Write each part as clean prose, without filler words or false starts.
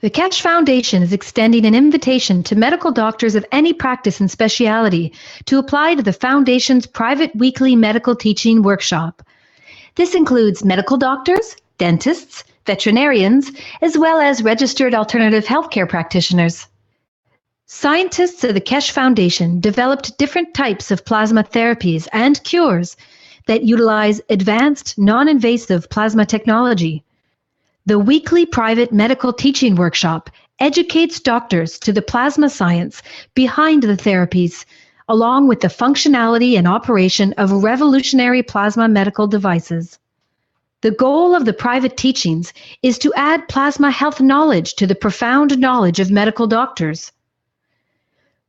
The Keshe Foundation is extending an invitation to medical doctors of any practice and speciality to apply to the Foundation's private weekly medical teaching workshop. This includes medical doctors, dentists, veterinarians, as well as registered alternative healthcare practitioners. Scientists of the Keshe Foundation developed different types of plasma therapies and cures that utilize advanced, non-invasive plasma technology. The weekly private medical teaching workshop educates doctors to the plasma science behind the therapies, along with the functionality and operation of revolutionary plasma medical devices. The goal of the private teachings is to add plasma health knowledge to the profound knowledge of medical doctors.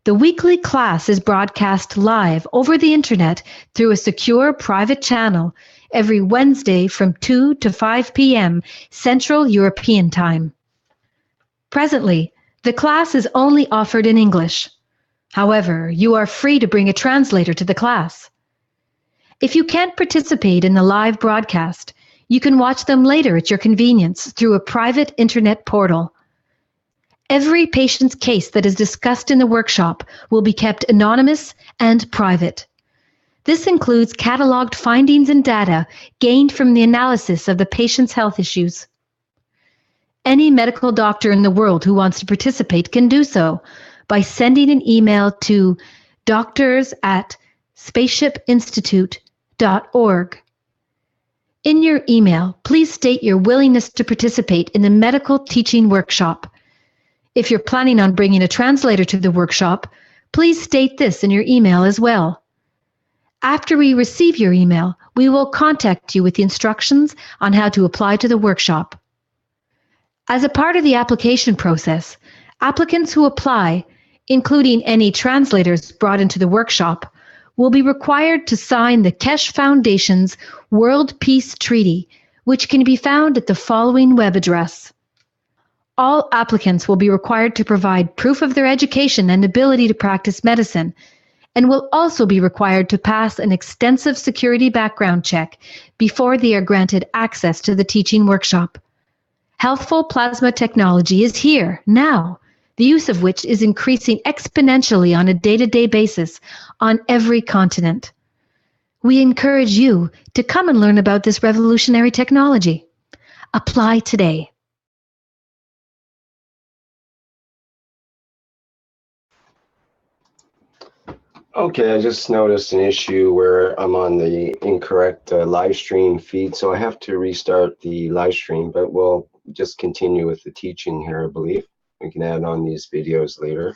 The weekly class is broadcast live over the internet through a secure private channel every Wednesday from 2 to 5 p.m. Central European Time. Presently, the class is only offered in English. However, you are free to bring a translator to the class. If you can't participate in the live broadcast, you can watch them later at your convenience through a private internet portal. Every patient's case that is discussed in the workshop will be kept anonymous and private. This includes cataloged findings and data gained from the analysis of the patient's health issues. Any medical doctor in the world who wants to participate can do so by sending an email to doctors@spaceshipinstitute.org. In your email, please state your willingness to participate in the medical teaching workshop. If you're planning on bringing a translator to the workshop, please state this in your email as well. After we receive your email, we will contact you with the instructions on how to apply to the workshop. As a part of the application process, applicants who apply, including any translators brought into the workshop, will be required to sign the Keshe Foundation's World Peace Treaty, which can be found at the following web address. All applicants will be required to provide proof of their education and ability to practice medicine, and will also be required to pass an extensive security background check before they are granted access to the teaching workshop. Healthful plasma technology is here, now, the use of which is increasing exponentially on a day-to-day basis on every continent. We encourage you to come and learn about this revolutionary technology. Apply today. Okay, I just noticed an issue where I'm on the incorrect live stream feed, so I have to restart the live stream, but we'll just continue with the teaching here, I believe. We can add on these videos later.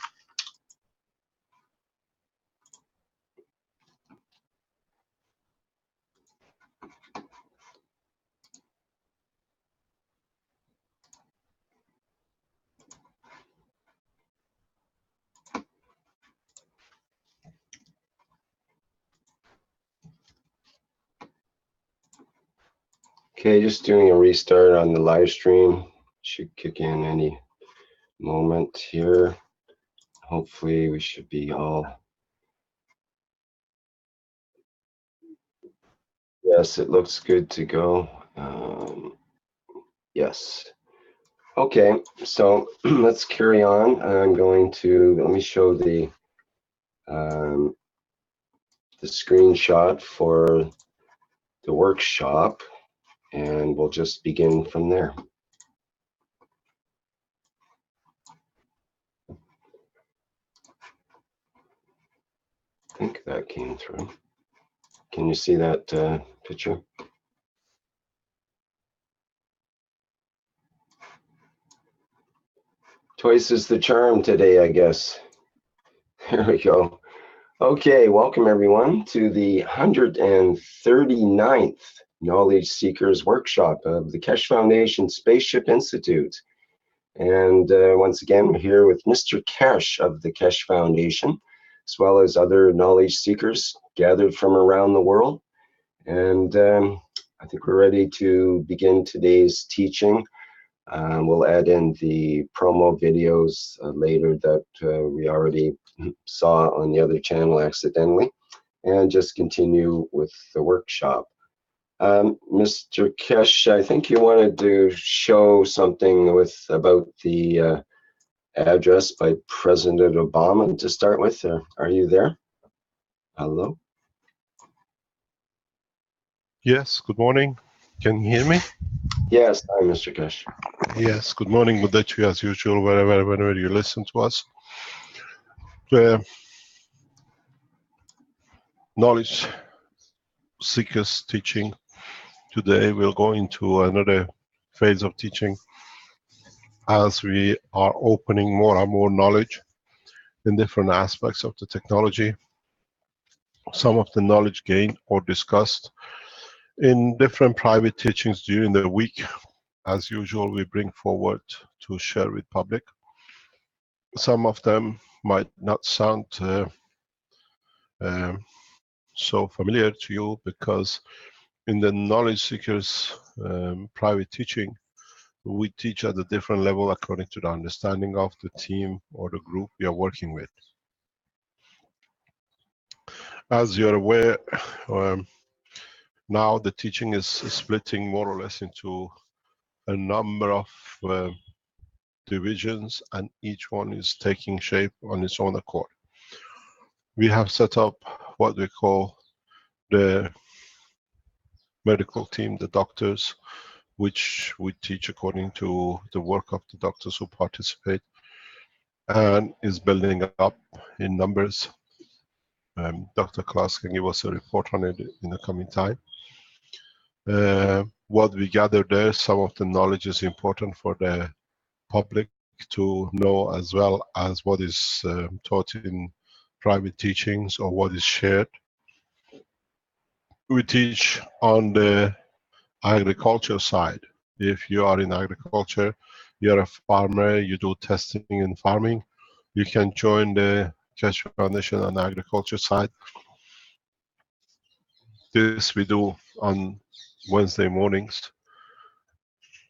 Okay, just doing a restart on the live stream. Should kick in any moment here. Hopefully we should be all. Yes, it looks good to go. Yes. Okay, so let's carry on. I'm going to, let me show the screenshot for the workshop, and we'll just begin from there. I think that came through. Can you see that picture? Twice is the charm today, I guess. There we go. Okay, welcome everyone to the 139th Knowledge Seekers Workshop of the Keshe Foundation Spaceship Institute. And once again, we're here with Mr. Keshe of the Keshe Foundation, as well as other knowledge seekers gathered from around the world. And I think we're ready to begin today's teaching. We'll add in the promo videos later that we already saw on the other channel accidentally, and just continue with the workshop. Mr. Keshe, I think you wanted to show something about the address by President Obama to start with. Are you there? Hello? Yes, good morning. Can you hear me? Yes, hi, Mr. Keshe. Yes, good morning. Good day to you as usual, whenever you listen to us. The knowledge seekers teaching today will go into another phase of teaching as we are opening more and more knowledge in different aspects of the technology. Some of the knowledge gained or discussed in different private teachings during the week. As usual, we bring forward to share with public. Some of them might not sound so familiar to you because in the knowledge seekers private teaching, we teach at a different level according to the understanding of the team or the group we are working with. As you're aware, now the teaching is splitting more or less into a number of divisions, and each one is taking shape on its own accord. We have set up what we call the medical team, the doctors, which we teach according to the work of the doctors who participate, and is building up in numbers. Dr. Klaus can give us a report on it in the coming time. What we gather there, some of the knowledge is important for the public to know, as well as what is taught in private teachings or what is shared. We teach on the agriculture side. If you are in agriculture, you're a farmer, you do testing in farming, you can join the Keshe Foundation on the agriculture side. This we do on Wednesday mornings.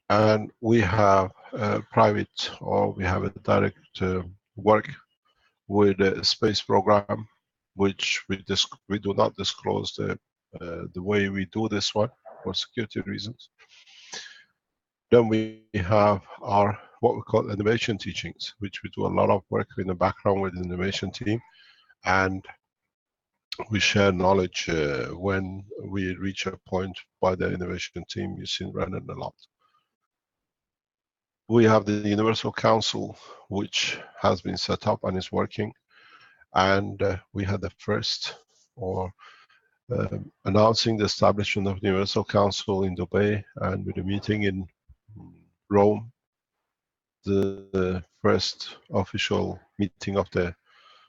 And we have a private, or we have a direct work with a space program, which we do not disclose the way we do this one for security reasons. Then we have our what we call innovation teachings, which we do a lot of work in the background with the innovation team, and we share knowledge when we reach a point by the innovation team. You've seen running a lot. We have the Universal Council, which has been set up and is working, and we had the first, or announcing the establishment of the Universal Council in Dubai, and with a meeting in Rome, the first official meeting of the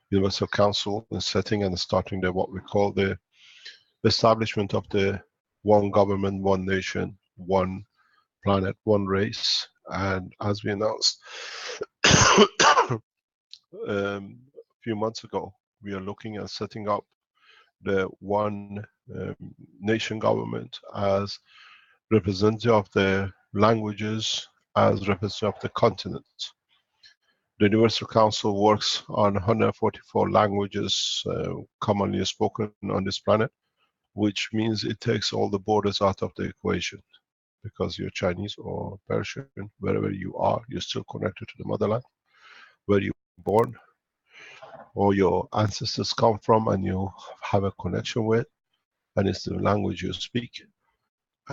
Universal Council, and setting and starting the what we call the establishment of the one government, one nation, one planet, one race. And as we announced a few months ago, we are looking at setting up the one nation government as representative of the languages, as representative of the continents. The Universal Council works on 144 languages commonly spoken on this planet, which means it takes all the borders out of the equation. Because you're Chinese or Persian, wherever you are, you're still connected to the motherland, where you were born, or your ancestors come from and you have a connection with, and it's the language you speak.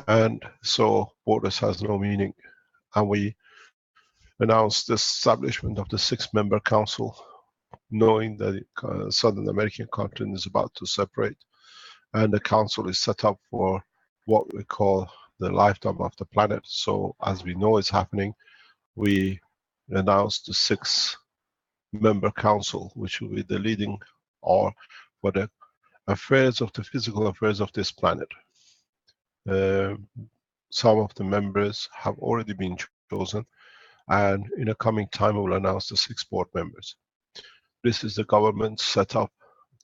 And so borders has no meaning. And we announced the establishment of the 6-member council, knowing that the Southern American continent is about to separate, and the council is set up for what we call the lifetime of the planet. So as we know it's happening, we announced the 6-member council, which will be the leading, or for the affairs of the physical affairs of this planet. Some of the members have already been chosen, and in a coming time we will announce the 6 board members. This is the government set up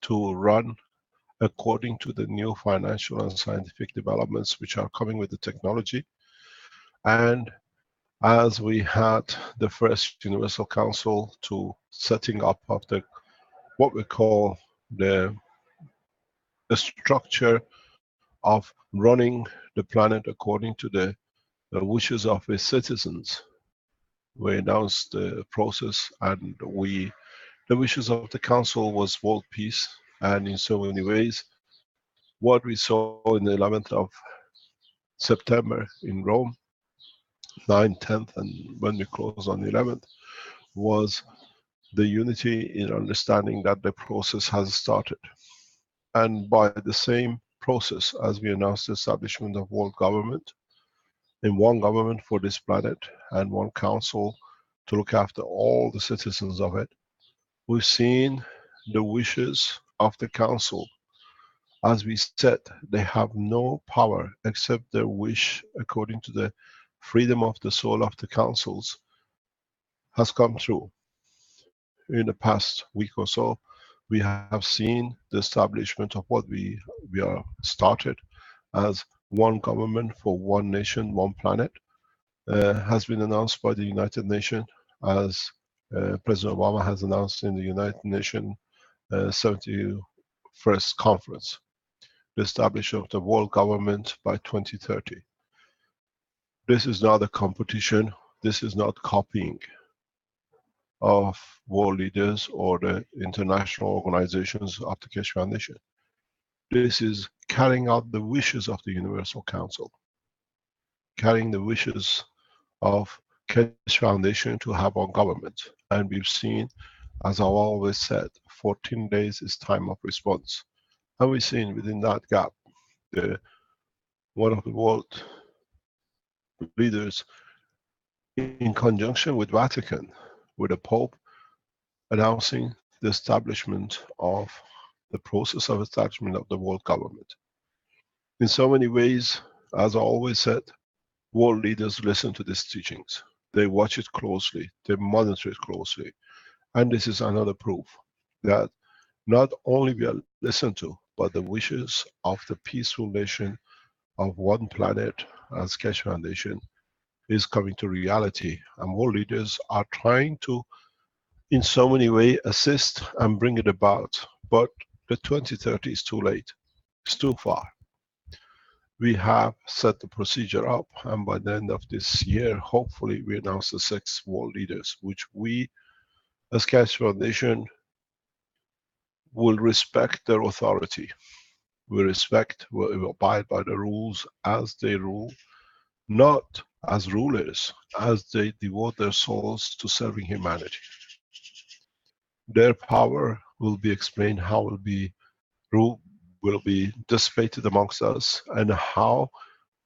to run according to the new financial and scientific developments which are coming with the technology. And as we had the first Universal Council to setting up of the what we call the structure of running the planet according to the wishes of its citizens. We announced the process, and the wishes of the council was world peace, and in so many ways, what we saw in the 11th of September in Rome, 9th, 10th, and when we closed on the 11th, was the unity in understanding that the process has started. And by the same process as we announced the establishment of world government, in one government for this planet and one council to look after all the citizens of it, we've seen the wishes of the council. As we said, they have no power except their wish according to the freedom of the soul of the councils has come true. In the past week or so, we have seen the establishment of what we are started as one government for one nation, one planet, has been announced by the United Nations, as President Obama has announced in the United Nations 71st conference, the establishment of the world government by 2030. This is not a competition, this is not copying of world leaders or the international organizations of the Keshe Foundation. This is carrying out the wishes of the Universal Council, carrying the wishes of Keshe Foundation to have on government. And we've seen, as I've always said, 14 days is time of response. And we've seen within that gap, one of the world leaders, in conjunction with Vatican, with the Pope, announcing the establishment of the process of establishment of the world government. In so many ways, as I always said, world leaders listen to these teachings. They watch it closely, they monitor it closely. And this is another proof that not only we are listened to, but the wishes of the peaceful nation of one planet as Keshe Foundation is coming to reality. And world leaders are trying to, in so many ways, assist and bring it about. But the 2030 is too late. It's too far. We have set the procedure up, and by the end of this year, hopefully we announce the 6 world leaders, which we, as Keshe Foundation, will respect their authority. We respect, we abide by the rules as they rule, not as rulers, as they devote their souls to serving humanity. Their power will be explained, how will be dissipated amongst us, and how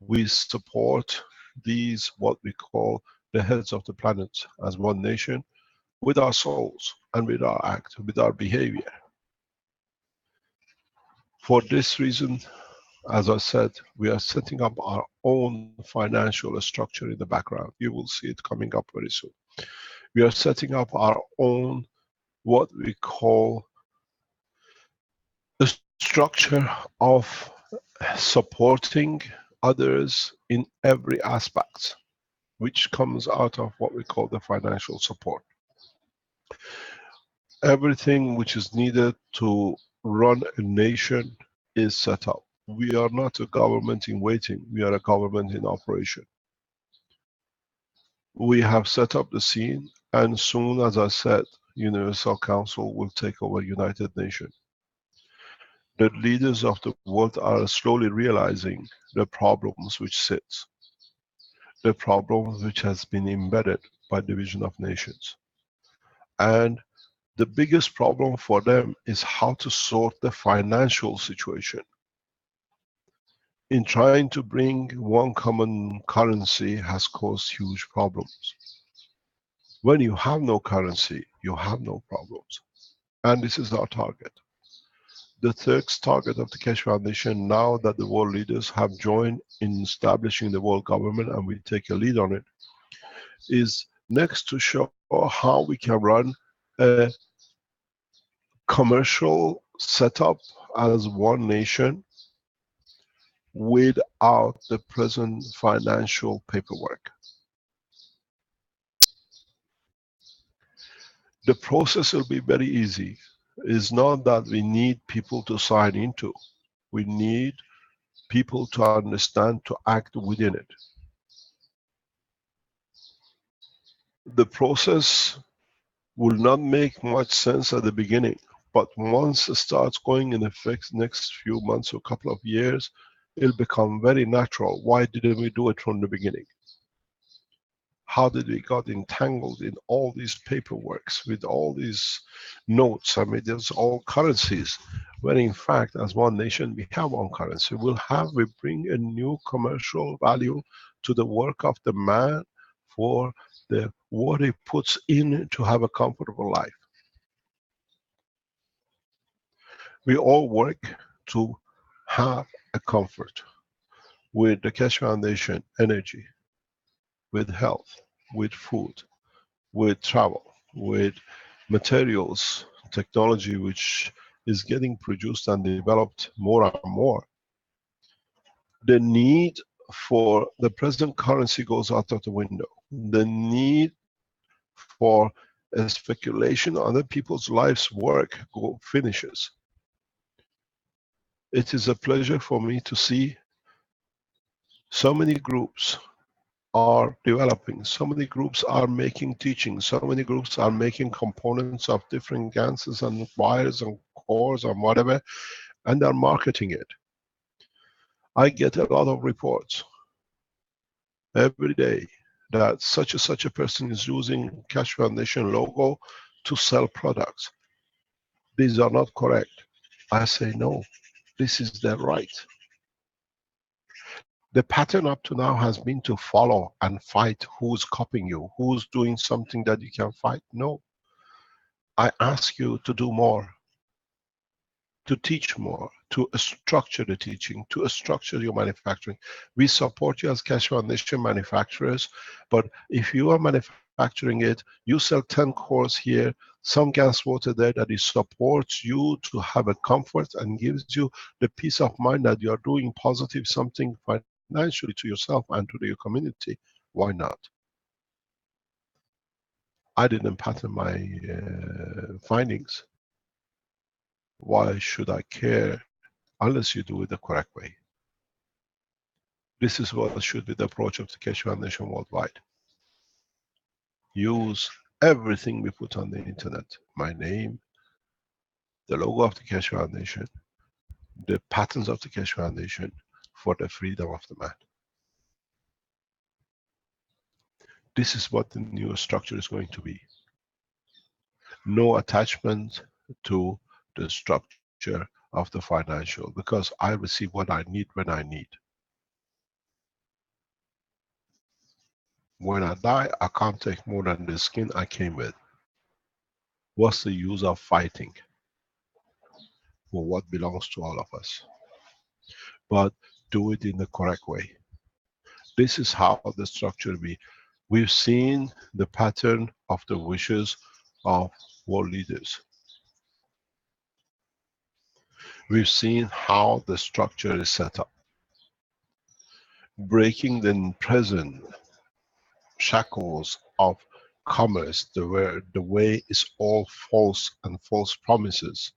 we support these, what we call the heads of the planet, as one nation, with our souls and with our act, with our behavior. For this reason, as I said, we are setting up our own financial structure in the background. You will see it coming up very soon. We are setting up our own, what we call, the structure of supporting others in every aspect, which comes out of what we call the financial support. Everything which is needed to run a nation is set up. We are not a government in waiting, we are a government in operation. We have set up the scene, and soon, as I said, Universal Council will take over United Nations. The leaders of the world are slowly realizing the problems which sits, the problems which has been embedded by division of nations. And the biggest problem for them is how to sort the financial situation. In trying to bring one common currency has caused huge problems. When you have no currency, you have no problems. And this is our target. The third target of the Keshe Foundation, now that the world leaders have joined in establishing the world government and we take a lead on it, is next to show how we can run a commercial setup as one nation without the present financial paperwork. The process will be very easy. It's not that we need people to sign into. We need people to understand, to act within it. The process will not make much sense at the beginning, but once it starts going in the next few months or couple of years, it'll become very natural. Why didn't we do it from the beginning? How did we got entangled in all these paperworks with all these notes? I mean, there's all currencies, when in fact, as one nation, we have one currency. We bring a new commercial value to the work of the man for the what he puts in to have a comfortable life. We all work to have a comfort with the Keshe Foundation Energy, with health, with food, with travel, with materials, technology which is getting produced and developed more and more. The need for the present currency goes out of the window. The need for a speculation on other people's lives' work finishes. It is a pleasure for me to see so many groups are developing, so many groups are making teachings, so many groups are making components of different ganses and wires and cores and whatever, and they're marketing it. I get a lot of reports every day that such a person is using Keshe Foundation logo to sell products. These are not correct. I say no, this is their right. The pattern up to now has been to follow and fight who's copying you, who's doing something that you can fight. No. I ask you to do more, to teach more, to structure the teaching, to structure your manufacturing. We support you as Keshe Foundation manufacturers, but if you are manufacturing it, you sell 10 cores here, some gas water there that it supports you to have a comfort and gives you the peace of mind that you are doing positive something financially to yourself and to your community. Why not? I didn't patent my findings. Why should I care unless you do it the correct way? This is what should be the approach of the Keshe Foundation worldwide. Use everything we put on the internet. My name, the logo of the Keshe Foundation, the patterns of the Keshe Foundation for the freedom of the man. This is what the new structure is going to be. No attachment to the structure of the financial, because I receive what I need when I need. When I die, I can't take more than the skin I came with. What's the use of fighting for what belongs to all of us? But do it in the correct way. This is how the structure will be. We've seen the pattern of the wishes of world leaders. We've seen how the structure is set up. Breaking the present shackles of commerce, the way is all false and false promises,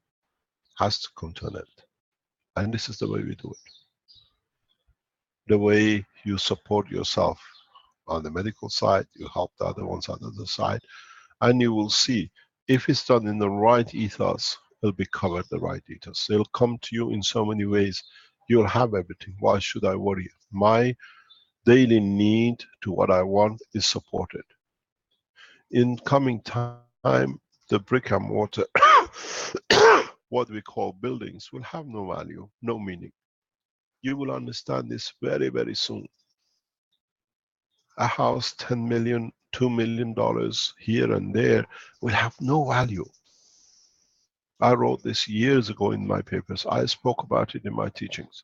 has to come to an end. And this is the way we do it. The way you support yourself on the medical side, you help the other ones on the other side, and you will see, if it's done in the right ethos, it'll be covered the right ethos. It'll come to you in so many ways. You'll have everything. Why should I worry? My daily need to what I want is supported. In coming time, the brick and mortar, what we call buildings, will have no value, no meaning. You will understand this very, very soon. A house, 10 million, $2 million here and there will have no value. I wrote this years ago in my papers. I spoke about it in my teachings.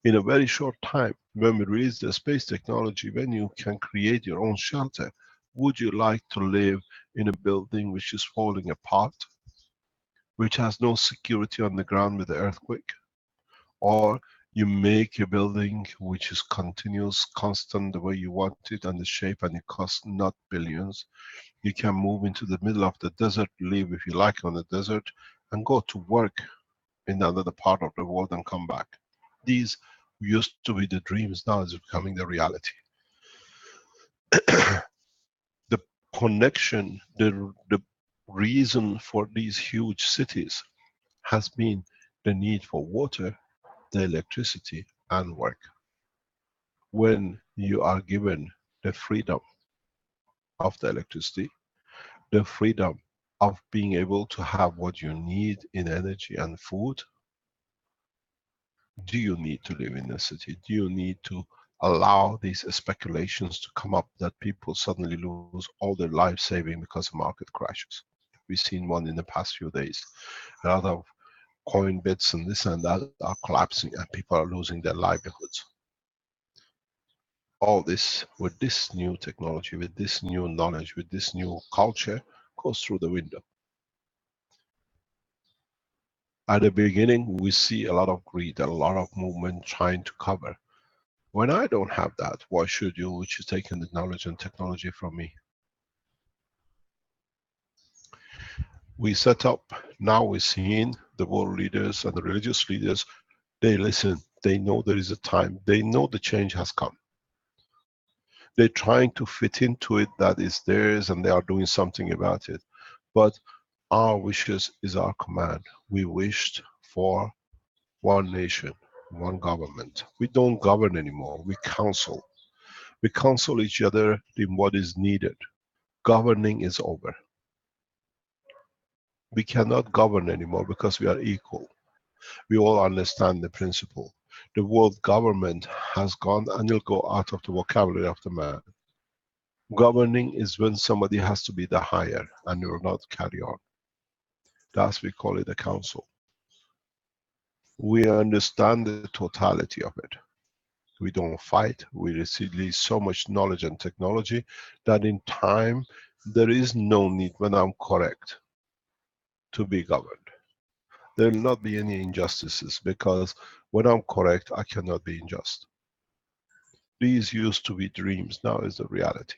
In a very short time, when we release the space technology, when you can create your own shelter, would you like to live in a building which is falling apart, which has no security on the ground with the earthquake? Or you make a building which is continuous, constant, the way you want it and the shape, and it costs not billions. You can move into the middle of the desert, live if you like on the desert, and go to work in another part of the world and come back. These used to be the dreams, now it's becoming the reality. The connection, the reason for these huge cities has been the need for water, the electricity, and work. When you are given the freedom of the electricity, the freedom of being able to have what you need in energy and food, do you need to live in a city? Do you need to allow these speculations to come up that people suddenly lose all their life saving because the market crashes? We've seen one in the past few days. A lot of coin bits and this and that are collapsing and people are losing their livelihoods. All this, with this new technology, with this new knowledge, with this new culture, goes through the window. At the beginning, we see a lot of greed, a lot of movement trying to cover. When I don't have that, why should you, which is taking the knowledge and technology from me? We set up, now we're seeing the world leaders and the religious leaders, they listen, they know there is a time, they know the change has come. They're trying to fit into it, that is theirs, and they are doing something about it. But our wishes is our command. We wished for one nation, one government. We don't govern anymore, we counsel. We counsel each other in what is needed. Governing is over. We cannot govern anymore because we are equal. We all understand the principle. The word government has gone and will go out of the vocabulary of the man. Governing is when somebody has to be the higher and you will not carry on. Thus we call it a council. We understand the totality of it. We don't fight, we receive so much knowledge and technology that in time there is no need, when I'm correct, to be governed. There will not be any injustices because when I'm correct, I cannot be unjust. These used to be dreams, now is the reality.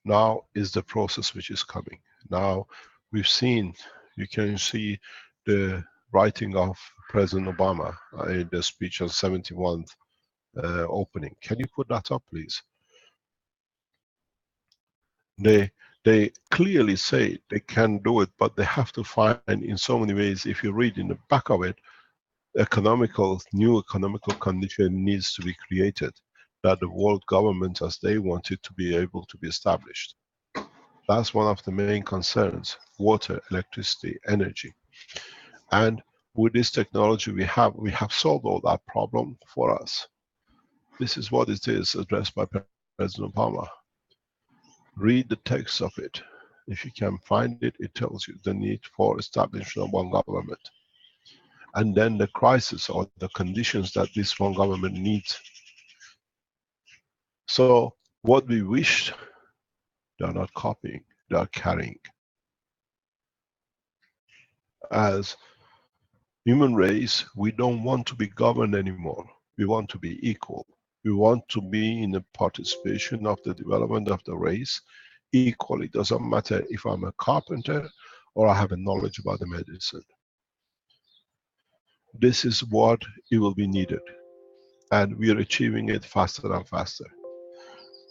Now is the process which is coming. Now we've seen, you can see the writing of President Obama in the speech on 71th opening. Can you put that up, please? They clearly say they can do it, but they have to find in so many ways. If you read in the back of it, new economical condition needs to be created, that the world government as they want it to be able to be established. That's one of the main concerns: water, electricity, energy. And with this technology we have solved all that problem for us. This is what it is, addressed by President Obama. Read the text of it. If you can find it, it tells you the need for establishment of one government. And then the crisis or the conditions that this one government needs. So what we wished, they are not copying, they are carrying. As human race, we don't want to be governed anymore. We want to be equal. We want to be in the participation of the development of the race equally. Doesn't matter if I'm a carpenter or I have a knowledge about the medicine. This is what it will be needed. And we are achieving it faster and faster.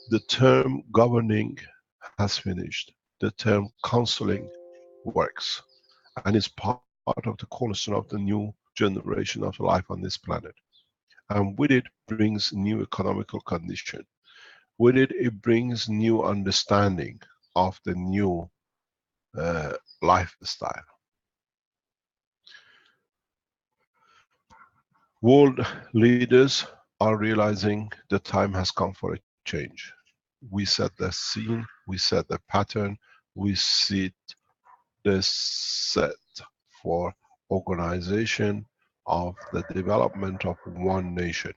The term governing has finished. The term counseling works. And it's part of the cornerstone of the new generation of life on this planet. And with it brings new economical condition. With it, it brings new understanding of the new lifestyle. World leaders are realizing the time has come for a change. We set the scene, we set the pattern, we set the set for organization of the development of one nation.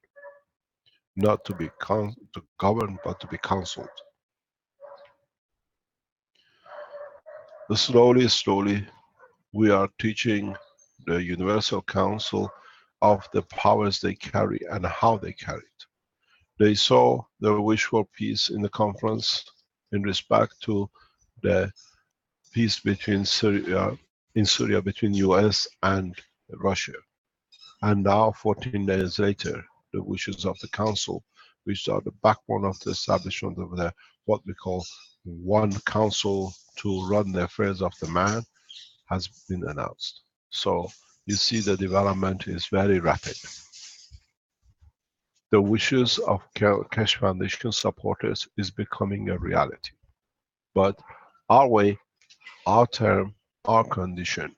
Not to be to govern, but to be counseled. Slowly, we are teaching the Universal Council of the powers they carry and how they carry it. They saw the wish for peace in the conference in respect to the peace between Syria, between US and Russia. And now, 14 days later, the wishes of the council, which are the backbone of the establishment of the what we call one council to run the affairs of the man, has been announced. So you see the development is very rapid. The wishes of Keshe Foundation supporters is becoming a reality. But our way, our term, our condition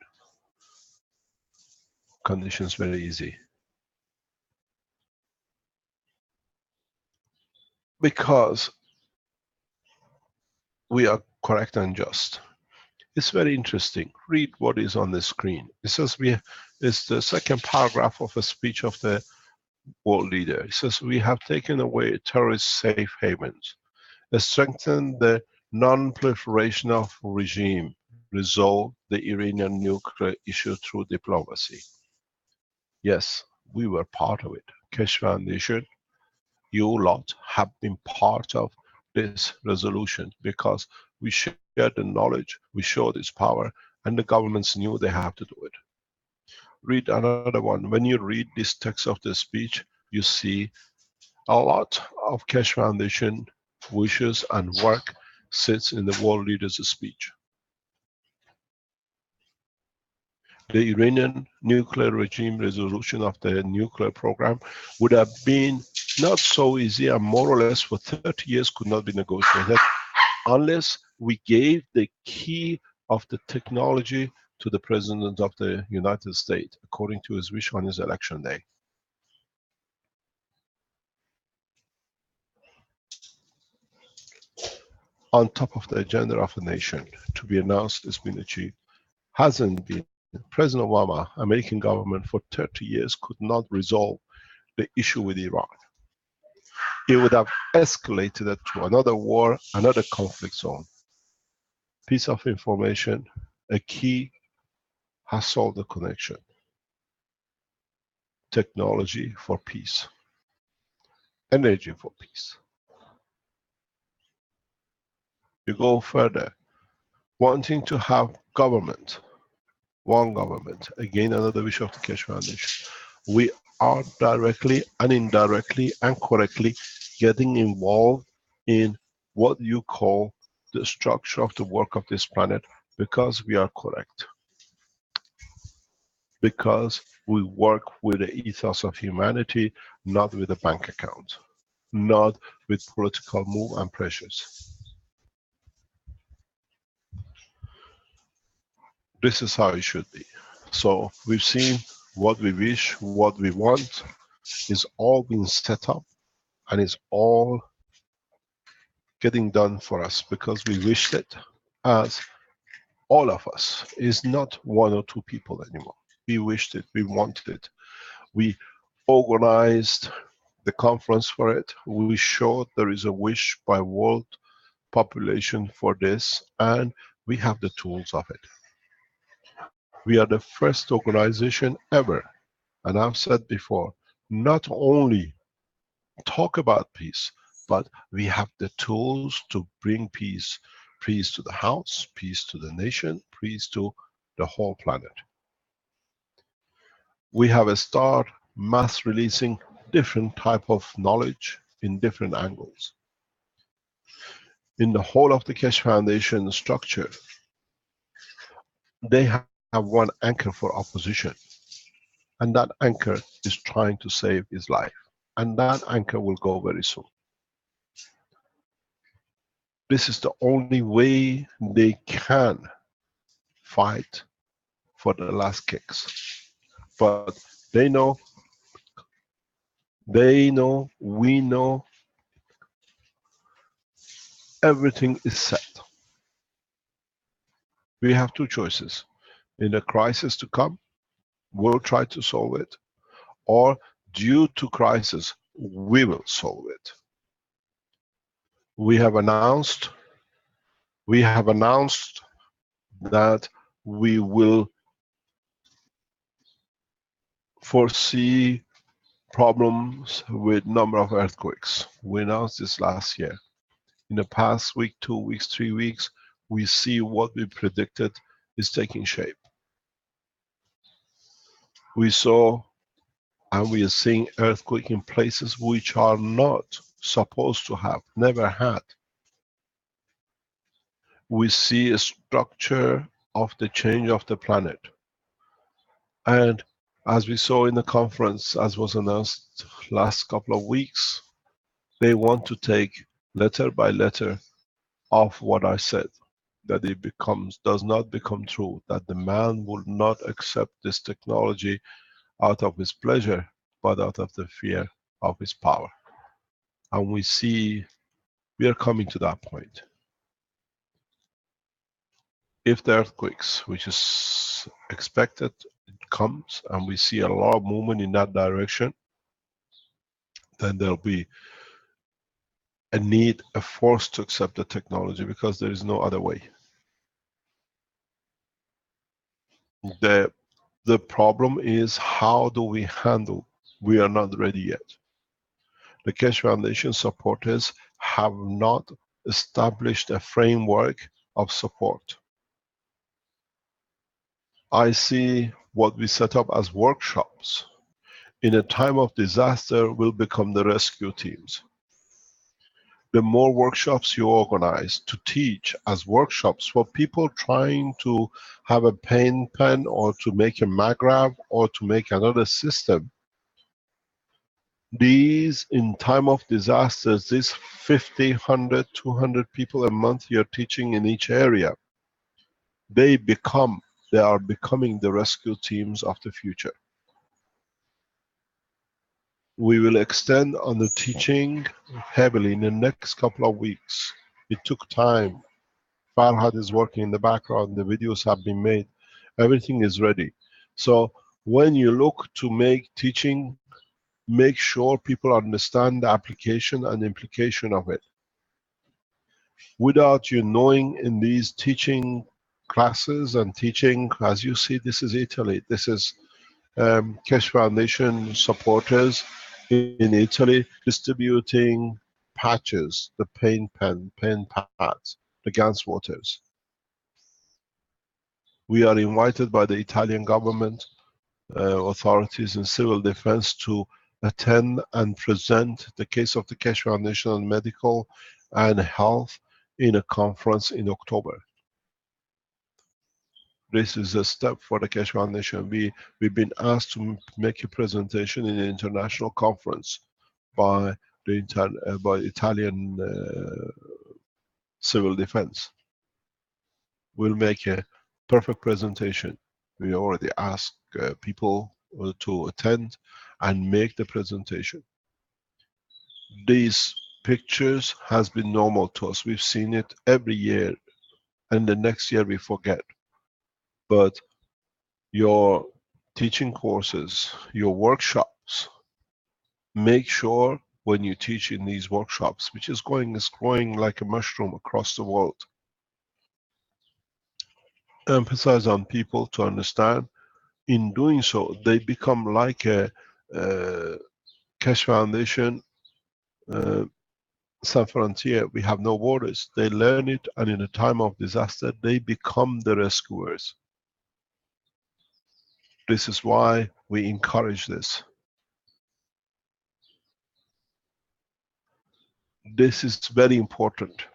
is very easy. Because we are correct and just. It's very interesting. Read what is on the screen. It says it's the second paragraph of a speech of the world leader. It says, we have taken away terrorist safe havens, strengthened the non-proliferation of regime, resolved the Iranian nuclear issue through diplomacy. Yes, we were part of it. Keshe Foundation, you lot have been part of this resolution because we shared the knowledge, we showed its power, and the governments knew they have to do it. Read another one. When you read this text of the speech, you see a lot of Keshe Foundation wishes and work sits in the world leader's speech. The Iranian nuclear regime resolution of the nuclear program would have been not so easy, and more or less for 30 years could not be negotiated unless we gave the key of the technology to the President of the United States, according to his wish on his election day. On top of the agenda of a nation to be announced has been achieved, hasn't been. President Obama, American government for 30 years could not resolve the issue with Iran. It would have escalated it to another war, another conflict zone. Piece of information, a key has solved the connection. Technology for peace. Energy for peace. You go further, wanting to have government, one government, again another wish of the Keshe Foundation. We are directly and indirectly and correctly getting involved in what you call the structure of the work of this planet because we are correct. Because we work with the ethos of humanity, not with a bank account, not with political move and pressures. This is how it should be. So we've seen what we wish, what we want, is all being set up and is all getting done for us because we wished it, as all of us. Is not one or two people anymore. We wished it, we wanted it. We organized the conference for it. We showed there is a wish by world population for this, and we have the tools of it. We are the first organization ever, and I've said before, not only talk about peace, but we have the tools to bring peace. Peace to the house, peace to the nation, peace to the whole planet. We have a start mass releasing different type of knowledge in different angles. In the whole of the Keshe Foundation structure, they have one anchor for opposition, and that anchor is trying to save his life, and that anchor will go very soon. This is the only way they can fight for the last kicks. But they know, we know, everything is set. We have two choices. In a crisis to come, we'll try to solve it, or due to crisis, we will solve it. We have announced that we will foresee problems with number of earthquakes. We announced this last year. In the past week, 2 weeks, 3 weeks, we see what we predicted is taking shape. We saw And we are seeing earthquake in places which are not supposed to have, never had. We see a structure of the change of the planet. And as we saw in the conference, as was announced last couple of weeks, they want to take letter by letter of what I said, that it does not become true, that the man will not accept this technology out of his pleasure, but out of the fear of his power. And we see we are coming to that point. If the earthquakes, which is expected, comes and we see a lot of movement in that direction, then there'll be a need, a force to accept the technology, because there is no other way. The problem is, how do we handle? We are not ready yet. The Keshe Foundation supporters have not established a framework of support. I see what we set up as workshops in a time of disaster will become the rescue teams. The more workshops you organize to teach as workshops for people trying to have a paint pen or to make a magrav or to make another system, these, in time of disasters, these 50, 100, 200 people a month you're teaching in each area, they are becoming the rescue teams of the future. We will extend on the teaching heavily in the next couple of weeks. It took time. Farhad is working in the background, the videos have been made, everything is ready. So when you look to make teaching, make sure people understand the application and implication of it. Without you knowing, in these teaching classes and teaching, as you see, this is Italy, this is Keshe Foundation supporters in Italy distributing patches, the paint pads, the Gans waters. We are invited by the Italian government, authorities and civil defense to attend and present the case of the Keshe Foundation on medical and health in a conference in October. This is a step for the Keshe Foundation. We've been asked to make a presentation in an international conference by the Italian civil defense. We'll make a perfect presentation. We already asked people to attend and make the presentation. These pictures has been normal to us. We've seen it every year, and the next year we forget. But your teaching courses, your workshops, make sure when you teach in these workshops, which is growing like a mushroom across the world, emphasize on people to understand. In doing so, they become like a Keshe Foundation, Sans Frontier, we have no borders. They learn it, and in a time of disaster, they become the rescuers. This is why we encourage this. This is very important.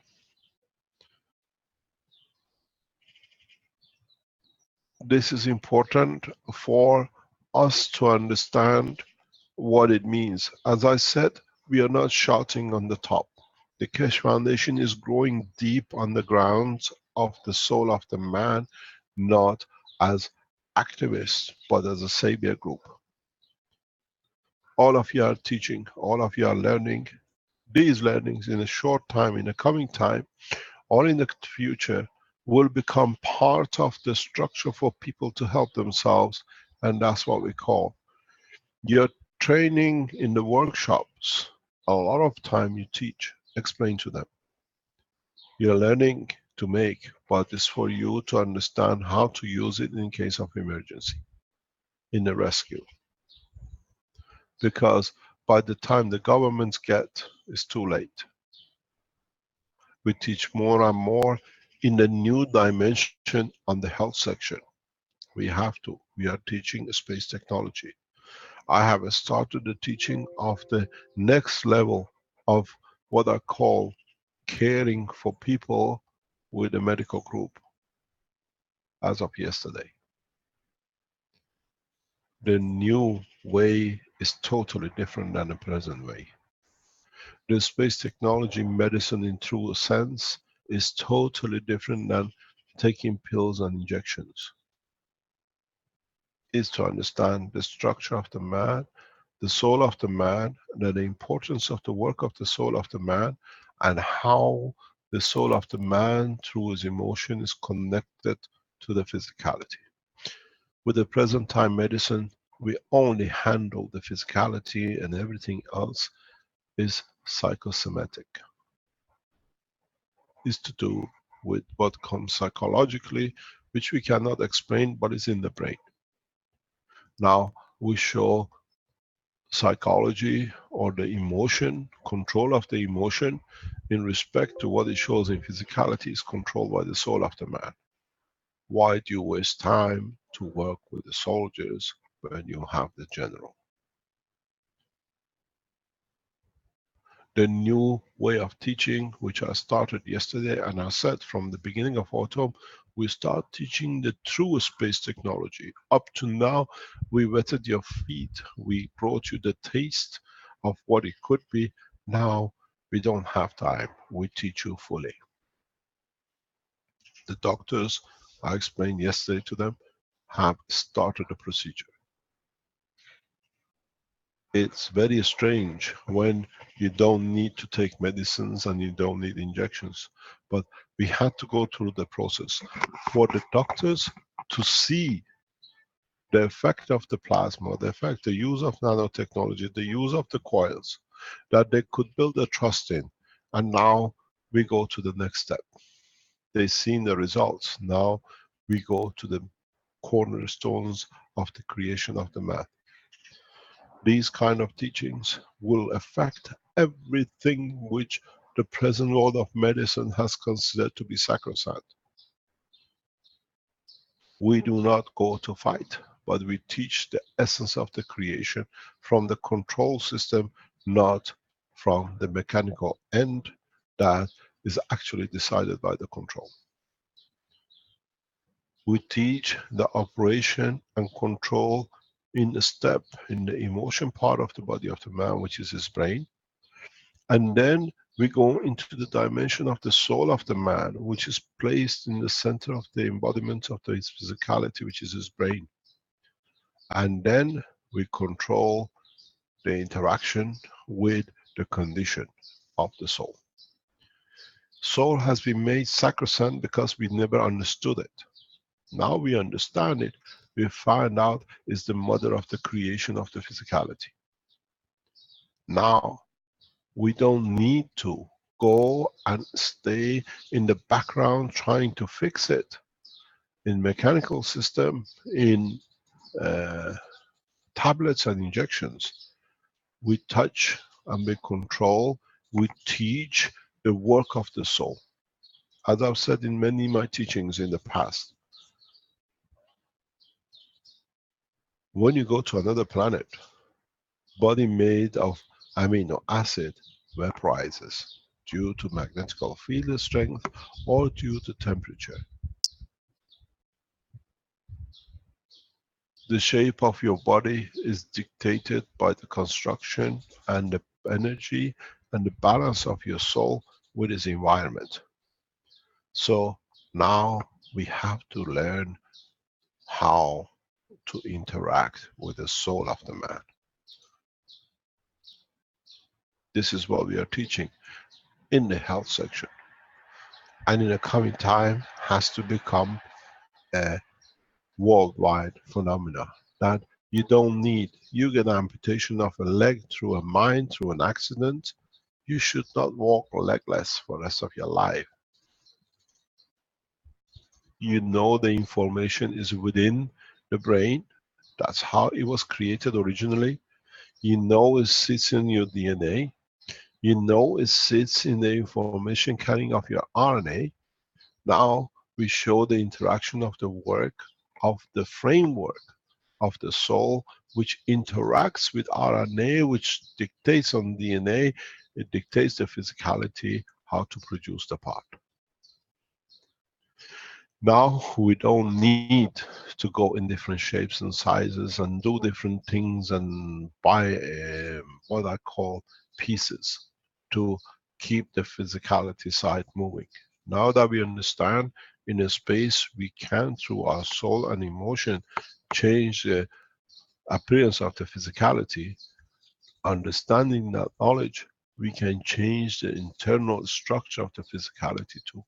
This is important for us to understand what it means. As I said, we are not shouting on the top. The Keshe Foundation is growing deep on the grounds of the soul of the man, not as activists, but as a savior group. All of you are teaching, all of you are learning. These learnings in a short time, in a coming time, or in the future, will become part of the structure for people to help themselves, and that's what we call. You're training in the workshops. A lot of time you teach, explain to them. You're learning to make, but it's for you to understand how to use it in case of emergency, in the rescue. Because by the time the governments get, it's too late. We teach more and more in the new dimension on the health section. We have to. We are teaching space technology. I have started the teaching of the next level of what I call caring for people with a medical group as of yesterday. The new way is totally different than the present way. The space technology medicine in true sense is totally different than taking pills and injections. Is to understand the structure of the man, the soul of the man, and the importance of the work of the soul of the man, and how the soul of the man through his emotion is connected to the physicality. With the present time medicine, we only handle the physicality, and everything else is psychosomatic. Is to do with what comes psychologically, which we cannot explain, but is in the brain. Now we show psychology or the emotion, control of the emotion in respect to what it shows in physicality is controlled by the soul of the man. Why do you waste time to work with the soldiers when you have the general? The new way of teaching, which I started yesterday, and I said from the beginning of autumn, we start teaching the true space technology. Up to now, we wetted your feet. We brought you the taste of what it could be. Now, we don't have time. We teach you fully. The doctors, I explained yesterday to them, have started the procedure. It's very strange when you don't need to take medicines and you don't need injections. But we had to go through the process for the doctors to see the effect of the plasma, the effect, the use of nanotechnology, the use of the coils, that they could build a trust in. And now we go to the next step. They've seen the results. Now we go to the cornerstones of the creation of the man. These kind of teachings will affect everything which the present world of medicine has considered to be sacrosanct. We do not go to fight, but we teach the essence of the creation from the control system, not from the mechanical end that is actually decided by the control. We teach the operation and control in a step in the emotion part of the body of the man, which is his brain. And then we go into the dimension of the soul of the man, which is placed in the center of the embodiment of his physicality, which is his brain. And then we control the interaction with the condition of the soul. Soul has been made sacrosanct because we never understood it. Now we understand it. We find out it's the mother of the creation of the physicality. Now we don't need to go and stay in the background trying to fix it. In mechanical system, in tablets and injections, we touch and we control, we teach the work of the soul. As I've said in many of my teachings in the past, when you go to another planet, body made of amino acid vaporizes due to magnetical field strength or due to temperature. The shape of your body is dictated by the construction and the energy and the balance of your soul with its environment. So now we have to learn how to interact with the soul of the man. This is what we are teaching in the health section. And in the coming time has to become a worldwide phenomena that you don't need. You get an amputation of a leg through a mine, through an accident, you should not walk legless for the rest of your life. You know the information is within the brain. That's how it was created originally. You know it sits in your DNA. You know it sits in the information carrying of your RNA. Now we show the interaction of the work of the framework of the soul, which interacts with RNA, which dictates on DNA, it dictates the physicality, how to produce the part. Now we don't need to go in different shapes and sizes and do different things and buy what I call pieces to keep the physicality side moving. Now that we understand in a space we can, through our soul and emotion, change the appearance of the physicality, understanding that knowledge, we can change the internal structure of the physicality too.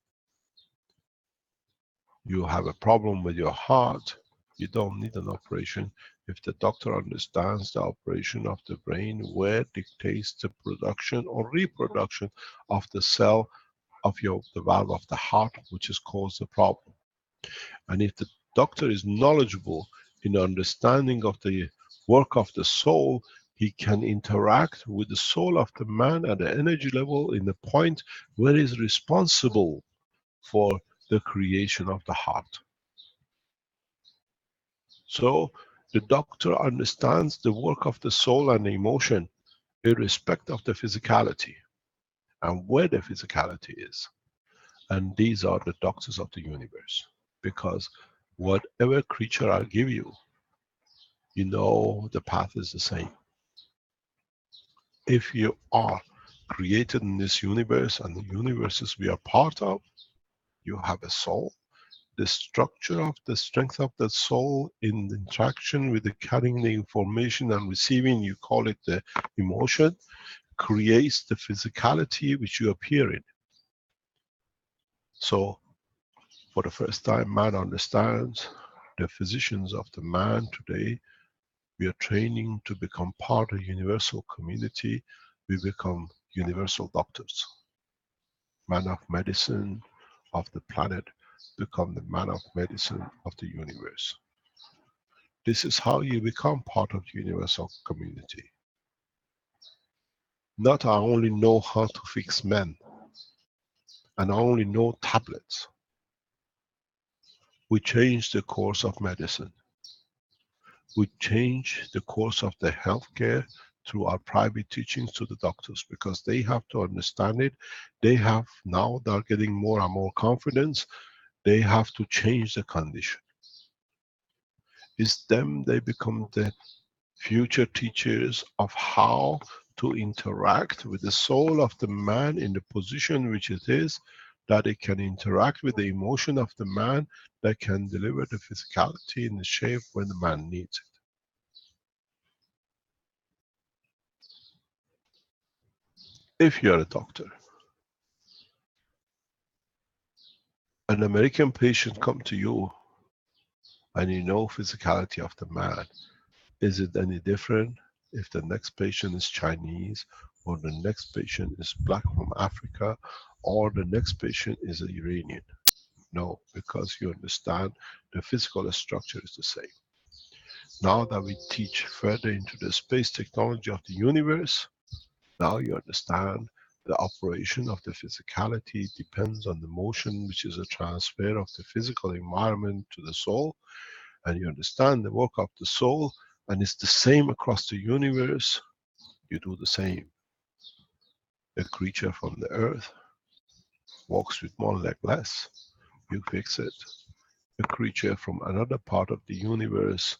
You have a problem with your heart, you don't need an operation. If the doctor understands the operation of the brain, where dictates the production or reproduction of the cell of the valve of the heart, which has caused the problem. And if the doctor is knowledgeable in understanding of the work of the soul, he can interact with the soul of the man at the energy level in the point where he is responsible for the creation of the heart. So the doctor understands the work of the soul and the emotion, irrespective of the physicality and where the physicality is. And these are the doctors of the universe. Because whatever creature I give you, you know the path is the same. If you are created in this universe and the universes we are part of, you have a soul. The structure of the strength of that soul in the interaction with the carrying the information and receiving, you call it the emotion, creates the physicality which you appear in. So for the first time, man understands the physicians of the man today. We are training to become part of a universal community. We become universal doctors. Man of medicine of the planet become the man of medicine of the universe. This is how you become part of the universal community. Not I only know how to fix men, and I only know tablets. We change the course of medicine. We change the course of the healthcare through our private teachings to the doctors, because they have to understand it. They have, now they're getting more and more confidence. They have to change the condition. It's them, they become the future teachers of how to interact with the soul of the man in the position which it is, that it can interact with the emotion of the man, that can deliver the physicality in the shape when the man needs it. If you're a doctor, an American patient come to you and you know physicality of the man, is it any different if the next patient is Chinese, or the next patient is black from Africa, or the next patient is an Iranian? No, because you understand the physical structure is the same. Now that we teach further into the space technology of the universe, now you understand the operation of the physicality depends on the motion, which is a transfer of the physical environment to the soul, and you understand the work of the soul, and it's the same across the universe. You do the same. A creature from the earth walks with one leg less, you fix it. A creature from another part of the universe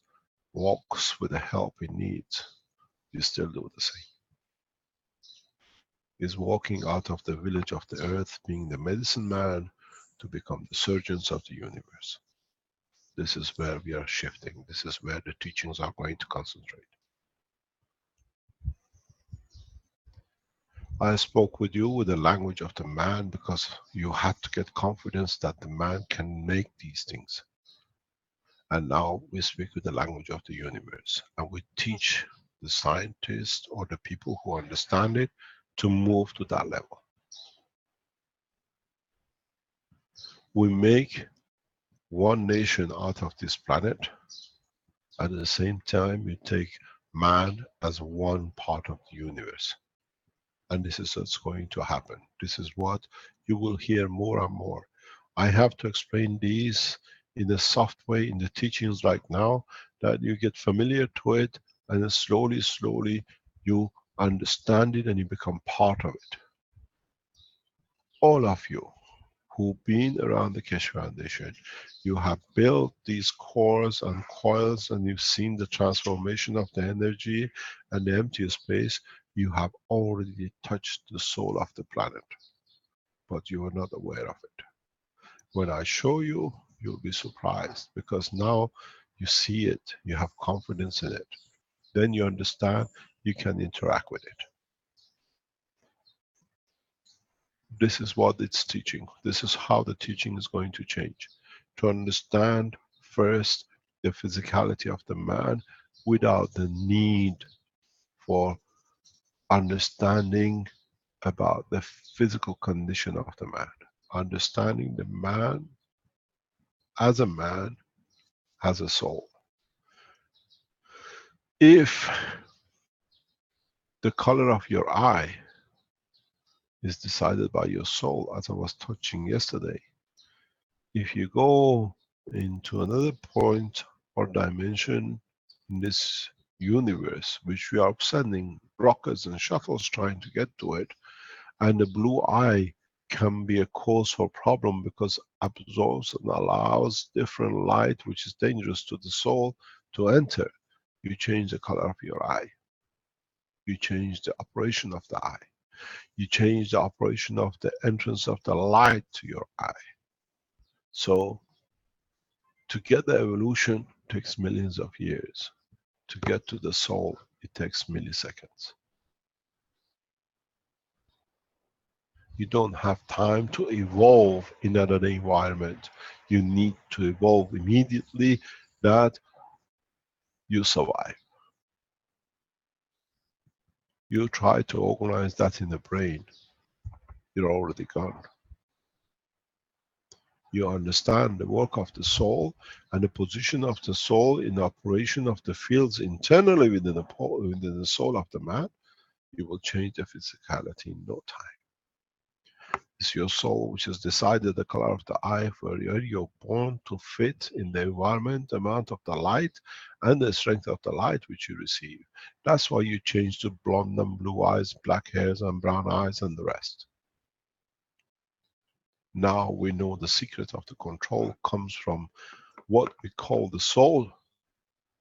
walks with the help it needs, you still do the same. Is walking out of the village of the earth, being the medicine man, to become the surgeons of the universe. This is where we are shifting. This is where the teachings are going to concentrate. I spoke with you with the language of the man because you had to get confidence that the man can make these things. And now we speak with the language of the universe, and we teach the scientists or the people who understand it to move to that level. We make one nation out of this planet. At the same time, we take man as one part of the universe. And this is what's going to happen. This is what you will hear more and more. I have to explain these in a soft way in the teachings right now, that you get familiar to it, and then slowly, slowly you understand it and you become part of it. All of you who've been around the Keshe Foundation, you have built these cores and coils, and you've seen the transformation of the energy and the empty space. You have already touched the soul of the planet, but you are not aware of it. When I show you, you'll be surprised, because now you see it, you have confidence in it. Then you understand, you can interact with it. This is what it's teaching. This is how the teaching is going to change. To understand first the physicality of the man without the need for understanding about the physical condition of the man. Understanding the man as a man has a soul. If the color of your eye is decided by your soul, as I was touching yesterday, if you go into another point or dimension in this universe, which we are sending rockets and shuttles trying to get to it, and the blue eye can be a cause for problem because absorbs and allows different light which is dangerous to the soul to enter. You change the color of your eye. You change the operation of the eye. You change the operation of the entrance of the light to your eye. So to get the evolution takes millions of years. To get to the soul, it takes milliseconds. You don't have time to evolve in another environment. You need to evolve immediately that you survive. You try to organize that in the brain, you're already gone. You understand the work of the soul and the position of the soul in the operation of the fields internally within the soul of the man, you will change the physicality in no time. It's your soul which has decided the color of the eye for you're born to fit in the environment, the amount of the light and the strength of the light which you receive. That's why you change to blonde and blue eyes, black hairs and brown eyes and the rest. Now we know the secret of the control comes from what we call the soul.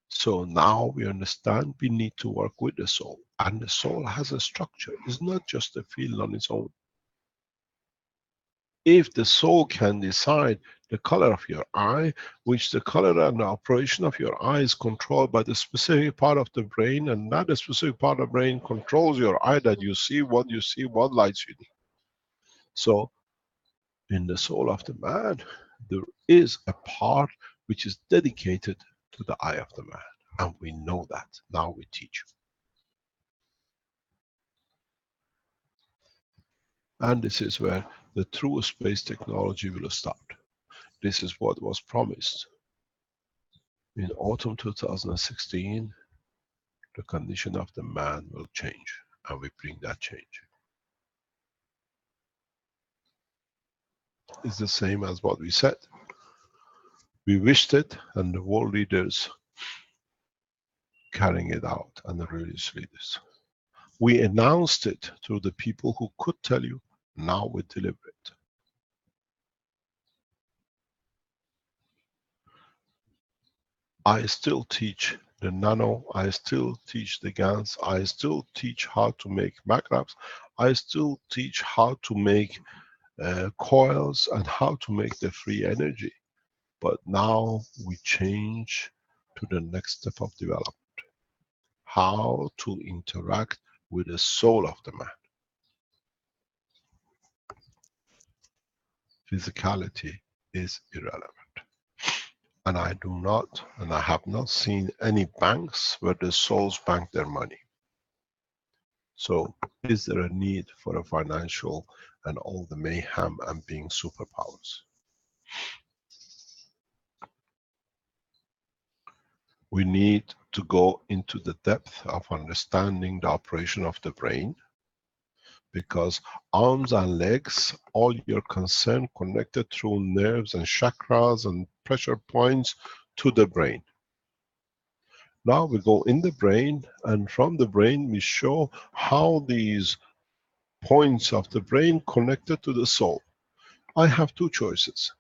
So now we understand we need to work with the soul. And the soul has a structure. It's not just a field on its own. If the soul can decide the color of your eye, which the color and the operation of your eye is controlled by the specific part of the brain, and that the specific part of the brain controls your eye, that you see, what lights you need. So in the soul of the man, there is a part which is dedicated to the eye of the man. And we know that. Now we teach you. And this is where the true space technology will start. This is what was promised. In autumn 2016, the condition of the man will change, and we bring that change. It's the same as what we said. We wished it, and the world leaders carrying it out, and the religious leaders. We announced it to the people who could tell you. Now we deliver it. I still teach the nano, I still teach the Gans, I still teach how to make magraphs, I still teach how to make coils and how to make the free energy. But now we change to the next step of development. How to interact with the soul of the man. Physicality is irrelevant. And I do not, and I have not seen any banks where the souls bank their money. So is there a need for a financial and all the mayhem and being superpowers? We need to go into the depth of understanding the operation of the brain, because arms and legs, all your concern connected through nerves and chakras and pressure points to the brain. Now we go in the brain, and from the brain we show how these points of the brain connected to the soul. I have two choices.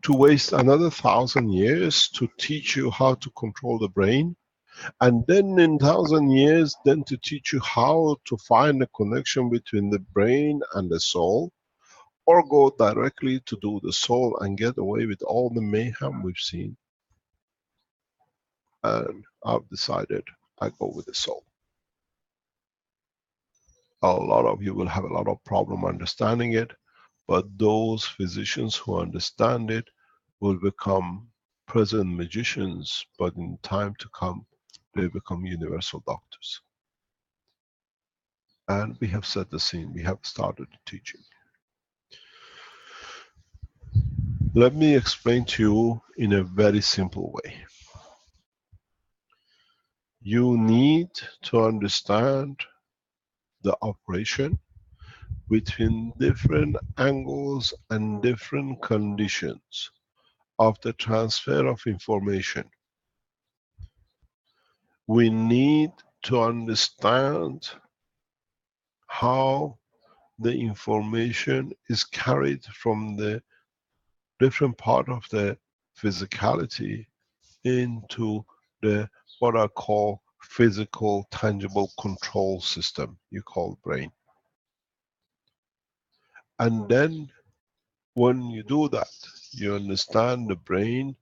To waste another 1,000 years to teach you how to control the brain, and then in 1,000 years then to teach you how to find a connection between the brain and the soul, or go directly to do the soul and get away with all the mayhem we've seen. And I've decided I go with the soul. A lot of you will have a lot of problem understanding it, but those physicians who understand it will become present magicians, but in time to come they become universal doctors. And we have set the scene, we have started the teaching. Let me explain to you in a very simple way. You need to understand the operation between different angles and different conditions of the transfer of information. We need to understand how the information is carried from the different part of the physicality into the what I call physical tangible control system you call brain. And then when you do that, you understand the brain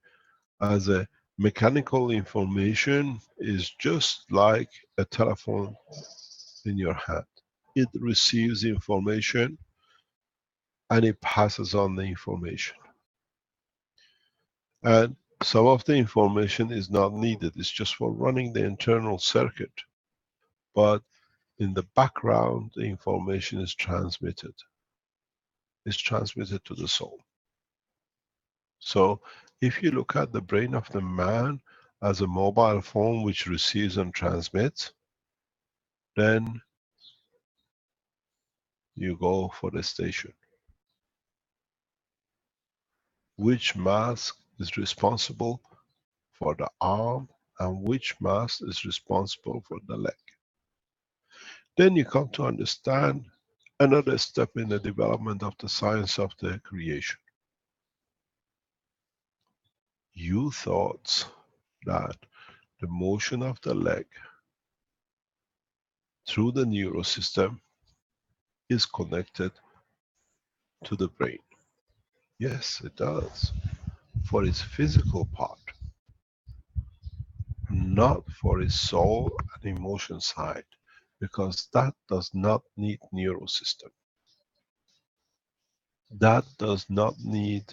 as a mechanical information is just like a telephone in your hand. It receives information and it passes on the information. And some of the information is not needed, it's just for running the internal circuit. But in the background, the information is transmitted. It's transmitted to the soul. So if you look at the brain of the man as a mobile phone which receives and transmits, then you go for the station. Which mass is responsible for the arm and which mass is responsible for the leg? Then you come to understand another step in the development of the science of the creation. You thought that the motion of the leg through the neural system is connected to the brain. Yes, it does, for its physical part, not for its soul and emotion side, because that does not need neural system. That does not need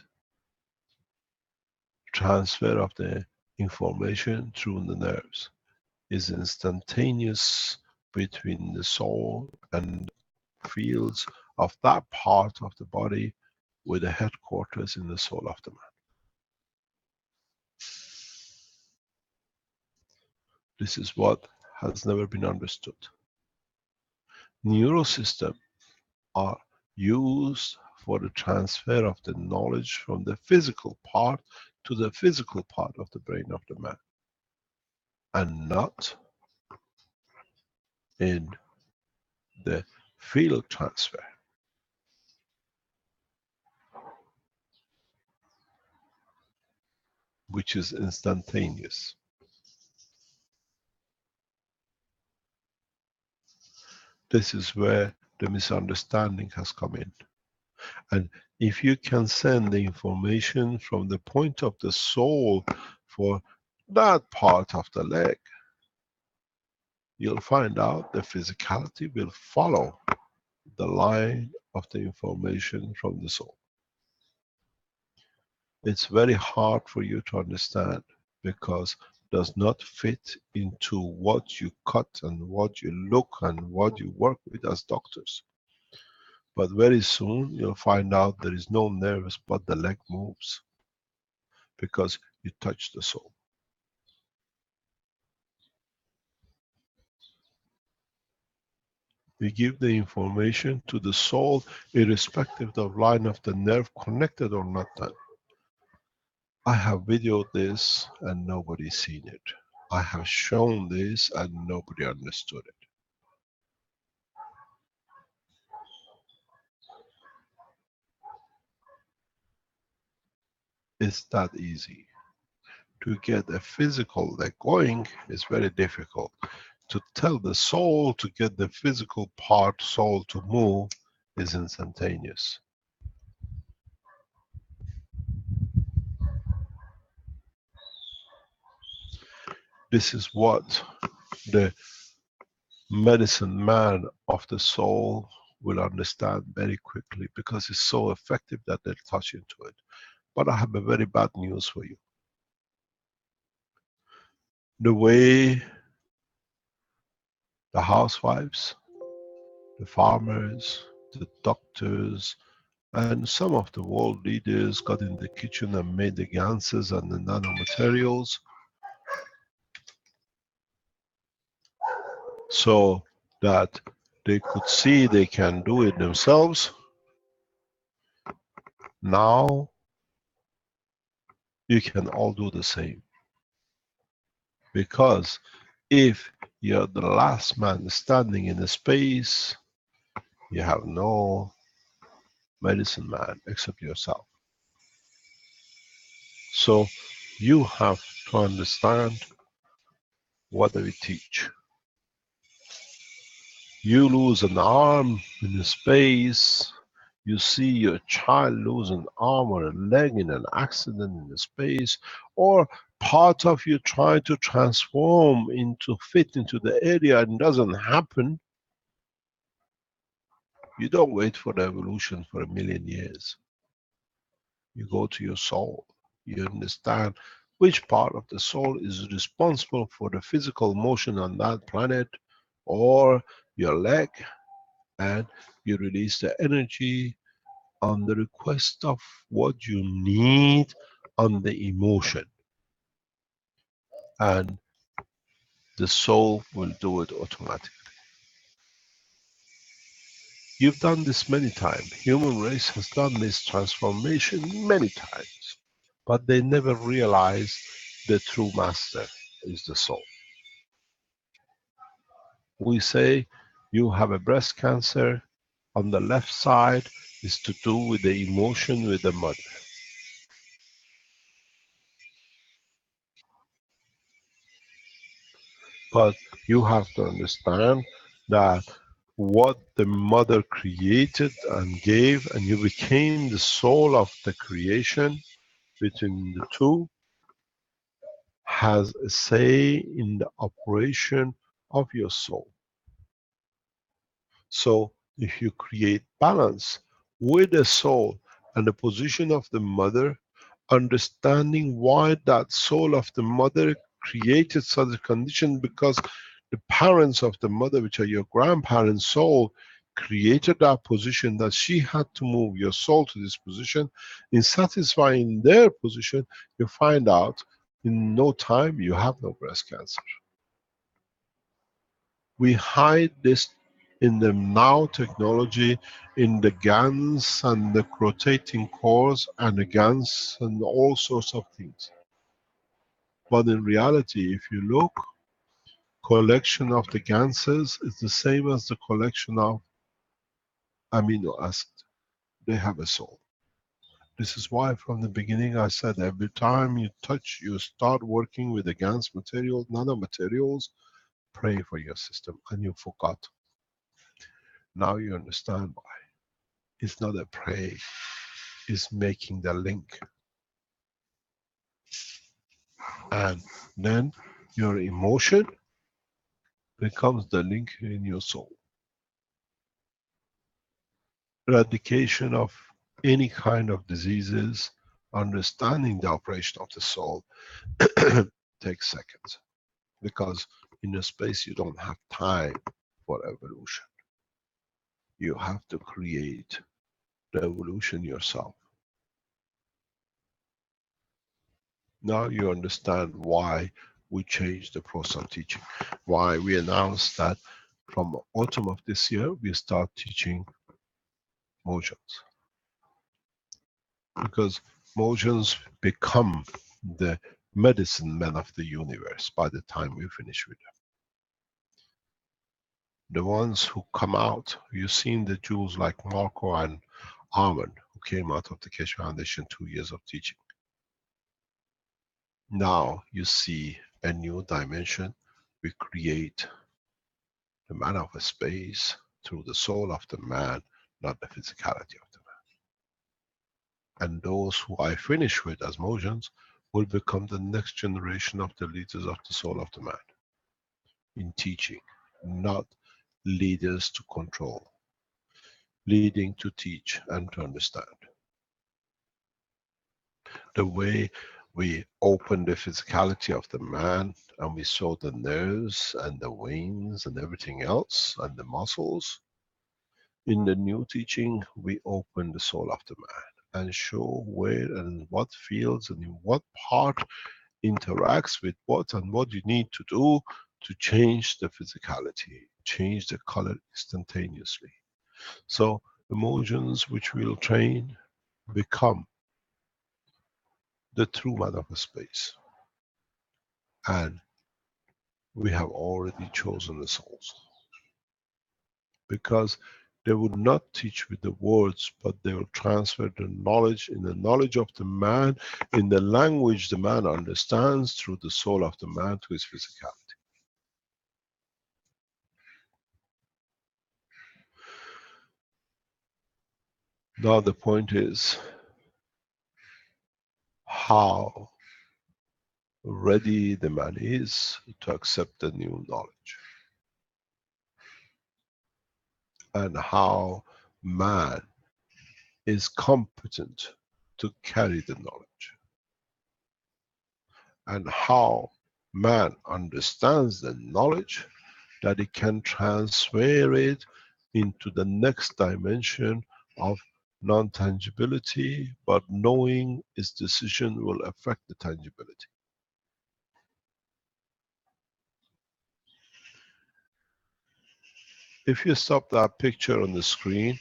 transfer of the information through the nerves. It's instantaneous between the soul and fields of that part of the body with the headquarters in the soul of the man. This is what has never been understood. Neural systems are used for the transfer of the knowledge from the physical part to the physical part of the brain of the man, and not in the field transfer, which is instantaneous. This is where the misunderstanding has come in. And if you can send the information from the point of the soul for that part of the leg, you'll find out the physicality will follow the line of the information from the soul. It's very hard for you to understand because it does not fit into what you cut and what you look and what you work with as doctors. But very soon you'll find out there is no nerves but the leg moves because you touch the soul. You give the information to the soul irrespective of line of the nerve connected or not done. I have videoed this and nobody's seen it. I have shown this and nobody understood it. It's that easy. To get a physical leg going is very difficult. To tell the soul to get the physical part, soul to move, is instantaneous. This is what the medicine man of the soul will understand very quickly, because it's so effective that they'll touch into it. But I have a very bad news for you. The way the housewives, the farmers, the doctors, and some of the world leaders got in the kitchen and made the ganses and the nanomaterials so that they could see they can do it themselves. Now you can all do the same. Because if you're the last man standing in the space, you have no medicine man except yourself. So you have to understand what do we teach. You lose an arm in space, you see your child lose an arm or a leg in an accident in space, or part of you try to transform into fit into the area and doesn't happen. You don't wait for the evolution for 1,000,000 years. You go to your soul. You understand which part of the soul is responsible for the physical motion on that planet or your leg, and you release the energy on the request of what you need on the emotion. And the soul will do it automatically. You've done this many times. Human race has done this transformation many times. But they never realize the true master is the soul. We say you have a breast cancer, on the left side is to do with the emotion with the mother. But you have to understand that what the mother created and gave, and you became the soul of the creation between the two, has a say in the operation of your soul. So if you create balance with the soul and the position of the mother, understanding why that soul of the mother created such a condition, because the parents of the mother, which are your grandparents' soul, created that position, that she had to move your soul to this position. In satisfying their position, you find out in no time you have no breast cancer. We hide this in the now technology, in the Gans and the rotating cores and the Gans and all sorts of things. But in reality, if you look, collection of the Ganses is the same as the collection of amino acid. They have a soul. This is why from the beginning I said every time you touch, you start working with the Gans material, nanomaterials, pray for your system, and you forgot. Now you understand why. It's not a pray, it's making the link. And then your emotion becomes the link in your soul. Eradication of any kind of diseases, understanding the operation of the soul takes seconds. Because in a space you don't have time for evolution. You have to create the evolution yourself. Now you understand why we changed the process of teaching. Why we announced that From autumn of this year, we start teaching motions, because motions become the medicine men of the universe by the time we finish with them. The ones who come out, you've seen the jewels like Marco and Armand, who came out of the Keshe Foundation 2 years of teaching. Now you see a new dimension. We create the man of a space through the soul of the man, not the physicality of the man. And those who I finish with as motions will become the next generation of the leaders of the soul of the man in teaching, not leaders to control, leading to teach and to understand. The way we open the physicality of the man and we saw the nerves and the veins and everything else and the muscles, in the new teaching we open the soul of the man and show where and what fields and in what part interacts with what and what you need to do to change the physicality, change the color instantaneously. So emotions which we'll train become the true man of a space. And we have already chosen the souls. Because they would not teach with the words, but they will transfer the knowledge in the knowledge of the man, in the language the man understands, through the soul of the man to his physicality. Now the point is how ready the man is to accept the new knowledge, and how man is competent to carry the knowledge, and how man understands the knowledge that he can transfer it into the next dimension of non-tangibility, but knowing his decision will affect the tangibility. If you stop that picture on the screen,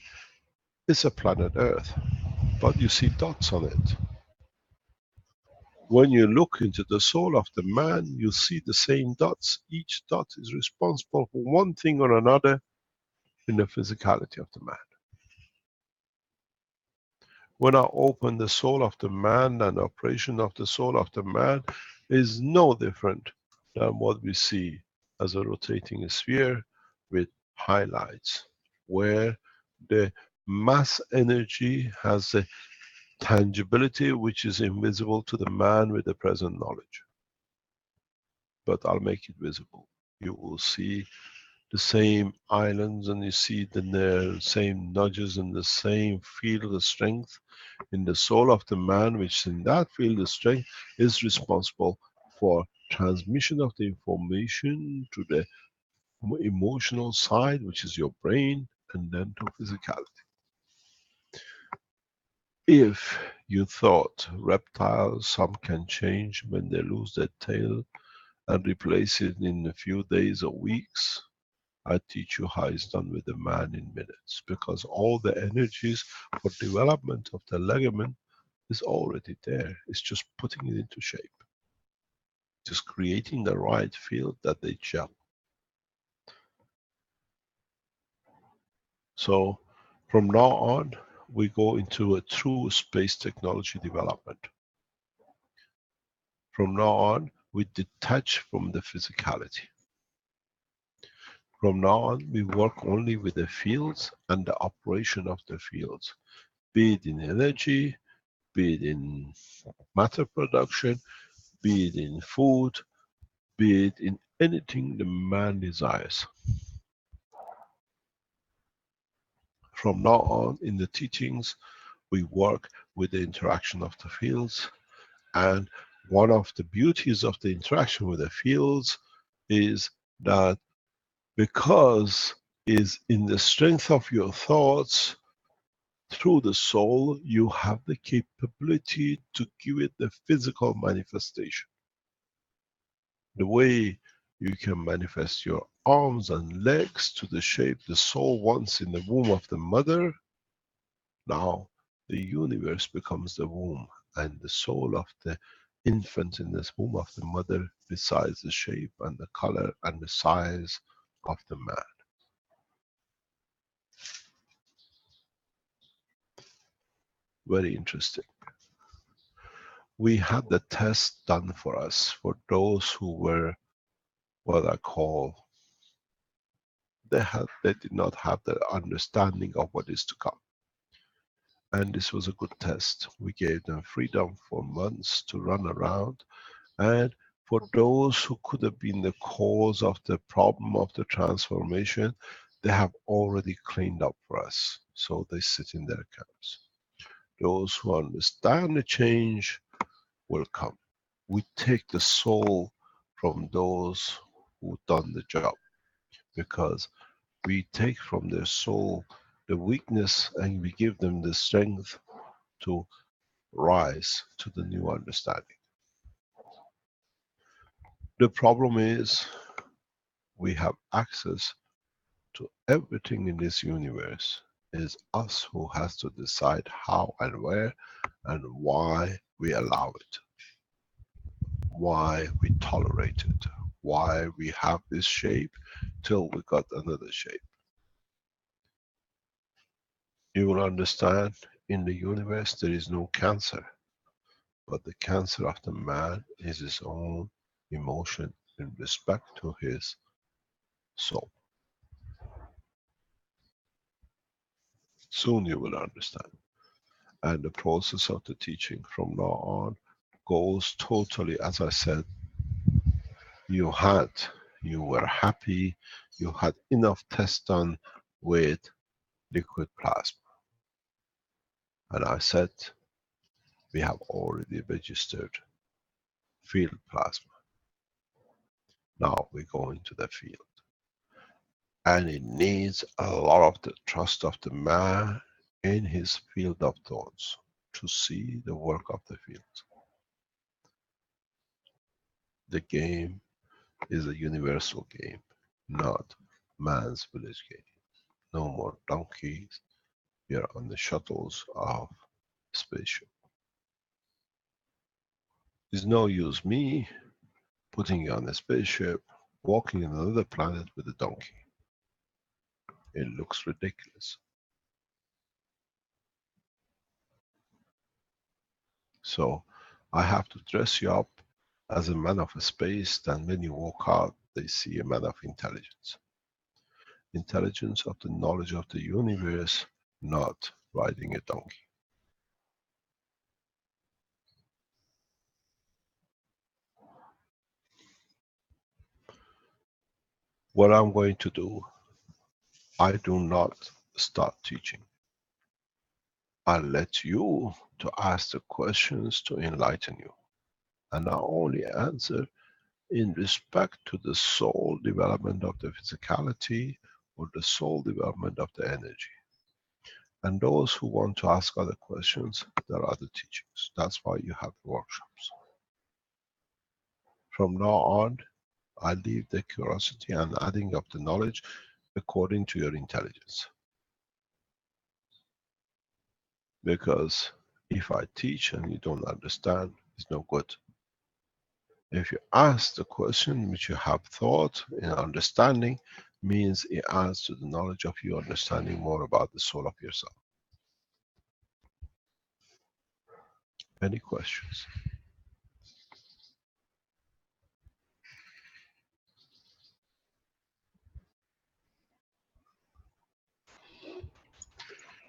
it's a planet Earth, but you see dots on it. When you look into the soul of the man, you see the same dots. Each dot is responsible for one thing or another in the physicality of the man. When I open the soul of the man, and the operation of the soul of the man is no different than what we see as a rotating sphere with highlights, where the mass energy has a tangibility which is invisible to the man with the present knowledge. But I'll make it visible. You will see the same islands, and you see the same nudges and the same field of strength in the soul of the man, which in that field of strength is responsible for transmission of the information to the emotional side, which is your brain, and then to physicality. If you thought reptiles, some can change when they lose their tail and replace it in a few days or weeks, I teach you how it's done with the man in minutes, because all the energies for development of the ligament is already there. It's just putting it into shape. Just creating the right field that they gel. So from now on, we go into a true space technology development. From now on, we detach from the physicality. From now on, we work only with the fields and the operation of the fields, be it in energy, be it in matter production, be it in food, be it in anything the man desires. From now on, in the teachings, we work with the interaction of the fields, and one of the beauties of the interaction with the fields is that because is in the strength of your thoughts, through the soul, you have the capability to give it the physical manifestation. The way You can manifest your arms and legs to the shape the soul wants in the womb of the mother. Now the universe becomes the womb, and the soul of the infant in this womb of the mother decides the shape and the color and the size of the man. Very interesting. We had the test done for us for those who were what I call, they did not have the understanding of what is to come. And this was a good test. We gave them freedom for months to run around, and for those who could have been the cause of the problem of the transformation, they have already cleaned up for us, so they sit in their camps. Those who understand the change will come. We take the soul from those who've done the job, because we take from their soul the weakness and we give them the strength to rise to the new understanding. The problem is we have access to everything in this universe. It is us who has to decide how and where and why we allow it, why we tolerate it, why we have this shape till we got another shape. You will understand, in the universe there is no cancer, but the cancer of the man is his own emotion in respect to his soul. Soon you will understand. And the process of the teaching from now on goes totally, as I said, you were happy, you had enough tests done with liquid plasma. And I said, we have already registered field plasma. Now we go into the field. And it needs a lot of the trust of the man in his field of thoughts to see the work of the field. The game is a universal game, not man's village game. No more donkeys. We are on the shuttles of spaceship. It's no use me putting you on a spaceship, walking on another planet with a donkey. It looks ridiculous. So I have to dress you up as a man of space, then when you walk out, they see a man of intelligence. Intelligence of the knowledge of the universe, not riding a donkey. What I'm going to do, I do not start teaching. I let you to ask the questions to enlighten you. And I only answer in respect to the soul development of the physicality or the soul development of the energy. And those who want to ask other questions, there are other teachings. That's why you have workshops. From now on, I leave the curiosity and adding up the knowledge according to your intelligence. Because if I teach and you don't understand, it's no good. If you ask the question which you have thought and understanding, means it adds to the knowledge of you understanding more about the soul of yourself. Any questions?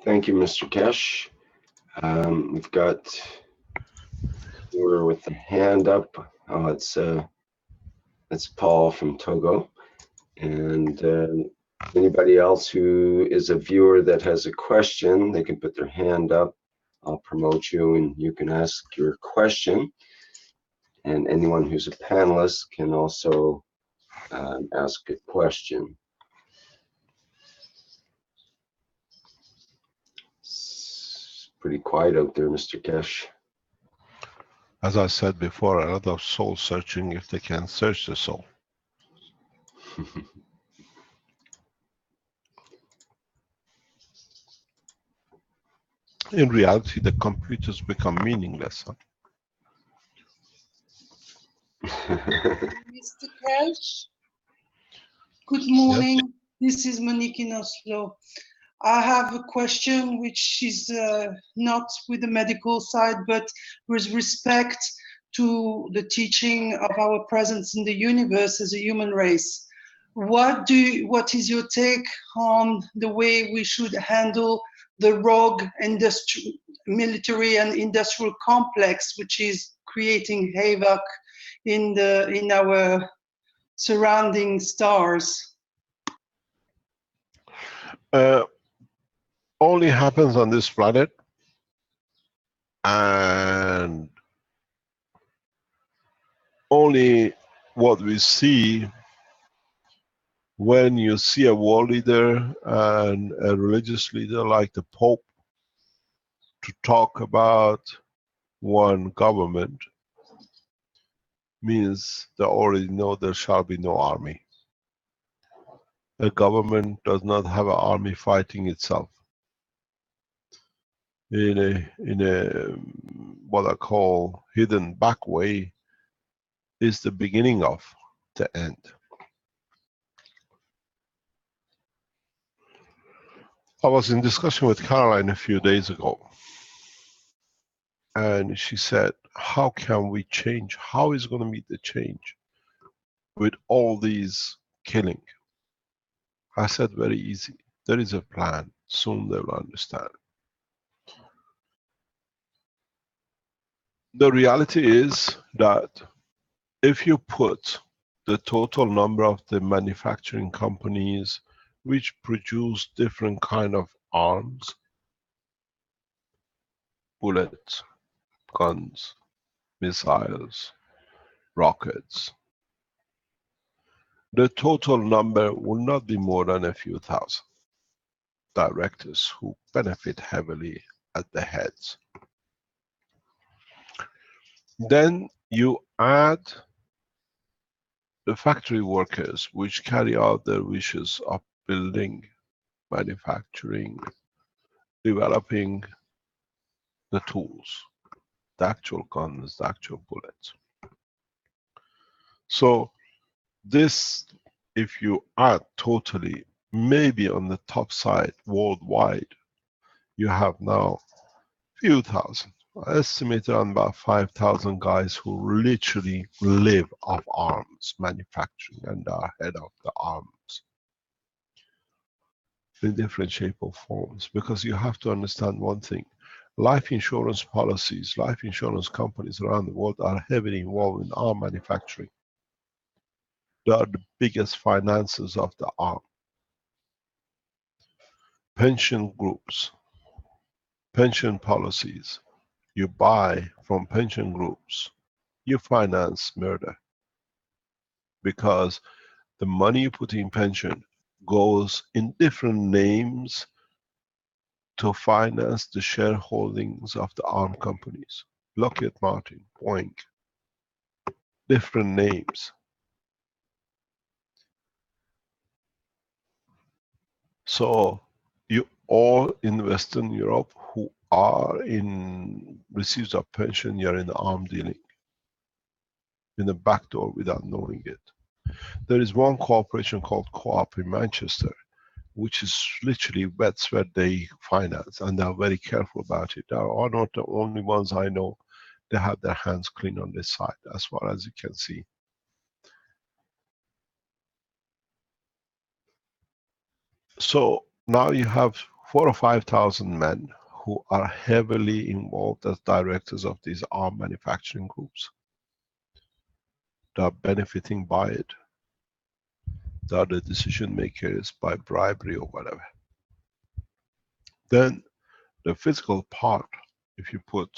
Thank you, Mr. Keshe. We've got viewer with the hand up. Oh, it's Paul from Togo. And anybody else who is a viewer that has a question, they can put their hand up. I'll promote you and you can ask your question. And anyone who's a panelist can also ask a question. It's pretty quiet out there, Mr. Keshe. As I said before, a lot of soul searching if they can search the soul. In reality, the computers become meaningless. Mr. Keshe, good morning. This is Monique in Oslo. I have a question which is not with the medical side, but with respect to the teaching of our presence in the universe as a human race. What is your take on the way we should handle the rogue military and industrial complex, which is creating havoc in our surrounding stars? Only happens on this planet, and only what we see when you see a world leader and a religious leader like the Pope to talk about one government means they already know there shall be no army. A government does not have an army fighting itself. In a what I call hidden back way is the beginning of the end. I was in discussion with Caroline a few days ago, and she said, how can we change? How is going to be the change with all these killing? I said, very easy. There is a plan. Soon they will understand. The reality is that if you put the total number of the manufacturing companies which produce different kind of arms, bullets, guns, missiles, rockets, the total number will not be more than a few thousand directors who benefit heavily at the heads. Then you add the factory workers which carry out their wishes of building, manufacturing, developing the tools, the actual guns, the actual bullets. So this, if you add totally, maybe on the top side worldwide, you have now few thousand. I estimate around about 5,000 guys who literally live off arms manufacturing and are head of the arms in different shape or forms. Because you have to understand one thing, life insurance policies, life insurance companies around the world are heavily involved in arm manufacturing. They are the biggest financiers of the arm. Pension groups, pension policies, you buy from pension groups, you finance murder. Because the money you put in pension goes in different names to finance the shareholdings of the armed companies. Lockheed Martin, Boeing, different names. So you all in Western Europe who are in receives of pension, you're in the arm dealing, in the back door without knowing it. There is one corporation called Co-op in Manchester, which is literally that's where they finance, and they're very careful about it. They are not the only ones I know. They have their hands clean on this side, as far as you can see. So now you have 4,000 or 5,000 men who are heavily involved as directors of these arm manufacturing groups. They are benefiting by it. They are the decision makers by bribery or whatever. Then the physical part, if you put,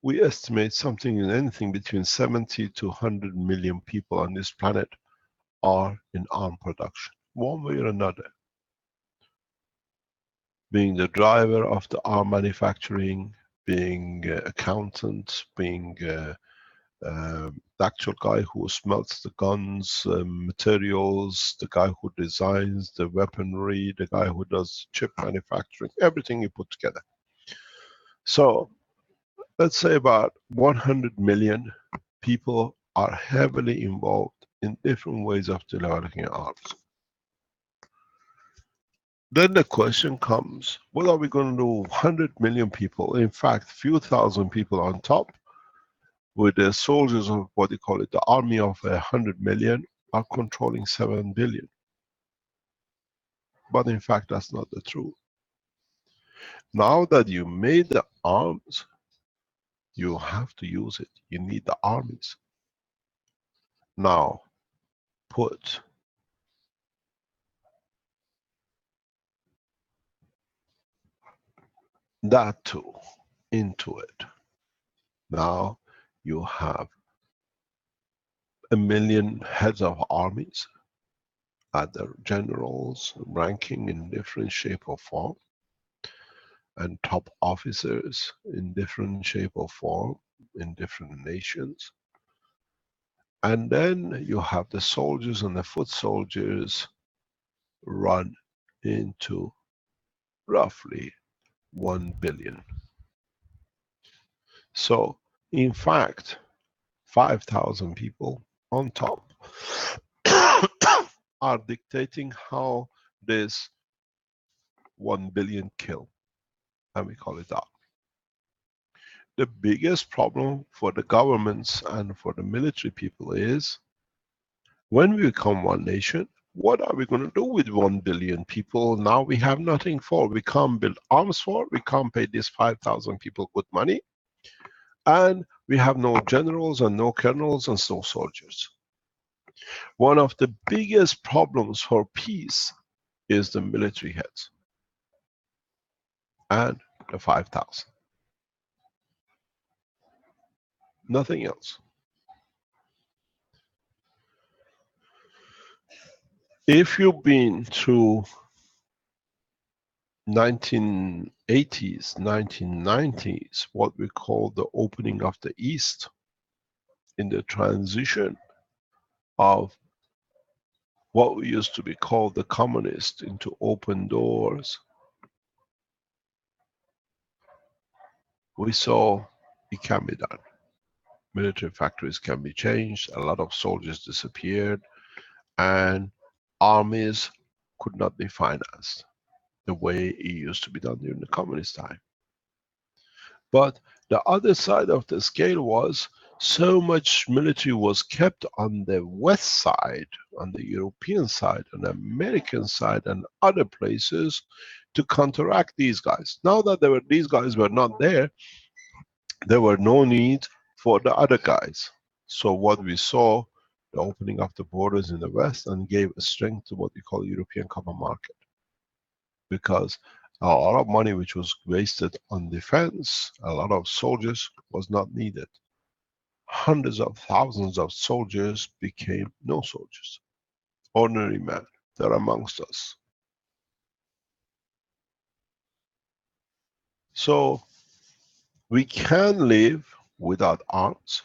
we estimate something in anything between 70 to 100 million people on this planet are in arm production, one way or another. Being the driver of the arm manufacturing, being accountants, being the actual guy who smelts the guns, materials, the guy who designs the weaponry, the guy who does chip manufacturing, everything you put together. So let's say about 100 million people are heavily involved in different ways of developing arms. Then the question comes, what are we going to do 100 million people, in fact few thousand people on top, with the soldiers of what they call it, the army of 100 million are controlling 7 billion. But in fact that's not the truth. Now that you made the arms, you have to use it. You need the armies. Now put that tool into it. Now you have 1 million heads of armies, other generals ranking in different shape or form, and top officers in different shape or form in different nations. And then you have the soldiers and the foot soldiers run into roughly 1 billion. So in fact 5,000 people on top are dictating how this 1 billion kill, and we call it that. The biggest problem for the governments and for the military people is, when we become one nation, what are we going to do with 1 billion people? Now we have nothing for. We can't build arms for. We can't pay these 5,000 people good money. And we have no generals and no colonels and no soldiers. One of the biggest problems for peace is the military heads and the 5,000. Nothing else. If you've been through 1980s, 1990s, what we call the opening of the East, in the transition of what we used to be called the communist into open doors, we saw it can be done. Military factories can be changed, a lot of soldiers disappeared, and armies could not be financed the way it used to be done during the communist time. But the other side of the scale was, so much military was kept on the west side, on the European side, on the American side, and other places to counteract these guys. Now that these guys were not there, there were no need for the other guys. So what we saw, the opening of the borders in the west, and gave a strength to what we call European common market. Because a lot of money which was wasted on defense, a lot of soldiers, was not needed. Hundreds of thousands of soldiers became no soldiers. Ordinary men, they're amongst us. So we can live without arms,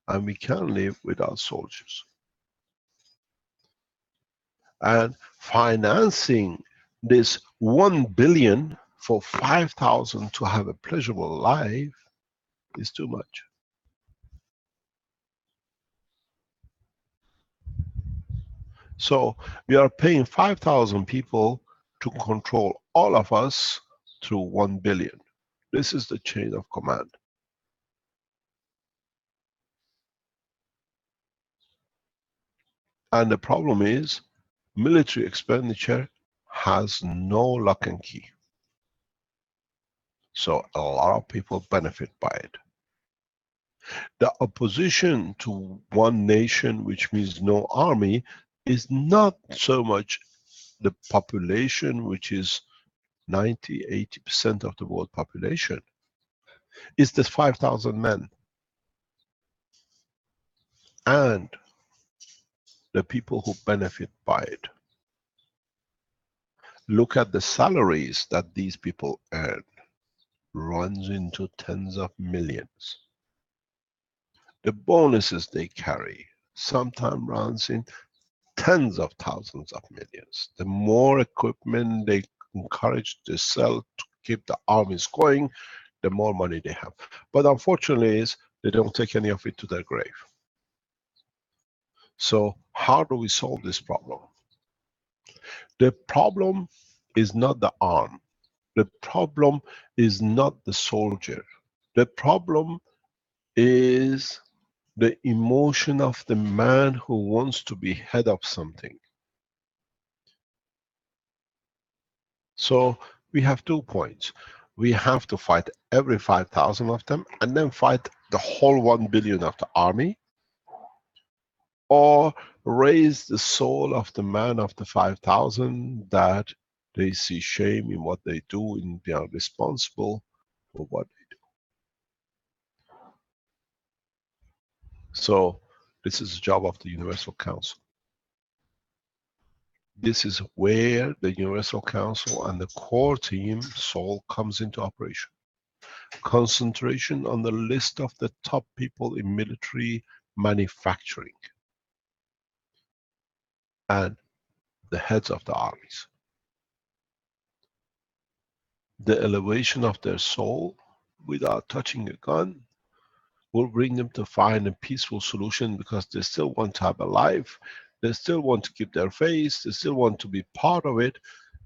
and we can live without soldiers. And financing this 1 billion for 5,000 to have a pleasurable life is too much. So we are paying 5,000 people to control all of us through 1 billion. This is the chain of command. And the problem is, military expenditure has no lock and key. So a lot of people benefit by it. The opposition to one nation, which means no army, is not so much the population, which is 90–80% of the world population. It's the 5,000 men. And the people who benefit by it. Look at the salaries that these people earn. Runs into tens of millions. the bonuses they carry sometimes runs in tens of thousands of millions. The more equipment they encourage to sell to keep the armies going, the more money they have. But unfortunately is they don't take any of it to their grave. So how do we solve this problem? The problem is not the arm. The problem is not the soldier. The problem is the emotion of the man who wants to be head of something. So we have 2 points. We have to fight every 5,000 of them and then fight the whole 1 billion of the army, or raise the soul of the man of the 5,000 that they see shame in what they do and they are responsible for what they do. So this is the job of the Universal Council. This is where the Universal Council and the core team soul comes into operation. Concentration on the list of the top people in military manufacturing and the heads of the armies. The elevation of their soul without touching a gun will bring them to find a peaceful solution, because they still want to have a life, they still want to keep their face, they still want to be part of it,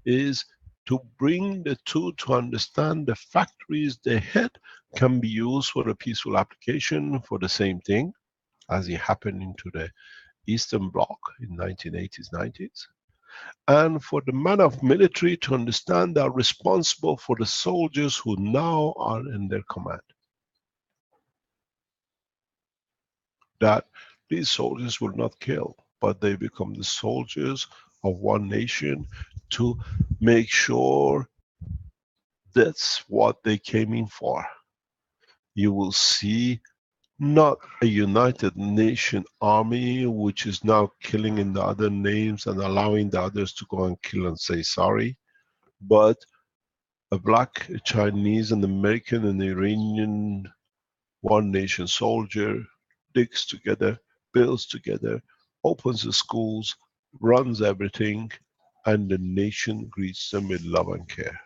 is to bring the two to understand the factories they hit can be used for a peaceful application for the same thing, as it happened into the Eastern Bloc in 1980s, 90s. And for the man of military to understand they are responsible for the soldiers who now are in their command. That these soldiers will not kill, but they become the soldiers of one nation to make sure that's what they came in for. You will see not a United Nations army which is now killing in the other names and allowing the others to go and kill and say sorry, but a black, a Chinese, an American, and Iranian one nation soldier digs together, builds together, opens the schools, runs everything, and the nation greets them with love and care.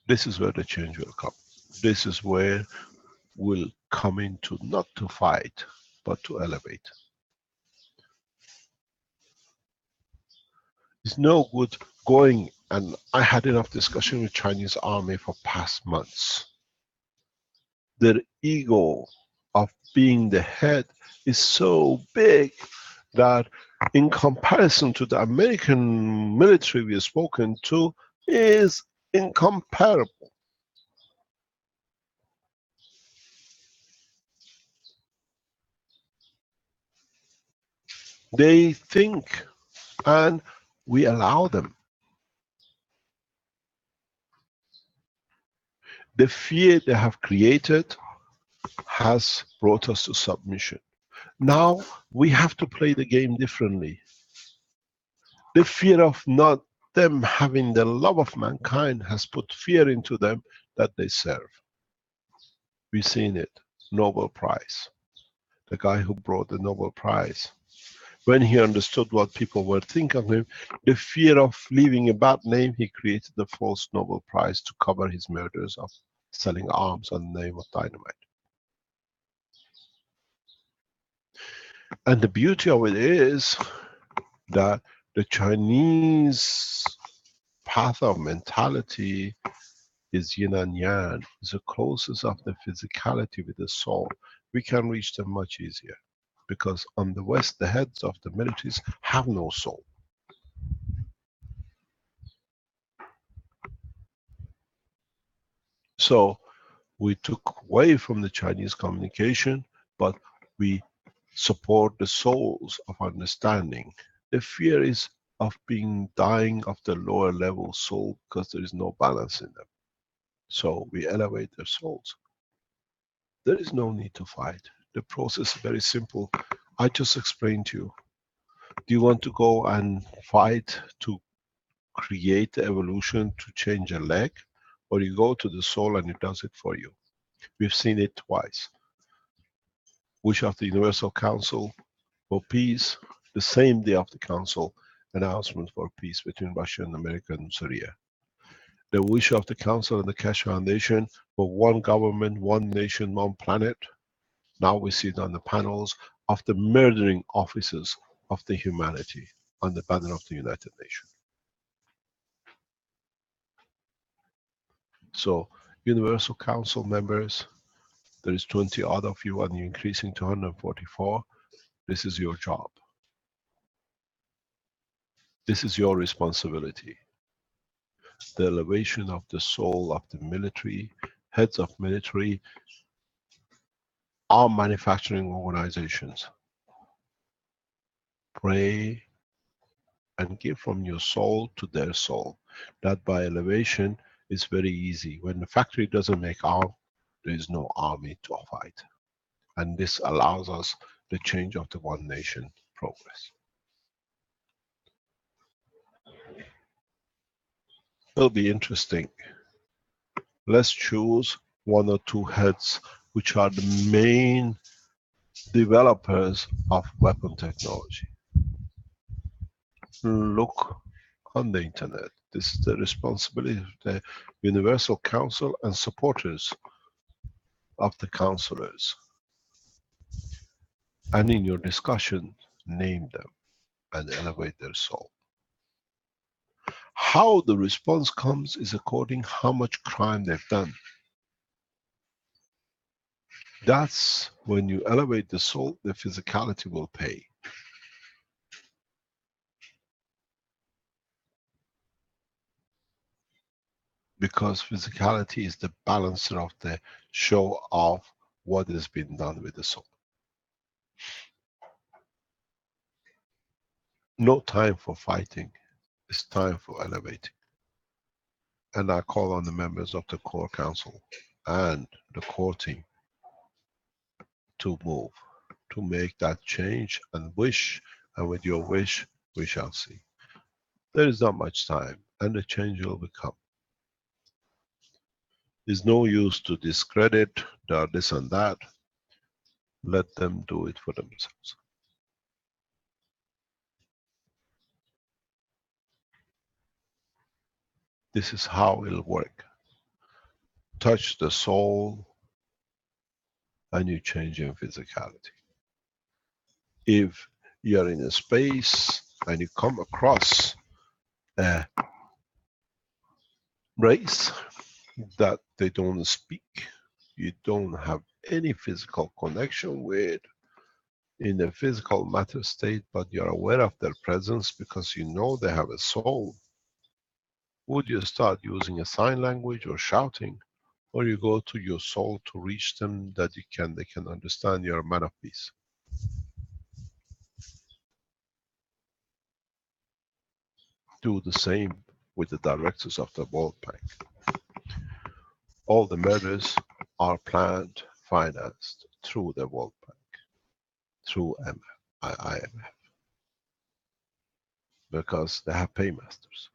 This is where the change will come. This is where we'll come into not to fight, but to elevate. It's no good going, and I had enough discussion with Chinese army for past months. Their ego of being the head is so big that in comparison to the American military we have spoken to, is incomparable. They think, and we allow them. The fear they have created has brought us to submission. Now we have to play the game differently. The fear of not them having the love of mankind has put fear into them that they serve. We've seen it. Nobel Prize. The guy who brought the Nobel Prize. When he understood what people were thinking of him, the fear of leaving a bad name, he created the false Nobel Prize to cover his murders of selling arms on the name of dynamite. And the beauty of it is that the Chinese path of mentality is yin and yang, is the closest of the physicality with the soul. We can reach them much easier, because on the West, the heads of the militaries have no soul. So we took away from the Chinese communication, but we support the souls of understanding. The fear is of being dying of the lower level soul, because there is no balance in them. So we elevate their souls. There is no need to fight. The process is very simple. I just explained to you. Do you want to go and fight to create the evolution to change a leg, or you go to the soul and it does it for you. We've seen it twice. Wish of the Universal Council for Peace, the same day of the Council announcement for peace between Russia and America and Syria. The wish of the Council and the Keshe Foundation for one government, one nation, one planet. Now we see it on the panels of the murdering officers of the humanity on the banner of the United Nations. So, Universal Council members, there is 20 odd of you and you're increasing to 144. This is your job. This is your responsibility. The elevation of the soul of the military, heads of military, are manufacturing organizations. Pray and give from your soul to their soul. That by elevation is very easy. When the factory doesn't make arm, there is no army to fight. And this allows us the change of the one nation progress. It'll be interesting. Let's choose one or two heads which are the main developers of weapon technology. Look on the internet. This is the responsibility of the Universal Council and supporters of the counselors. And in your discussion, name them and elevate their soul. How the response comes is according how much crime they've done. That's when you elevate the soul, the physicality will pay. Because physicality is the balancer of the show of what has been done with the soul. No time for fighting, it's time for elevating. And I call on the members of the core council and the core team to move, to make that change and wish, and with your wish, we shall see. There is not much time, and the change will become. There's no use to discredit this and that. Let them do it for themselves. This is how it'll work. Touch the soul and you change your physicality. If you're in a space and you come across a race that they don't speak, you don't have any physical connection with, in a physical matter state, but you're aware of their presence because you know they have a soul, would you start using a sign language or shouting, or you go to your soul to reach them that they can understand you're a man of peace? Do the same with the directors of the World Bank. All the murders are planned, financed through the World Bank, through IMF, because they have paymasters.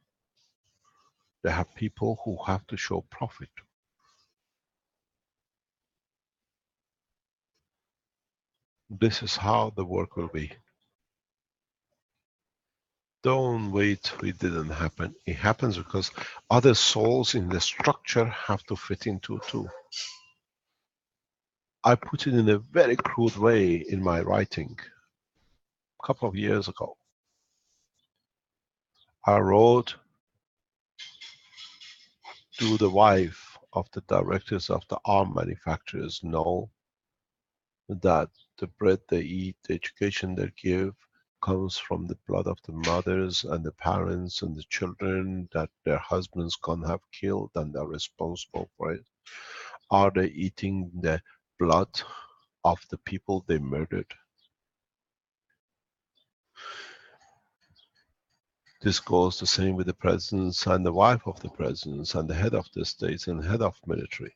They have people who have to show profit. This is how the work will be. Don't wait, it didn't happen. It happens because other souls in the structure have to fit into too. I put it in a very crude way in my writing a couple of years ago. I wrote to the wife of the directors of the arm manufacturers know that the bread they eat, the education they give, comes from the blood of the mothers and the parents and the children that their husbands can't have killed and they're responsible for it. Are they eating the blood of the people they murdered? This goes the same with the presidents and the wife of the presidents and the head of the states and head of military.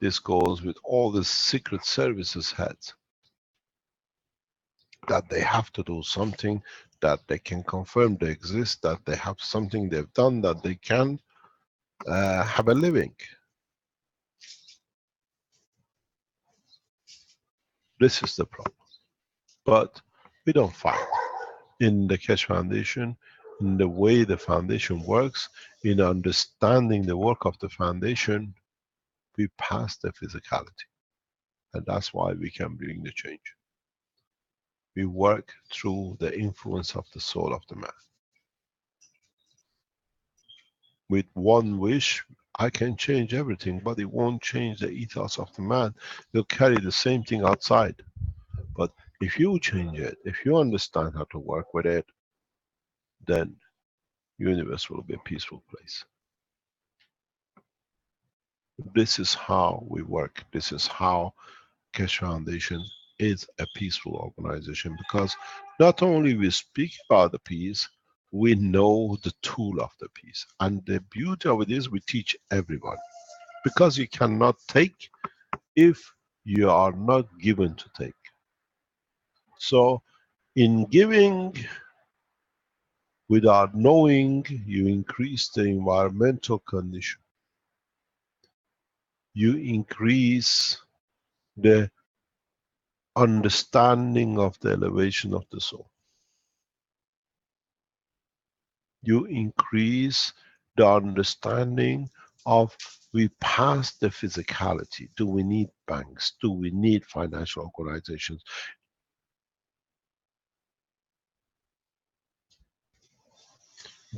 This goes with all the secret services heads, that they have to do something, that they can confirm they exist, that they have something they've done, that they can have a living. This is the problem. But we don't fight. In the Keshe Foundation, in the way the foundation works, in understanding the work of the foundation, we pass the physicality. And that's why we can bring the change. We work through the influence of the soul of the man. With one wish, I can change everything, but it won't change the ethos of the man. You'll carry the same thing outside. But if you change it, if you understand how to work with it, then universe will be a peaceful place. This is how we work. This is how Keshe Foundation is a peaceful organization, because not only we speak about the peace, we know the tool of the peace. And the beauty of it is we teach everyone. Because you cannot take if you are not given to take. So in giving without knowing, you increase the environmental condition. You increase the understanding of the elevation of the soul. You increase the understanding of, we pass the physicality. Do we need banks? Do we need financial organizations?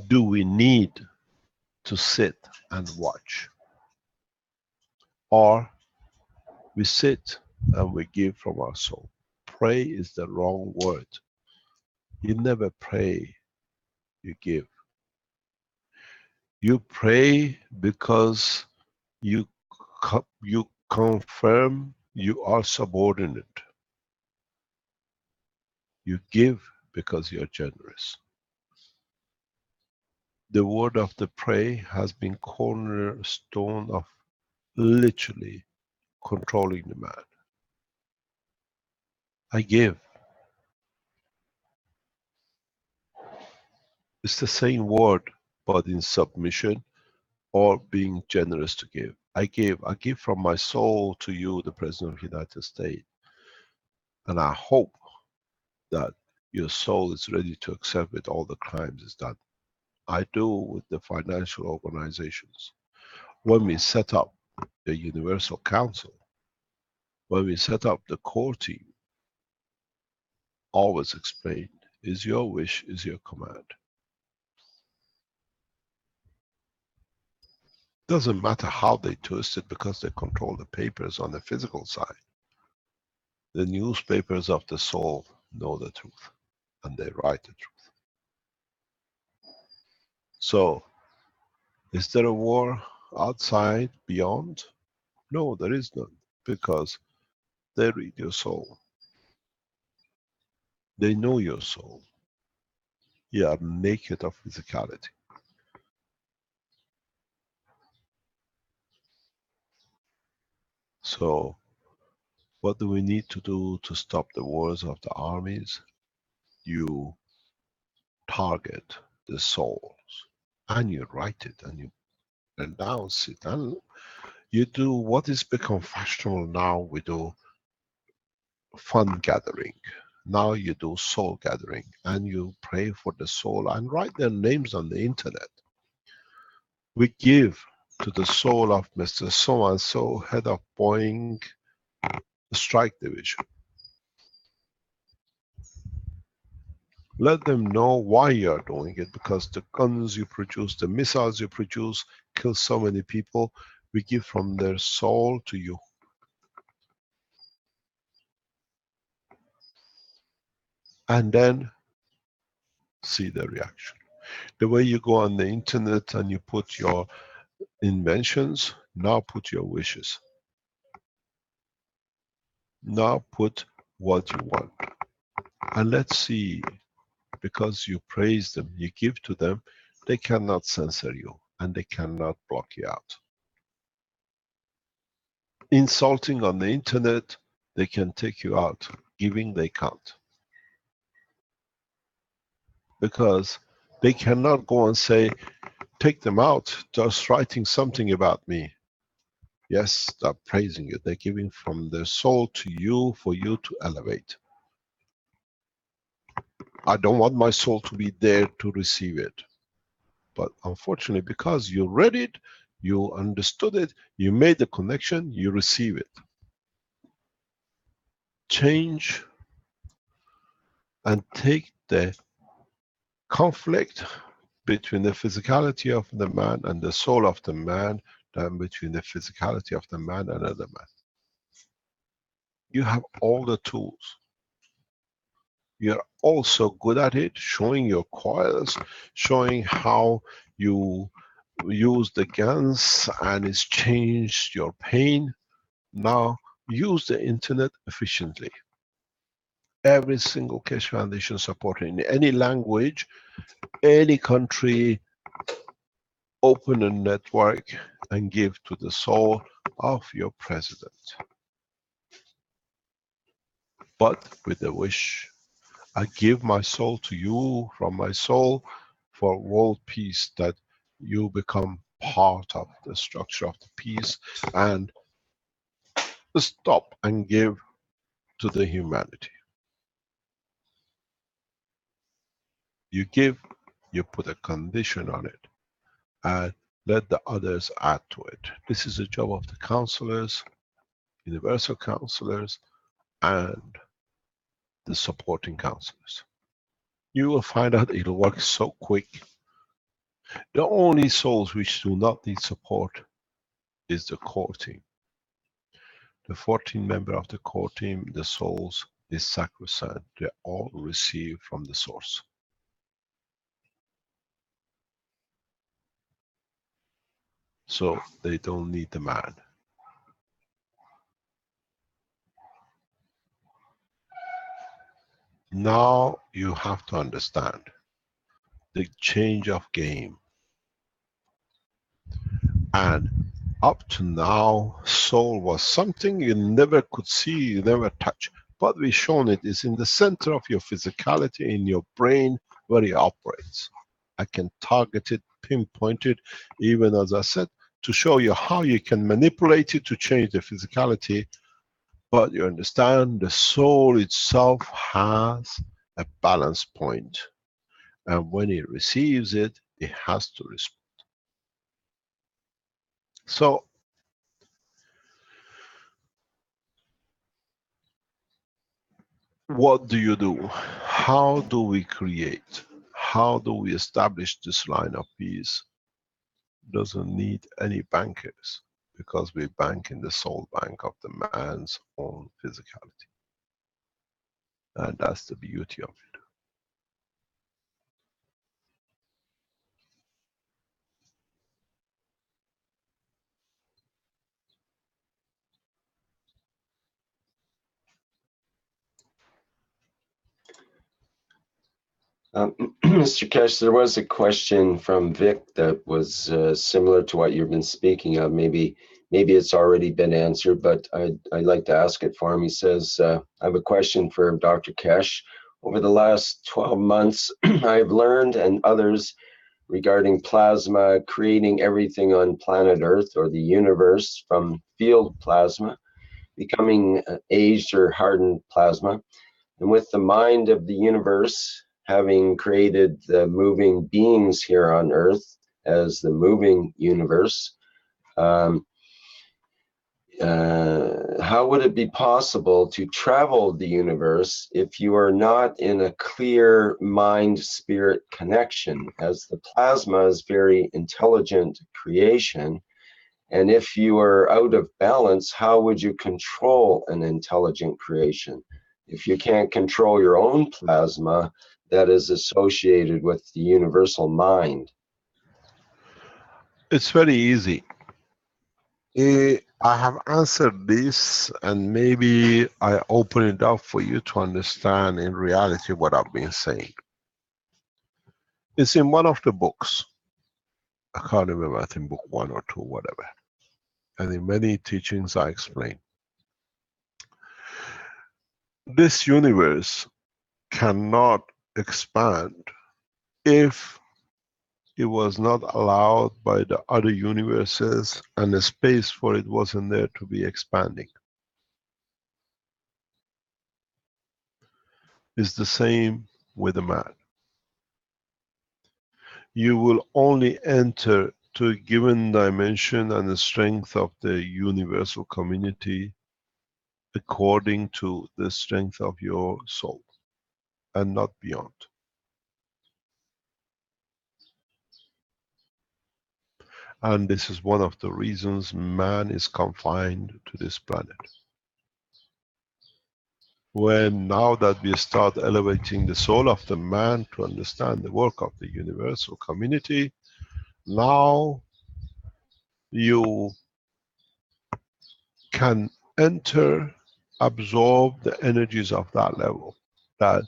Do we need to sit and watch? Or we sit and we give from our soul. Pray is the wrong word. You never pray, you give. You pray because you confirm you are subordinate. You give because you are generous. The word of the pray has been cornerstone of literally controlling the man. I give. It's the same word, but in submission or being generous to give. I give from my soul to you, the President of the United States. And I hope that your soul is ready to accept with all the crimes it's done. I do with the financial organizations. When we set up the Universal Council, when we set up the core team, always explain, is your wish, is your command. Doesn't matter how they twist it, because they control the papers on the physical side. The newspapers of the soul know the truth, and they write the truth. So, is there a war outside, beyond? No, there is none, because they read your soul. They know your soul. You are naked of physicality. So, what do we need to do to stop the wars of the armies? You target the souls, and you write it, and you announce it, and you do what is become fashionable now. We do fun gathering. Now you do soul gathering, and you pray for the soul and write their names on the internet. We give to the soul of Mr. So-and-so, head of Boeing Strike Division. Let them know why you are doing it, because the guns you produce, the missiles you produce, kill so many people. We give from their soul to you. And then see the reaction. The way you go on the internet and you put your inventions, now put your wishes. Now put what you want. And let's see, because you praise them, you give to them, they cannot censor you and they cannot block you out. insulting on the internet, they can take you out. Giving, they can't. Because they cannot go and say, take them out, just writing something about me. Yes, they're praising you. They're giving from their soul to you for you to elevate. I don't want my soul to be there to receive it. But unfortunately, because you read it, you understood it, you made the connection, you receive it. Change and take the conflict between the physicality of the man and the soul of the man than between the physicality of the man and another man. You have all the tools. You're also good at it, showing your coils, showing how you use the Gans and it's changed your pain. Now use the internet efficiently. Every single Keshe Foundation supporter in any language, any country, open a network and give to the soul of your president. But with a wish, I give my soul to you from my soul for world peace, that you become part of the structure of the peace and stop and give to the humanity. You give, you put a condition on it, and let the others add to it. This is the job of the counselors, universal counselors, and the supporting counselors. You will find out it'll work so quick. The only souls which do not need support is the core team. The 14 members of the core team, the souls, is sacrosanct. They all receive from the source. So they don't need the man. Now you have to understand the change of game. And up to now, soul was something you never could see, you never touch. But we've shown it is in the center of your physicality, in your brain, where it operates. I can target it, pinpoint it, even as I said, to show you how you can manipulate it to change the physicality. But you understand, the soul itself has a balance point. And when it receives it, it has to respond. So, what do you do? How do we create? How do we establish this line of peace? Doesn't need any bankers, because we bank in the soul bank of the man's own physicality. And that's the beauty of it. Mr. Keshe, there was a question from Vic that was similar to what you've been speaking of. Maybe it's already been answered, but I'd like to ask it for him. He says, I have a question for Dr. Keshe. Over the last 12 months, I've learned, and others, regarding plasma, creating everything on planet Earth or the universe from field plasma, becoming aged or hardened plasma, and with the mind of the universe, having created the moving beings here on Earth as the moving universe, how would it be possible to travel the universe if you are not in a clear mind-spirit connection, as the plasma is very intelligent creation, and if you are out of balance, how would you control an intelligent creation? If you can't control your own plasma that is associated with the universal mind. It's very easy. I have answered this, and maybe I open it up for you to understand in reality what I've been saying. It's in one of the books. I can't remember, I think book 1 or 2, whatever. And in many teachings I explain. This universe cannot expand if it was not allowed by the other universes and the space for it wasn't there to be expanding. It's the same with a man. You will only enter to a given dimension and the strength of the universal community according to the strength of your soul and not beyond. And this is one of the reasons man is confined to this planet. When now that we start elevating the soul of the man to understand the work of the universal community, now you can enter, absorb the energies of that level. That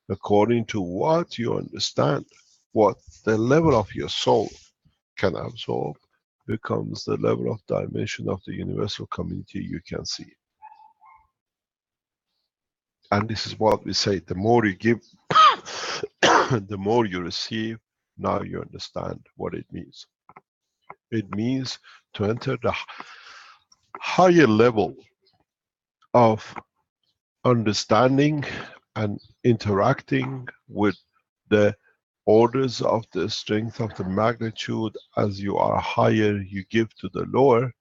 according to what you understand, what the level of your soul can absorb, becomes the level of dimension of the universal community you can see. And this is what we say, the more you give, the more you receive. Now you understand what it means. It means to enter the higher level of understanding and interacting with the orders of the strength of the magnitude. As you are higher, you give to the lower.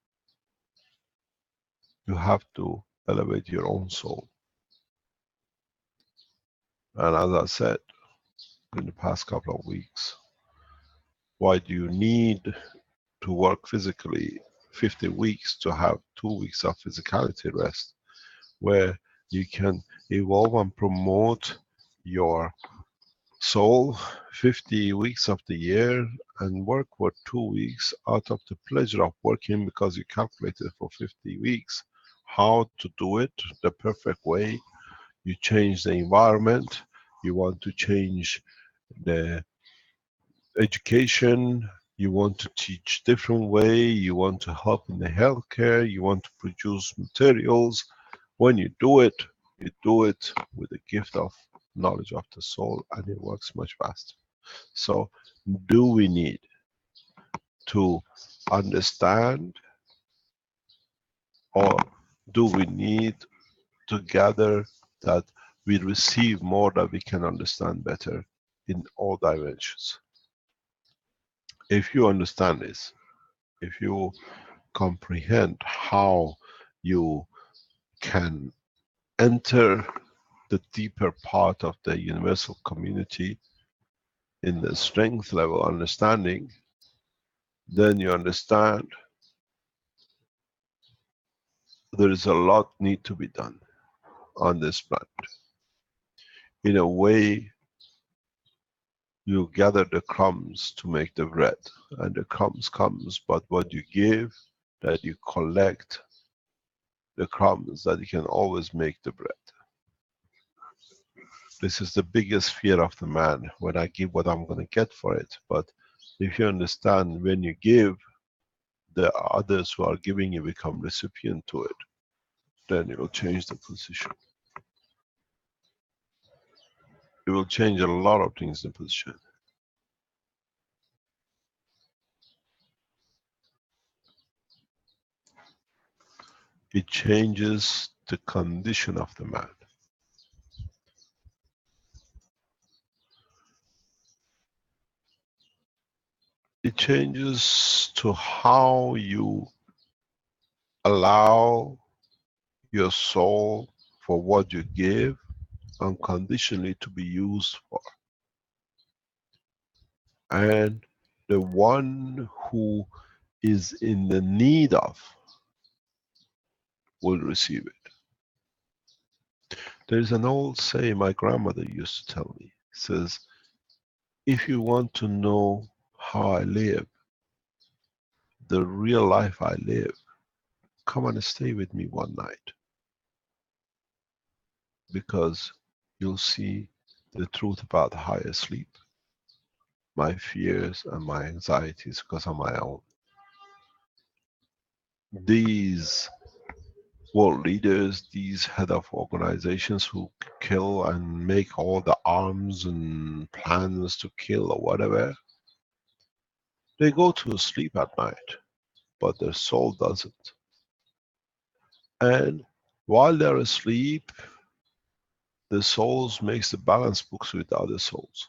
You have to elevate your own soul. And as I said in the past couple of weeks, why do you need to work physically 50 weeks to have 2 weeks of physicality rest, where you can evolve and promote your soul 50 weeks of the year and work for 2 weeks out of the pleasure of working, because you calculated for 50 weeks how to do it the perfect way. You change the environment, you want to change the education, you want to teach different way, you want to help in the healthcare, you want to produce materials. When you do it with the gift of knowledge of the soul, and it works much faster. So do we need to understand, or do we need to gather that we receive more, that we can understand better in all dimensions? If you understand this, if you comprehend how you can enter the deeper part of the universal community in the strength level understanding, then you understand there is a lot need to be done on this planet. In a way, you gather the crumbs to make the bread, and the crumbs comes, but what you give, that you collect the crumbs, that you can always make the bread. This is the biggest fear of the man, when I give what I'm going to get for it. But if you understand, when you give, the others who are giving you become recipient to it, then it will change the position. It will change a lot of things in the position. It changes the condition of the man. It changes to how you allow your soul for what you give unconditionally to be used for. And the one who is in the need of will receive it. There is an old saying my grandmother used to tell me. It says, if you want to know how I live, the real life I live, come and stay with me one night. Because you'll see the truth about how I sleep, my fears and my anxieties because of my own. these world leaders, these head of organizations who kill and make all the arms and plans to kill or whatever, they go to sleep at night, but their soul doesn't. And while they're asleep, the souls makes the balance books with the other souls.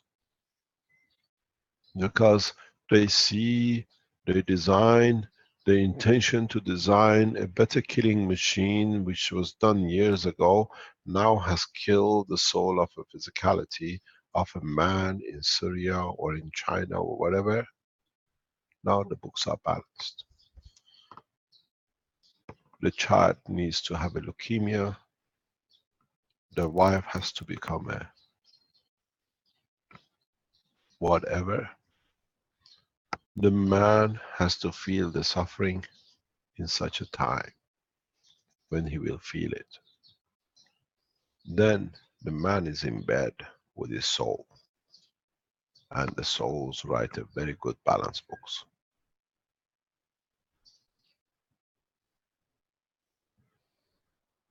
Because they see, they design, the intention to design a better killing machine, which was done years ago, now has killed the soul of a physicality of a man in Syria or in China or whatever. Now the books are balanced. The child needs to have a leukemia. The wife has to become a whatever. The man has to feel the suffering in such a time when he will feel it. Then the man is in bed with his soul, and the souls write a very good balance books.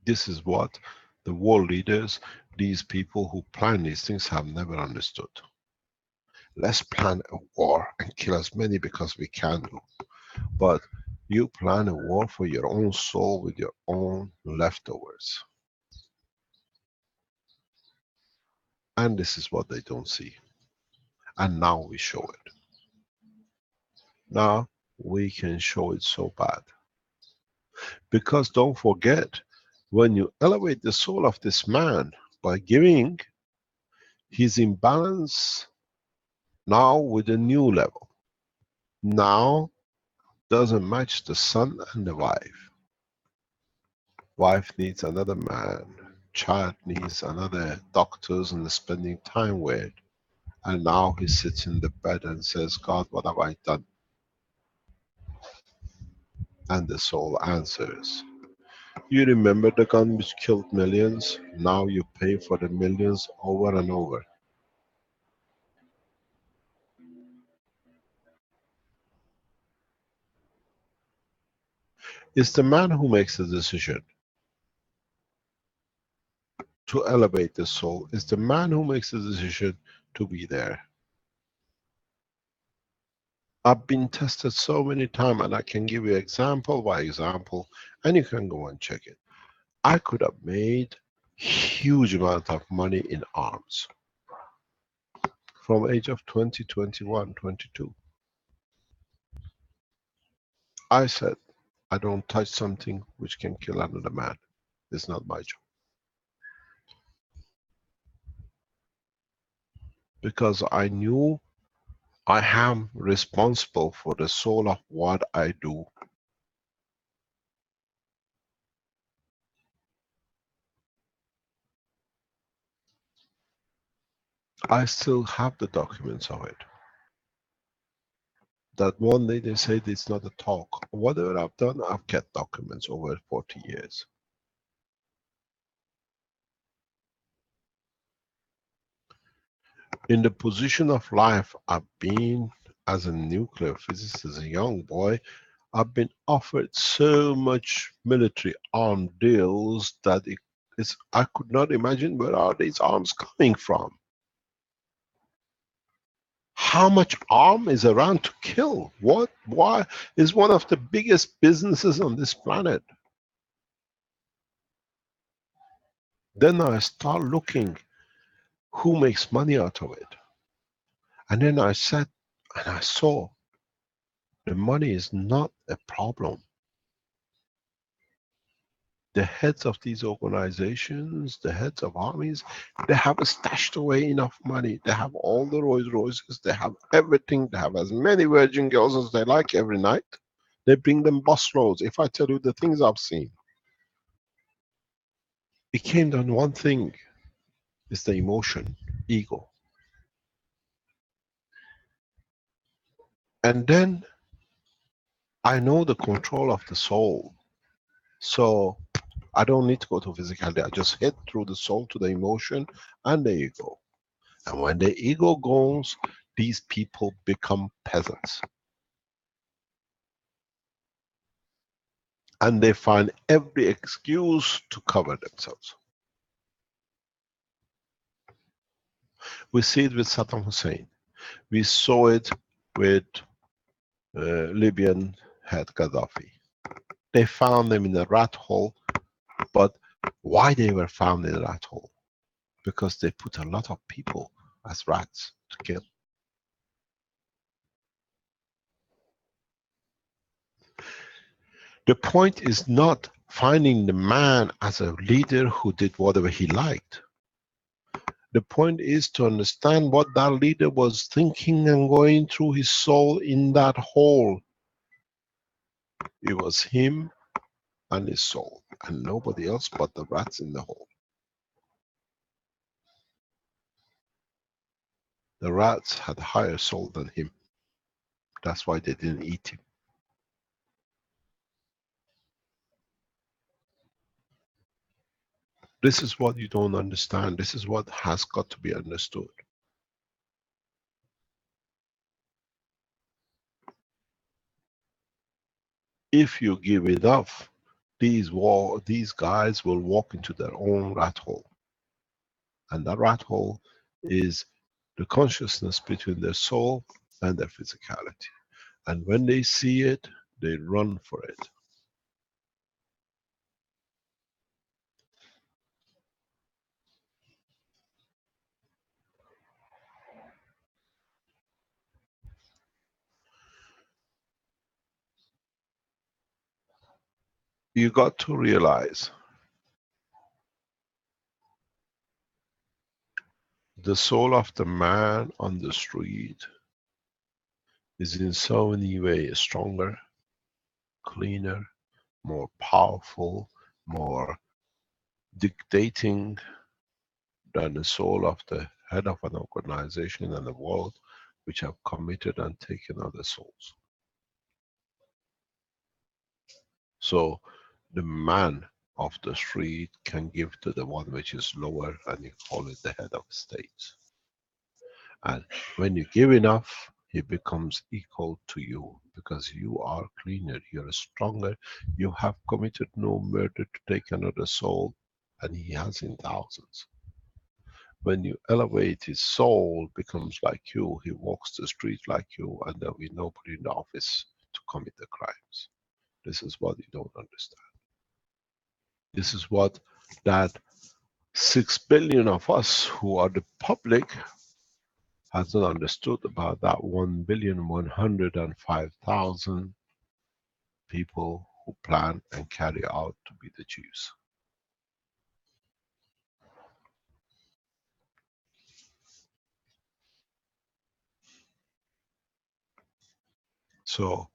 This is what the world leaders, these people who plan these things, have never understood. Let's plan a war and kill as many because we can do. But you plan a war for your own soul with your own leftovers. And this is what they don't see. And now we show it. Now we can show it so bad. Because don't forget, when you elevate the soul of this man by giving, he's in balance now with a new level. Now doesn't match the son and the wife. Wife needs another man. Child needs another doctors and spending time with. And now he sits in the bed and says, God, what have I done? And the soul answers. You remember the gun which killed millions? Now you pay for the millions over and over. It's the man who makes the decision to elevate the soul. It's the man who makes the decision to be there. I've been tested so many times, and I can give you example by example, and you can go and check it. I could have made huge amount of money in arms from age of 20, 21, 22. I said, I don't touch something which can kill another man. It's not my job. Because I knew I am responsible for the soul of what I do. I still have the documents of it. That one day they said it's not a talk. Whatever I've done, I've kept documents over 40 years. In the position of life I've been as a nuclear physicist, as a young boy, I've been offered so much military arm deals that I could not imagine where are these arms coming from. How much arm is around to kill? What? Why is one of the biggest businesses on this planet? Then I start looking who makes money out of it. And then I sat and I saw the money is not a problem. The heads of these organizations, the heads of armies, they have stashed away enough money. They have all the Rolls Royces, they have everything, they have as many virgin girls as they like every night. They bring them bus loads. If I tell you the things I've seen, it came down to one thing, it's the emotion, ego. And then I know the control of the soul. So I don't need to go to physicality. I just hit through the soul to the emotion and the ego. And when the ego goes, these people become peasants. and they find every excuse to cover themselves. We see it with Saddam Hussein. We saw it with Libyan head Gaddafi. They found them in a rat hole, but why they were found in a rat hole? Because they put a lot of people as rats to kill. The point is not finding the man as a leader who did whatever he liked. The point is to understand what that leader was thinking and going through his soul in that hole. It was him and his soul, and nobody else but the rats in the hole. The rats had a higher soul than him. That's why they didn't eat him. This is what you don't understand. This is what has got to be understood. If you give it up, these guys will walk into their own rat hole. And that rat hole is the consciousness between their soul and their physicality. And when they see it, they run for it. You got to realize the soul of the man on the street is in so many ways stronger, cleaner, more powerful, more dictating than the soul of the head of an organization and the world which have committed and taken other souls. So the man of the street can give to the one which is lower, and you call it the head of state. And when you give enough, he becomes equal to you, because you are cleaner, you're stronger, you have committed no murder to take another soul, and he has in thousands. When you elevate, his soul becomes like you, he walks the street like you, and there'll be nobody in the office to commit the crimes. This is what you don't understand. This is what that 6 billion of us who are the public has not understood about that 1,105,000 people who plan and carry out to be the Jews. So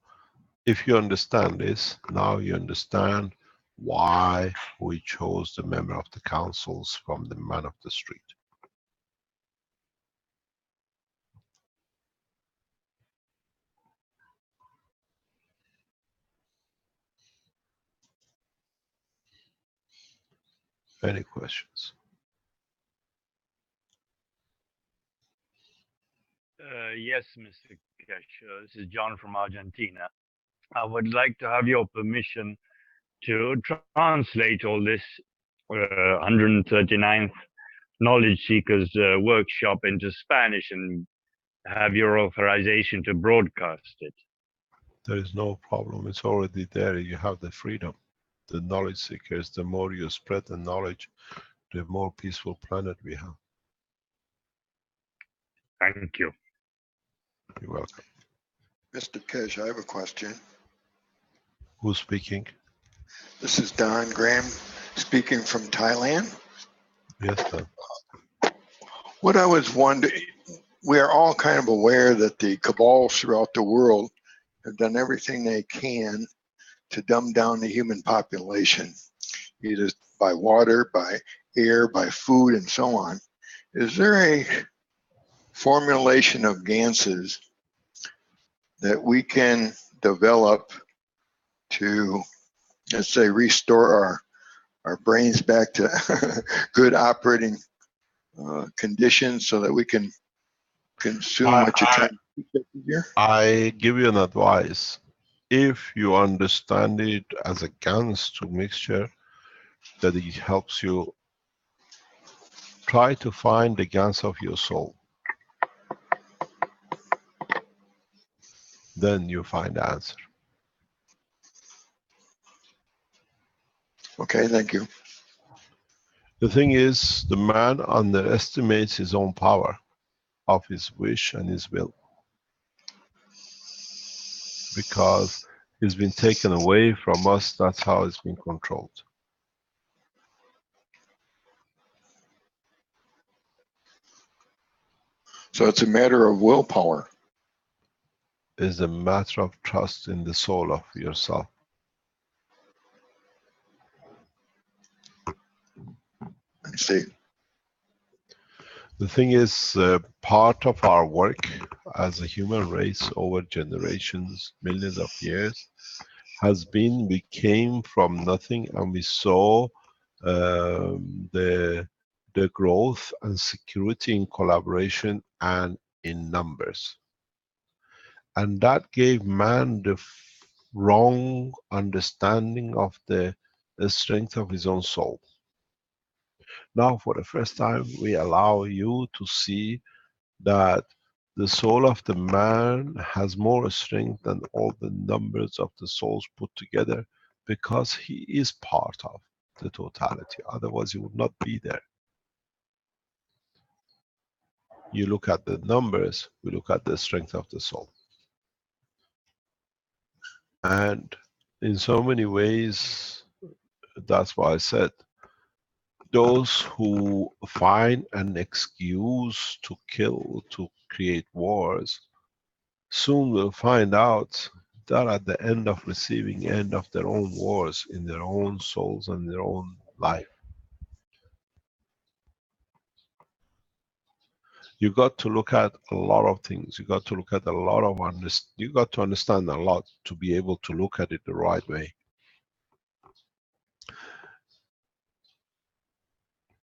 if you understand this, now you understand why we chose the member of the councils from the man of the street. Any questions? Yes, Mr. Keshe. This is John from Argentina. I would like to have your permission to translate all this 139th Knowledge Seekers workshop into Spanish and have your authorization to broadcast it. There is no problem. It's already there. You have the freedom. The knowledge seekers, the more you spread the knowledge, the more peaceful planet we have. Thank you. You're welcome. Mr. Keshe, I have a question. Who's speaking? This is Don Graham speaking from Thailand. Yes, Don. What I was wondering, we are all kind of aware that the cabals throughout the world have done everything they can to dumb down the human population, either by water, by air, by food, and so on. Is there a formulation of Ganses that we can develop to, let's say, restore our brains back to good operating conditions so that we can consume what you're trying to do here? I give you an advice. if you understand it as a Gans to mixture, that it helps you try to find the Gans of your soul. Then you find the answer. Okay, thank you. The thing is, the man underestimates his own power of his wish and his will, because it's been taken away from us. That's how it's been controlled. So it's a matter of willpower. It's a matter of trust in the soul of yourself. I see. The thing is, part of our work as a human race over generations, millions of years, has been, we came from nothing and we saw the growth and security in collaboration and in numbers. And that gave man the wrong understanding of the strength of his own soul. Now, for the first time, we allow you to see that the soul of the man has more strength than all the numbers of the souls put together, because he is part of the totality. Otherwise, he would not be there. You look at the numbers, we look at the strength of the soul. And in so many ways, that's why I said, those who find an excuse to kill, to create wars, soon will find out that at the end of receiving end of their own wars in their own souls and their own life. You got to look at a lot of things. You got to look at a lot of you got to understand a lot to be able to look at it the right way.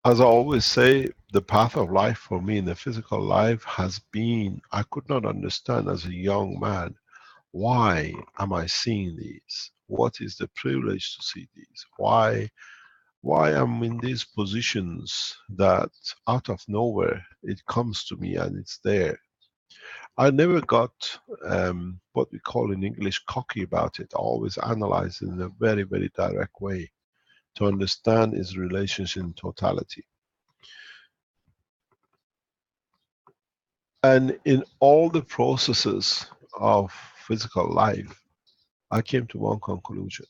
As I always say, the path of life for me in the physical life has been, I could not understand as a young man, why am I seeing these? What is the privilege to see these? Why I'm in these positions that out of nowhere it comes to me and it's there. I never got what we call in English cocky about it. I always analyze it in a very, very direct way to understand its relationship in totality. And in all the processes of physical life, I came to one conclusion.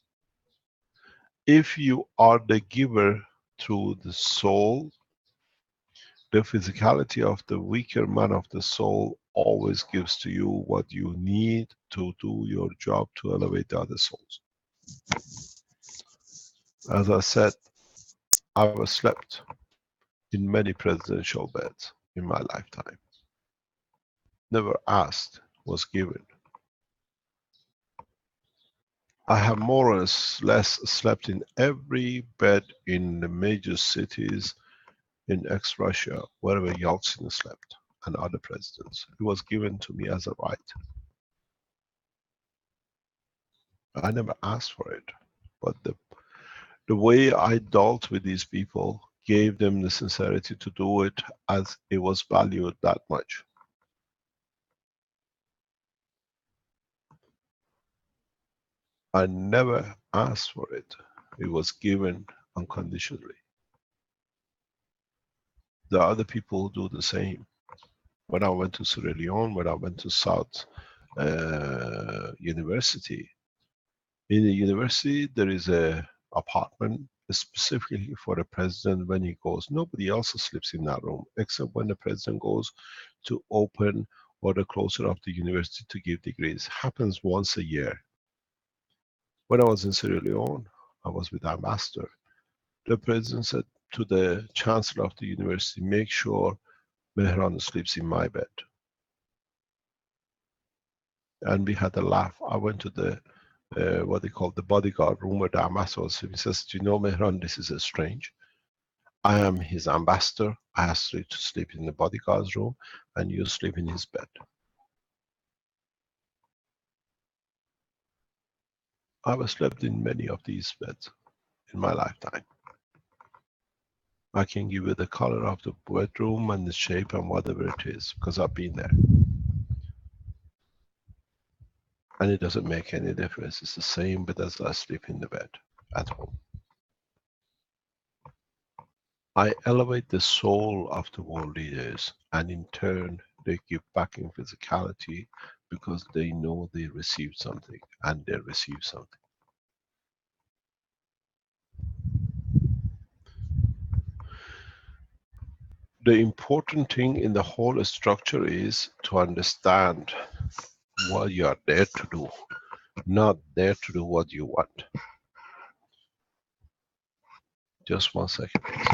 If you are the giver through the soul, the physicality of the weaker man of the soul always gives to you what you need to do your job to elevate the other souls. As I said, I was slept in many presidential beds in my lifetime. Never asked, was given. I have more or less slept in every bed in the major cities in ex-Russia, wherever Yeltsin slept, and other presidents. It was given to me as a right. I never asked for it, but the way I dealt with these people gave them the sincerity to do it, as it was valued that much. I never asked for it. It was given unconditionally. The other people do the same. When I went to Sierra Leone, when I went to South University, in the university there is a apartment specifically for the president. When he goes, nobody else sleeps in that room except when the president goes to open or the closure of the university to give degrees. Happens once a year. When I was in Sierra Leone, I was with the ambassador. The president said to the chancellor of the university, make sure Mehran sleeps in my bed. And we had a laugh. I went to the what they call the bodyguard room where the ambassador was. He says, do you know, Mehran, this is strange. I am his ambassador. I asked you to sleep in the bodyguard's room and you sleep in his bed. I've slept in many of these beds in my lifetime. I can give you the color of the bedroom and the shape and whatever it is, because I've been there. And it doesn't make any difference. It's the same bed as I sleep in the bed at home. I elevate the soul of the world leaders, and in turn, they give back in physicality because they know they received something, and they receive something. The important thing in the whole structure is to understand what you are there to do, not there to do what you want. Just 1 second, please.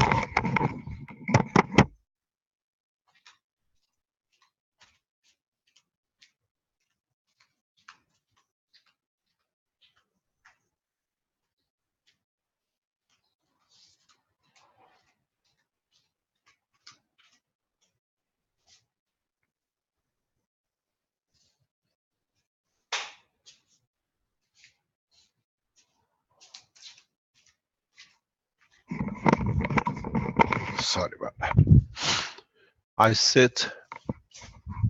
Sorry about that. I sit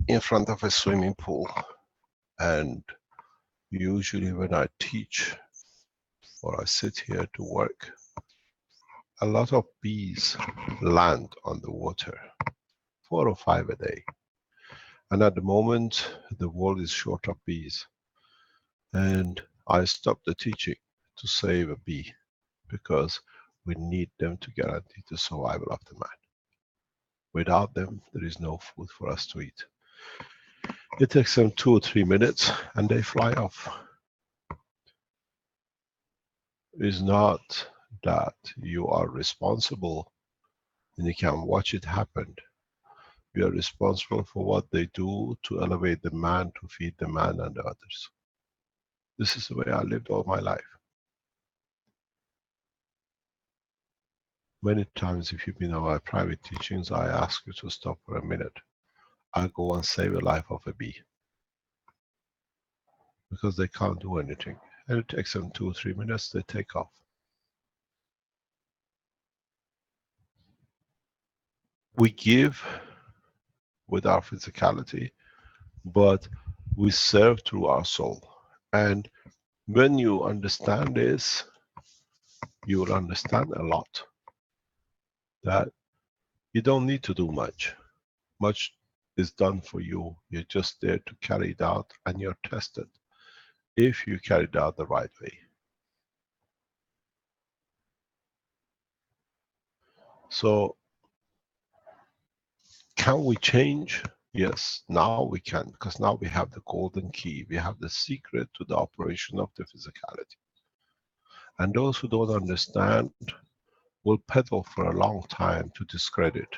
in front of a swimming pool, and usually when I teach or I sit here to work, a lot of bees land on the water, 4 or 5 a day. And at the moment, the world is short of bees. And I stopped the teaching to save a bee, because we need them to guarantee the survival of the man. Without them, there is no food for us to eat. It takes them 2 or 3 minutes and they fly off. It's not that you are responsible and you can watch it happen. You are responsible for what they do to elevate the man, to feed the man and the others. This is the way I lived all my life. Many times, if you've been on my private teachings, I ask you to stop for a minute. I go and save the life of a bee, because they can't do anything. And it takes them 2 or 3 minutes, they take off. We give with our physicality, but we serve through our soul. And when you understand this, you will understand a lot. That you don't need to do much. Much is done for you. You're just there to carry it out, and you're tested if you carry it out the right way. So, can we change? Yes, now we can, because now we have the golden key. We have the secret to the operation of the physicality. And those who don't understand will peddle for a long time to discredit.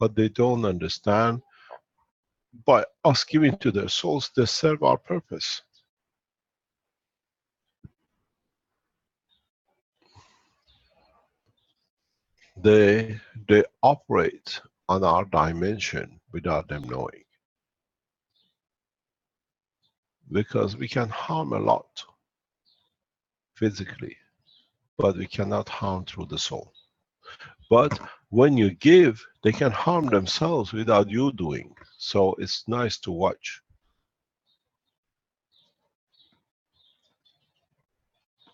But they don't understand, by us giving to their souls, they serve our purpose. They operate on our dimension without them knowing. Because we can harm a lot physically, but we cannot harm through the soul. But when you give, they can harm themselves without you doing. So it's nice to watch.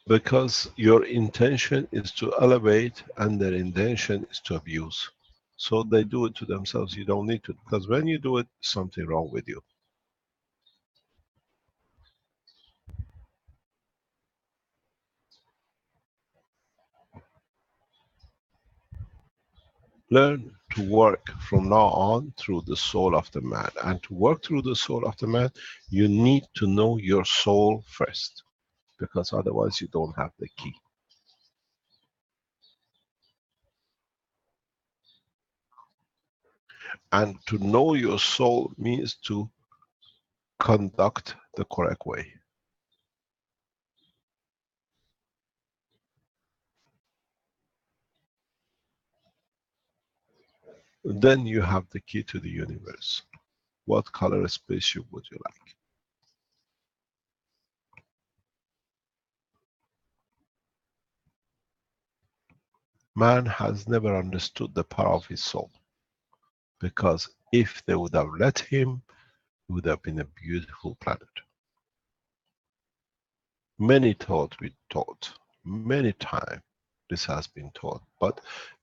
Because your intention is to elevate and their intention is to abuse. So they do it to themselves, you don't need to. Because when you do it, something wrong with you. Learn to work from now on through the soul of the man. And to work through the soul of the man, you need to know your soul first. Because otherwise you don't have the key. And to know your soul means to conduct the correct way. Then you have the key to the universe. What color spaceship would you like? Man has never understood the power of his soul, because if they would have let him, it would have been a beautiful planet. Many taught, we taught, many times this has been taught, but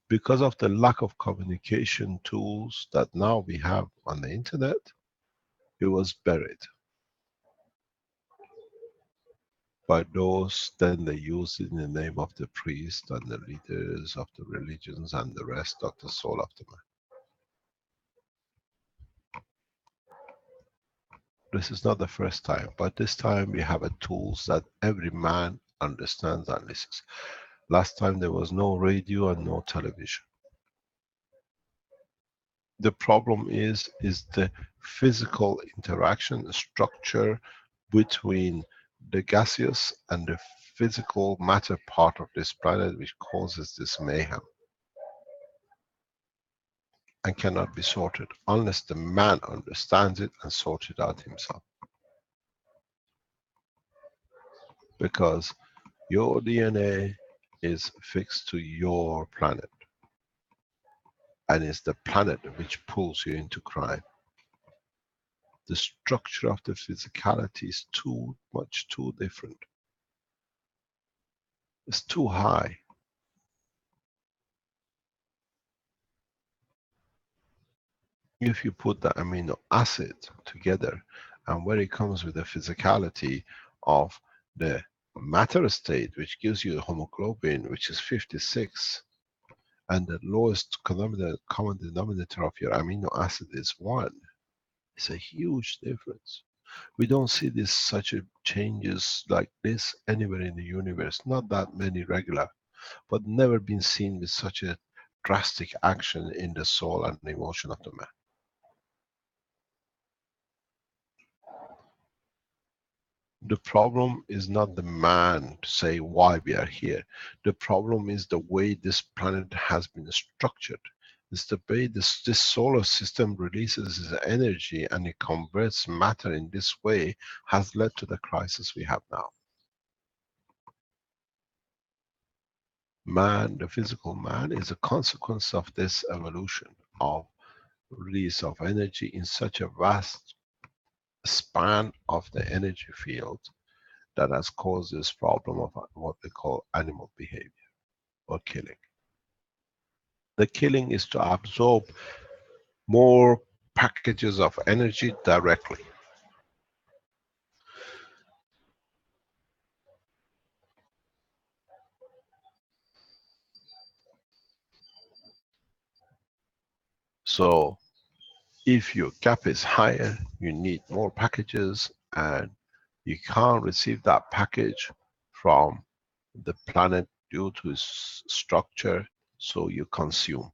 because of the lack of communication tools that now we have on the internet, it was buried by those. Then they used it in the name of the priest and the leaders of the religions and the rest of the soul of the man. This is not the first time, but this time we have a tools that every man understands and listens. Last time there was no radio and no television. The problem is the physical interaction structure between the gaseous and the physical matter part of this planet, which causes this mayhem and cannot be sorted unless the man understands it and sorts it out himself. Because your DNA is fixed to your planet, and it's the planet which pulls you into crime. The structure of the physicality is too different. It's too high. If you put the amino acid together, and where it comes with the physicality of the matter state, which gives you hemoglobin, which is 56, and the lowest common denominator of your amino acid is 1, it's a huge difference. We don't see this such a changes like this anywhere in the universe. Not that many regular, but never been seen with such a drastic action in the soul and the emotion of the man. The problem is not the man to say why we are here. The problem is the way this planet has been structured. It's the way this solar system releases its energy and it converts matter in this way has led to the crisis we have now. Man, the physical man, is a consequence of this evolution of release of energy in such a vast span of the energy field that has caused this problem of what they call animal behavior or killing. The killing is to absorb more packages of energy directly. So if your gap is higher, you need more packages, and you can't receive that package from the planet due to its structure, so you consume.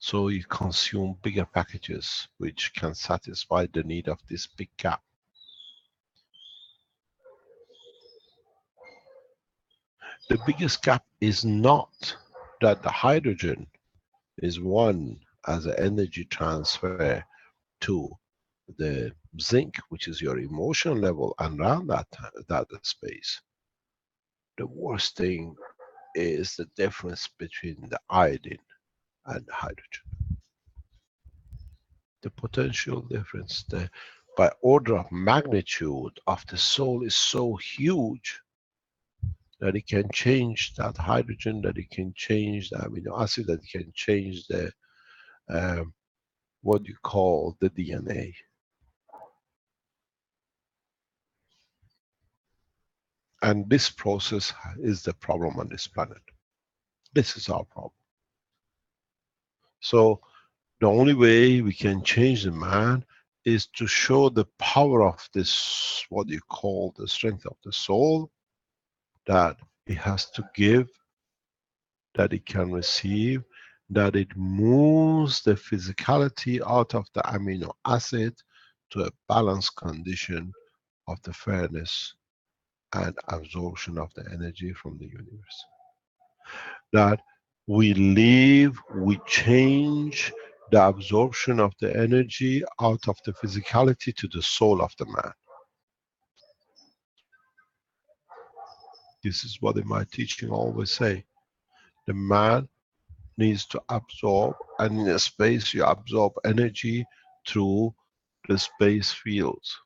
So you consume bigger packages which can satisfy the need of this big gap. The biggest gap is not that the hydrogen is one as an energy transfer to the zinc, which is your emotion level, and around that space. The worst thing is the difference between the iodine and the hydrogen. The potential difference, by order of magnitude of the soul, is so huge that it can change that hydrogen, that it can change the amino acid, that it can change the what you call the DNA. And this process is the problem on this planet. This is our problem. So the only way we can change the man is to show the power of this, what you call the strength of the soul, that it has to give, that it can receive, that it moves the physicality out of the amino acid to a balanced condition of the fairness and absorption of the energy from the universe. That we change the absorption of the energy out of the physicality to the soul of the man. This is what in my teaching I always say. The man needs to absorb, and in a space you absorb energy through the space fields.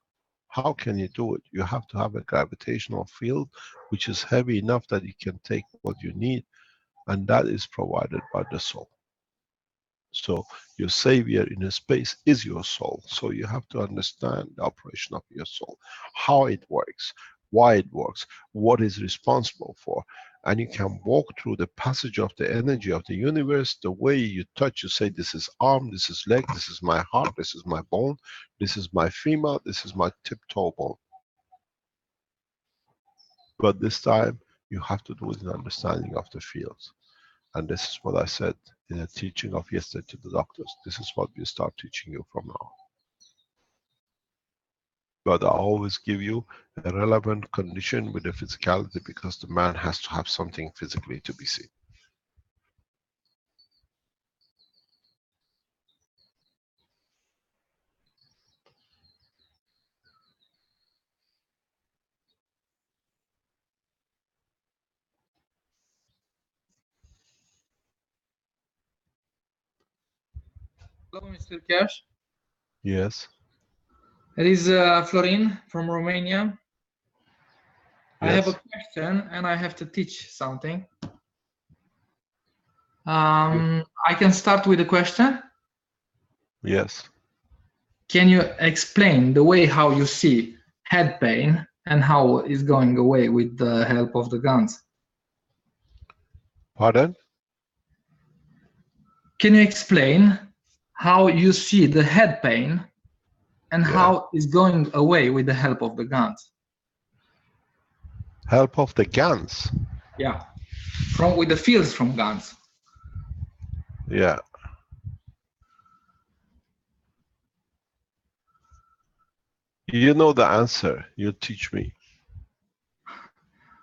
How can you do it? You have to have a gravitational field which is heavy enough that you can take what you need, and that is provided by the soul. So your savior in a space is your soul. So you have to understand the operation of your soul, how it works, why it works, what is responsible for. And you can walk through the passage of the energy of the universe. The way you touch, you say, this is arm, this is leg, this is my heart, this is my bone, this is my femur, this is my tip-toe bone. But this time you have to do it in understanding of the fields. And this is what I said in the teaching of yesterday to the doctors. This is what we start teaching you from now. But I always give you a relevant condition with the physicality, because the man has to have something physically to be seen. Hello, Mr. Keshe. Yes. It is Florin from Romania. I have a question and I have to teach something. I can start with a question. Yes. Can you explain the way how you see head pain and how it's going away with the help of the guns? Pardon? Can you explain how you see the head pain and how it's going away with the help of the guns? Help of the guns? Yeah, with the fields from guns. Yeah. You know the answer. You teach me.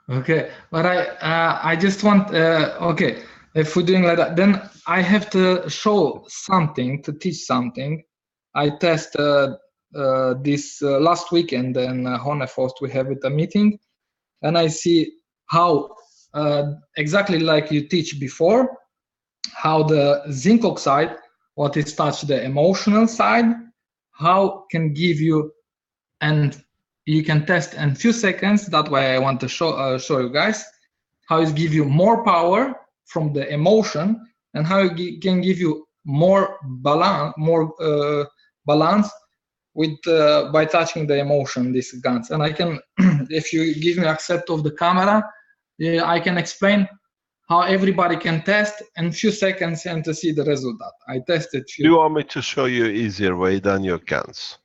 Okay, but I just want okay, if we're doing like that, then I have to show something, to teach something. I test this last weekend in Honnefost. We have it a meeting, and I see how exactly like you teach before, how the zinc oxide, what is touched the emotional side, how can give you, and you can test in few seconds. That's why I want to show you guys how it give you more power from the emotion, and how it can give you more balance, balance with by touching the emotion, these guns. And I can, if you give me accept of the camera, I can explain how everybody can test in few seconds and to see the result. I tested few. Do you want me to show you an easier way than your guns?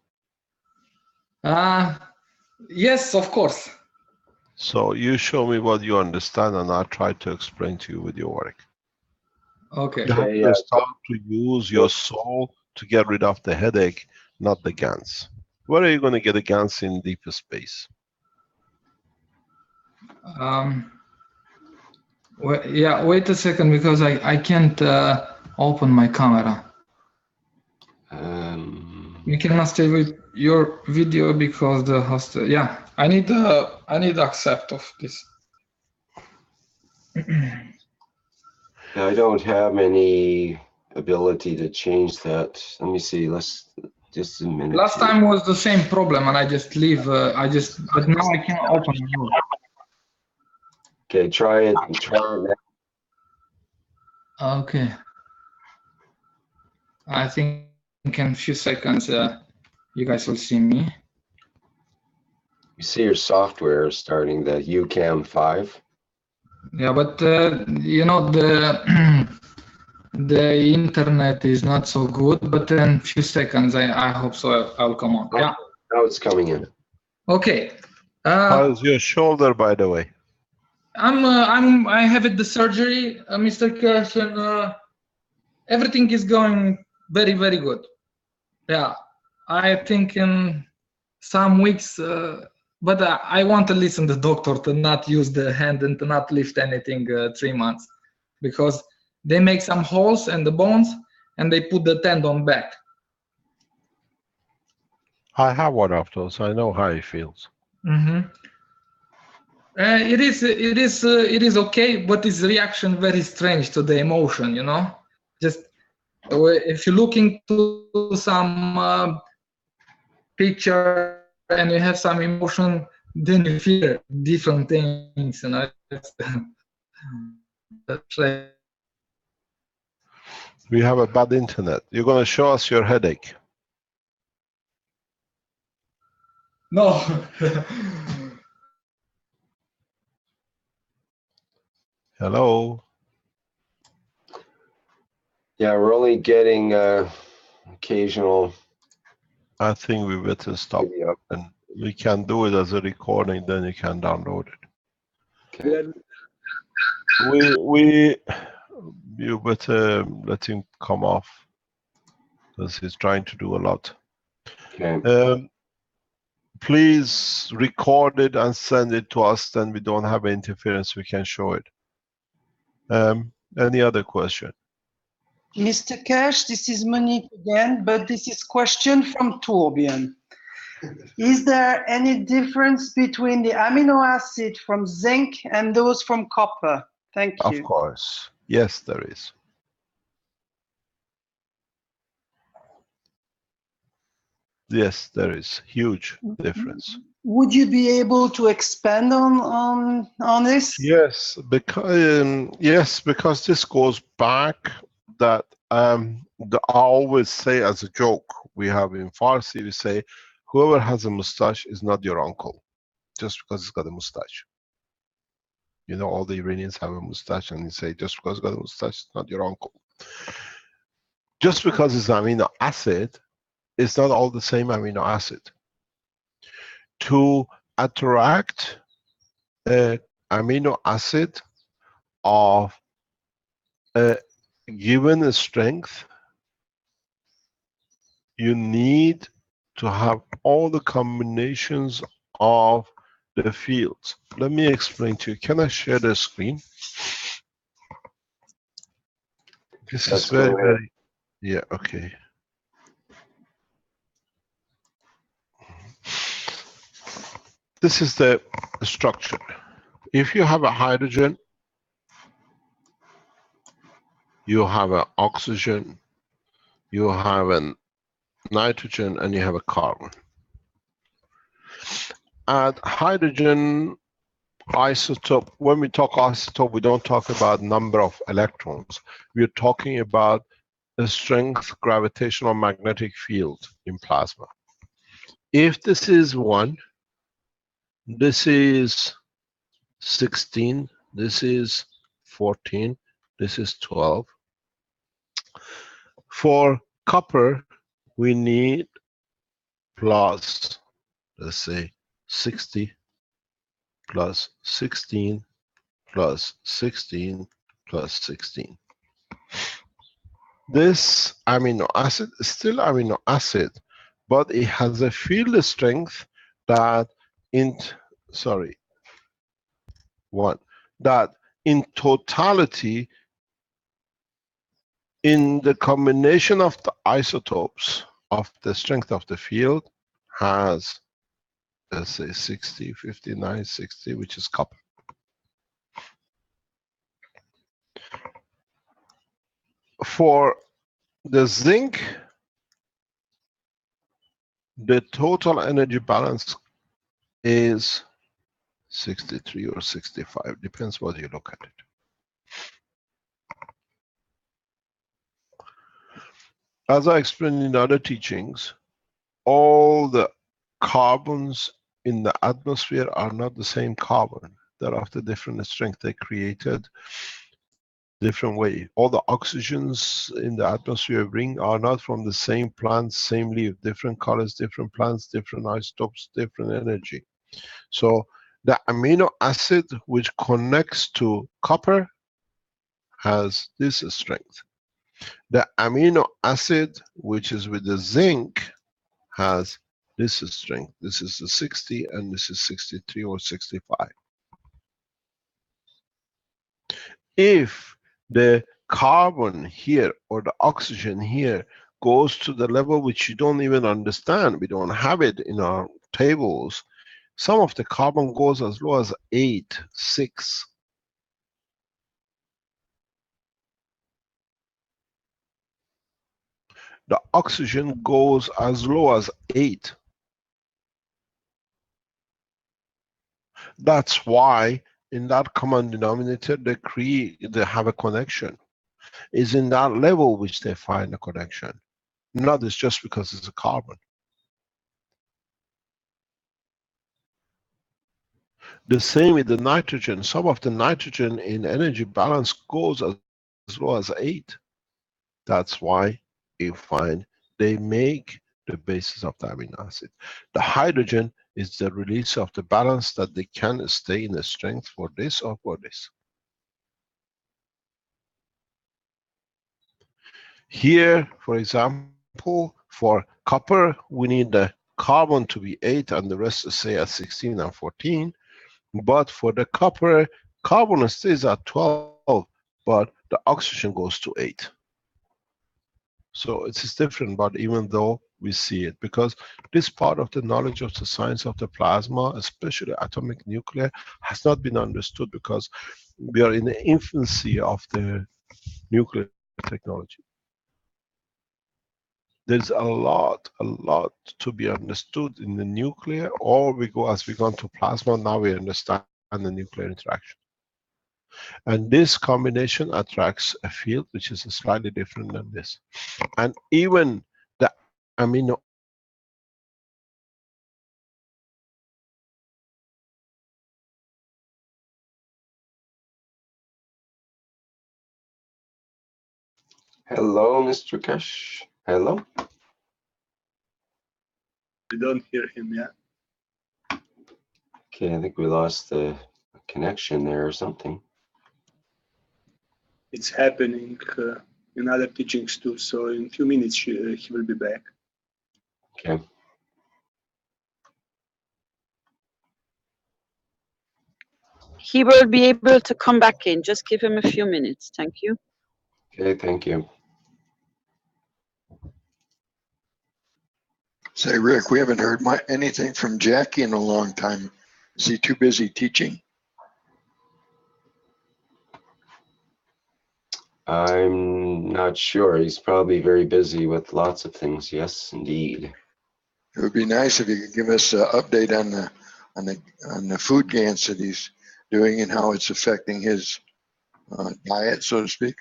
Yes, of course. So you show me what you understand, and I'll try to explain to you with your work. Okay. You have to start to use your soul to get rid of the headache, not the guns. Where are you going to get the guns in deeper space? Yeah, wait a second, because I can't open my camera. You cannot stay with your video because the host. Yeah, I need accept of this. I don't have any ability to change that. Let me see. Let's just a minute. Last time was the same problem, and I just leave. But now I can open it. Okay, try it. Try it now. Okay. I think in a few seconds, you guys will see me. You see your software starting the UCAM 5. Yeah, but you know, the internet is not so good. But in a few seconds, I hope so. I'll come on. Yeah. Now it's coming in. Okay. How's your shoulder, by the way? I have it the surgery, Mr. Keshe, and everything is going very, very good. Yeah, I think in some weeks, but I want to listen to the doctor to not use the hand and to not lift anything 3 months, because they make some holes in the bones and they put the tendon back. I have one of those. I know how it feels. Mm-hmm. It is okay, but its reaction very strange to the emotion, you know. Just if you look into some picture and you have some emotion, then you feel different things, you know. That's right. We have a bad internet. You're going to show us your headache. No. Hello. Yeah, we're only getting occasional. I think we better stop, Yep. and we can do it as a recording. Then you can download it. Okay. You better let him come off because he's trying to do a lot. Okay. Please record it and send it to us. Then we don't have interference. We can show it. Any other question? Mr. Keshe, this is Monique again, but this is question from Torbjörn. Is there any difference between the amino acid from zinc and those from copper? Thank you. Of course. Yes, there is. Yes, there is huge difference. Would you be able to expand on this? Yes, because this goes back that I always say as a joke, we have in Farsi, we say, whoever has a mustache is not your uncle, just because he's got a mustache. You know, all the Iranians have a mustache, and you say, just because he's got a mustache, it's not your uncle. Just because it's amino acid, it's not all the same amino acid. To attract an amino acid of a given strength, you need to have all the combinations of the fields. Let me explain to you. Can I share the screen? This is very, yeah, okay. This is the structure. If you have a hydrogen, you have an oxygen, you have a nitrogen, and you have a carbon. At hydrogen isotope, when we talk isotope, we don't talk about number of electrons. We're talking about the strength, gravitational magnetic field in plasma. If this is 1, this is 16, this is 14, this is 12. For copper, we need plus, let's say, 60 plus 16 plus 16 plus 16. This amino acid is still amino acid, but it has a field strength that that in totality, in the combination of the isotopes of the strength of the field, has, let's say, 60, 59, 60, which is copper. For the zinc, the total energy balance is 63 or 65, depends what you look at it. As I explained in other teachings, all the carbons in the atmosphere are not the same carbon. They're of the different strength. They created different way. All the oxygens in the atmosphere ring are not from the same plant, same leaf, different colors, different plants, different isotopes, different energy. So the amino acid which connects to copper has this strength. The amino acid which is with the zinc has this strength. This is the 60 and this is 63 or 65. If the carbon here or the oxygen here goes to the level which you don't even understand, we don't have it in our tables, Some of the carbon goes as low as 8, 6. The oxygen goes as low as 8. That's why in that common denominator they have a connection. It's in that level which they find a connection. Not it's just because it's a carbon. The same with the nitrogen. Some of the nitrogen in energy balance goes as low as 8. That's why you find they make the basis of the amino acid. The hydrogen is the release of the balance that they can stay in the strength for this or for this. Here, for example, for copper, we need the carbon to be 8 and the rest to stay at 16 and 14. But for the copper, carbon stays at 12, but the oxygen goes to 8. So it is different, but even though we see it, because this part of the knowledge of the science of the plasma, especially atomic nuclear, has not been understood because we are in the infancy of the nuclear technology. There's a lot to be understood in the nuclear, or we go as we go to plasma, now we understand the nuclear interaction. And this combination attracts a field which is slightly different than this. And even the amino Hello, Mr. Keshe. Hello. We don't hear him yet. Okay, I think we lost the connection there or something. It's happening in other teachings too. So in a few minutes he will be back. Okay. He will be able to come back in. Just give him a few minutes. Thank you. Okay, thank you. Say, Rick, we haven't heard anything from Jackie in a long time. Is he too busy teaching? I'm not sure. He's probably very busy with lots of things. Yes, indeed. It would be nice if you could give us an update on the food Gans that he's doing and how it's affecting his diet, so to speak.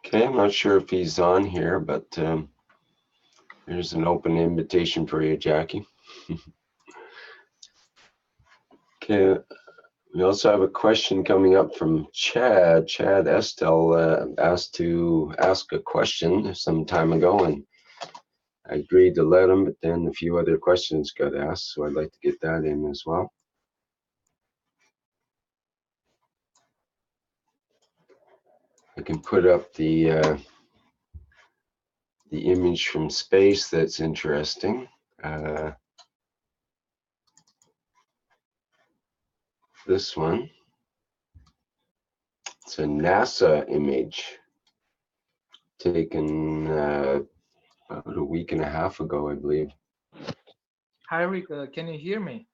Okay, I'm not sure if he's on here, but there's an open invitation for you, Jackie. Okay, we also have a question coming up from Chad. Chad Estelle asked to ask a question some time ago, and I agreed to let him, but then a few other questions got asked, so I'd like to get that in as well. I can put up the image from space that's interesting. This one. It's a NASA image taken about a week and a half ago, I believe. Hi, Rick. Can you hear me?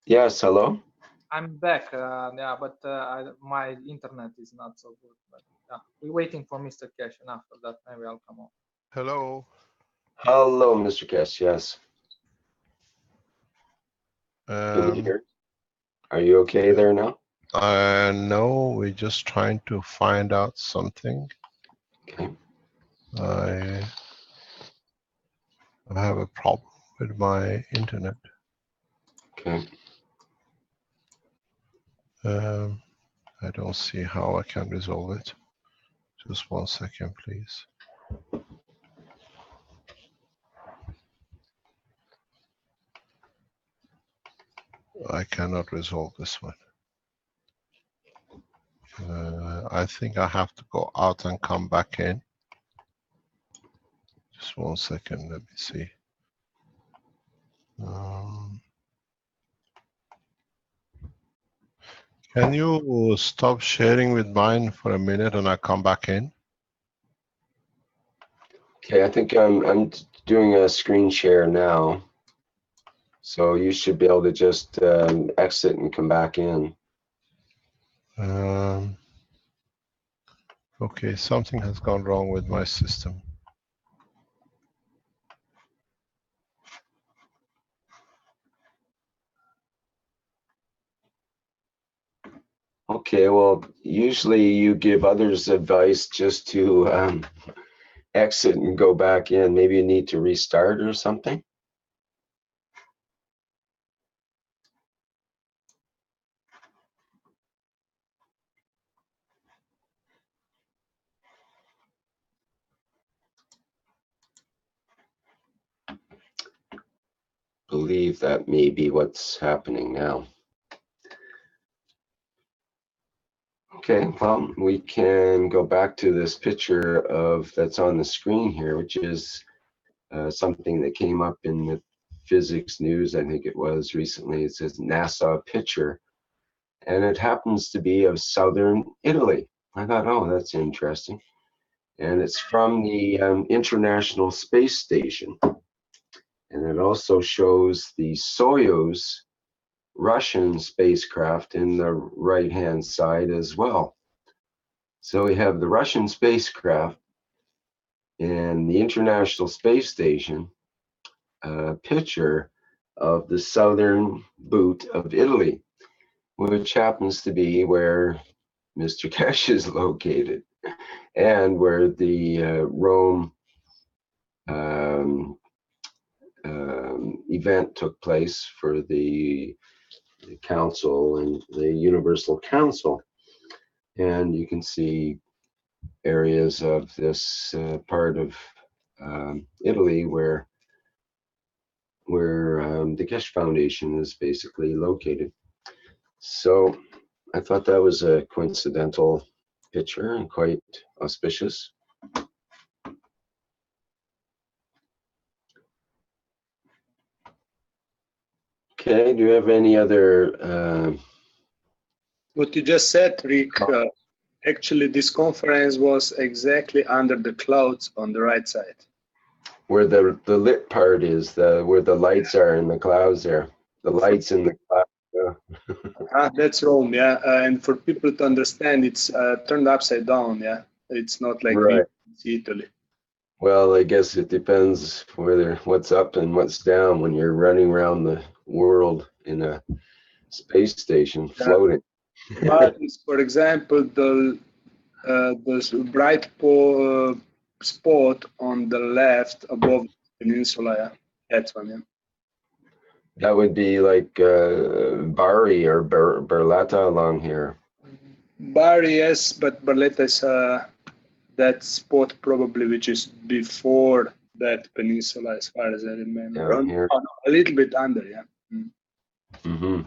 Yes, hello? I'm back. Yeah, but my internet is not so good. But yeah, we're waiting for Mr. Keshe, and after that, maybe I'll come on. Hello. Hello, Mr. Keshe, yes. Can you hear? Are you okay there now? No, we're just trying to find out something. Okay. I have a problem with my internet. Okay. I don't see how I can resolve it. Just 1 second, please. I cannot resolve this one. I think I have to go out and come back in. Just 1 second, let me see. Can you stop sharing with mine for a minute and I come back in? Okay, I think I'm doing a screen share now. So you should be able to just exit and come back in. Okay, something has gone wrong with my system. Okay, well, usually you give others advice just to exit and go back in. Maybe you need to restart or something. Believe that may be what's happening now. Okay, well, we can go back to this picture of that's on the screen here, which is something that came up in the physics news, I think it was recently. It says NASA picture, and it happens to be of southern Italy. I thought, oh, that's interesting. And it's from the International Space Station. And it also shows the Soyuz Russian spacecraft in the right-hand side as well. So we have the Russian spacecraft and the International Space Station, a picture of the southern boot of Italy, which happens to be where Mr. Keshe is located, and where the Rome event took place for the council and the Universal Council. And you can see areas of this part of Italy where the Keshe Foundation is basically located. So I thought that was a coincidental picture and quite auspicious. Okay, do you have any other? What you just said, Rick, actually this conference was exactly under the clouds on the right side. Where the lit part is, where the lights are in the clouds there. The lights in the clouds. Yeah. That's Rome, yeah. And for people to understand, it's turned upside down, yeah. It's not like Right. Italy. Well, I guess it depends what's up and what's down when you're running around the world in a space station floating. But for example, the bright spot on the left above the peninsula, yeah. That's one, yeah. That would be like Bari or Barletta along here. Bari, yes, but Barletta is that spot probably which is before that peninsula, as far as I remember. Down here. Oh, no, a little bit under, yeah. Mm-hmm.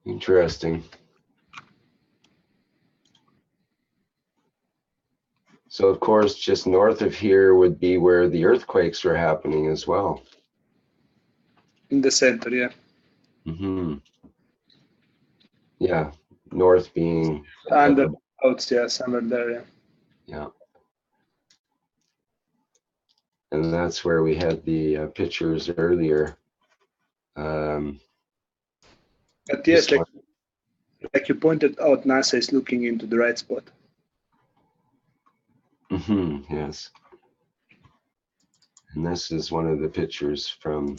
Interesting. So, of course, just north of here would be where the earthquakes are happening as well. In the center, yeah. Mm-hmm. Yeah, north being Under the clouds, yeah, somewhere there, yeah. Yeah. And that's where we had the pictures earlier. But yes, like you pointed out, NASA is looking into the right spot. Mm-hmm, yes. And this is one of the pictures from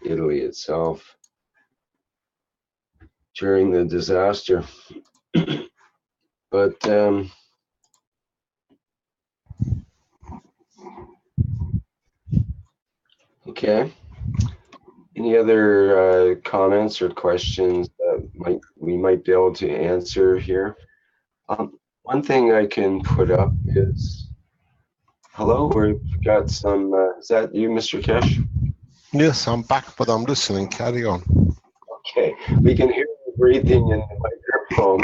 Italy itself during the disaster. But okay. Any other comments or questions that we might be able to answer here? One thing I can put up is, hello, we've got some, is that you, Mr. Keshe? Yes, I'm back, but I'm listening. Carry on. Okay, we can hear you breathing in the microphone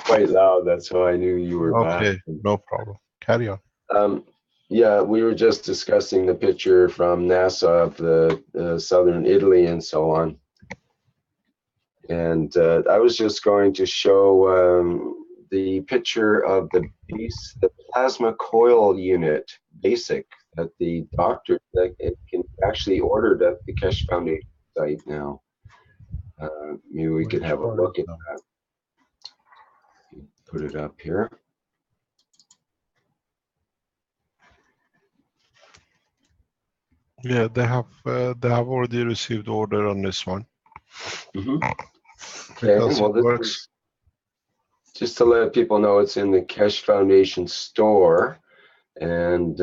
quite loud. That's how I knew you were back. Okay, no problem. Carry on. Yeah, we were just discussing the picture from NASA of the southern Italy and so on. And I was just going to show the picture of the plasma coil unit, basic, at the doctor. That it can be actually ordered at the Keshe Foundation site now. Maybe we could have a look at that. Put it up here. Yeah, they have already received order on this one. Okay, Because well, it works. Just to let people know, it's in the Keshe Foundation store, and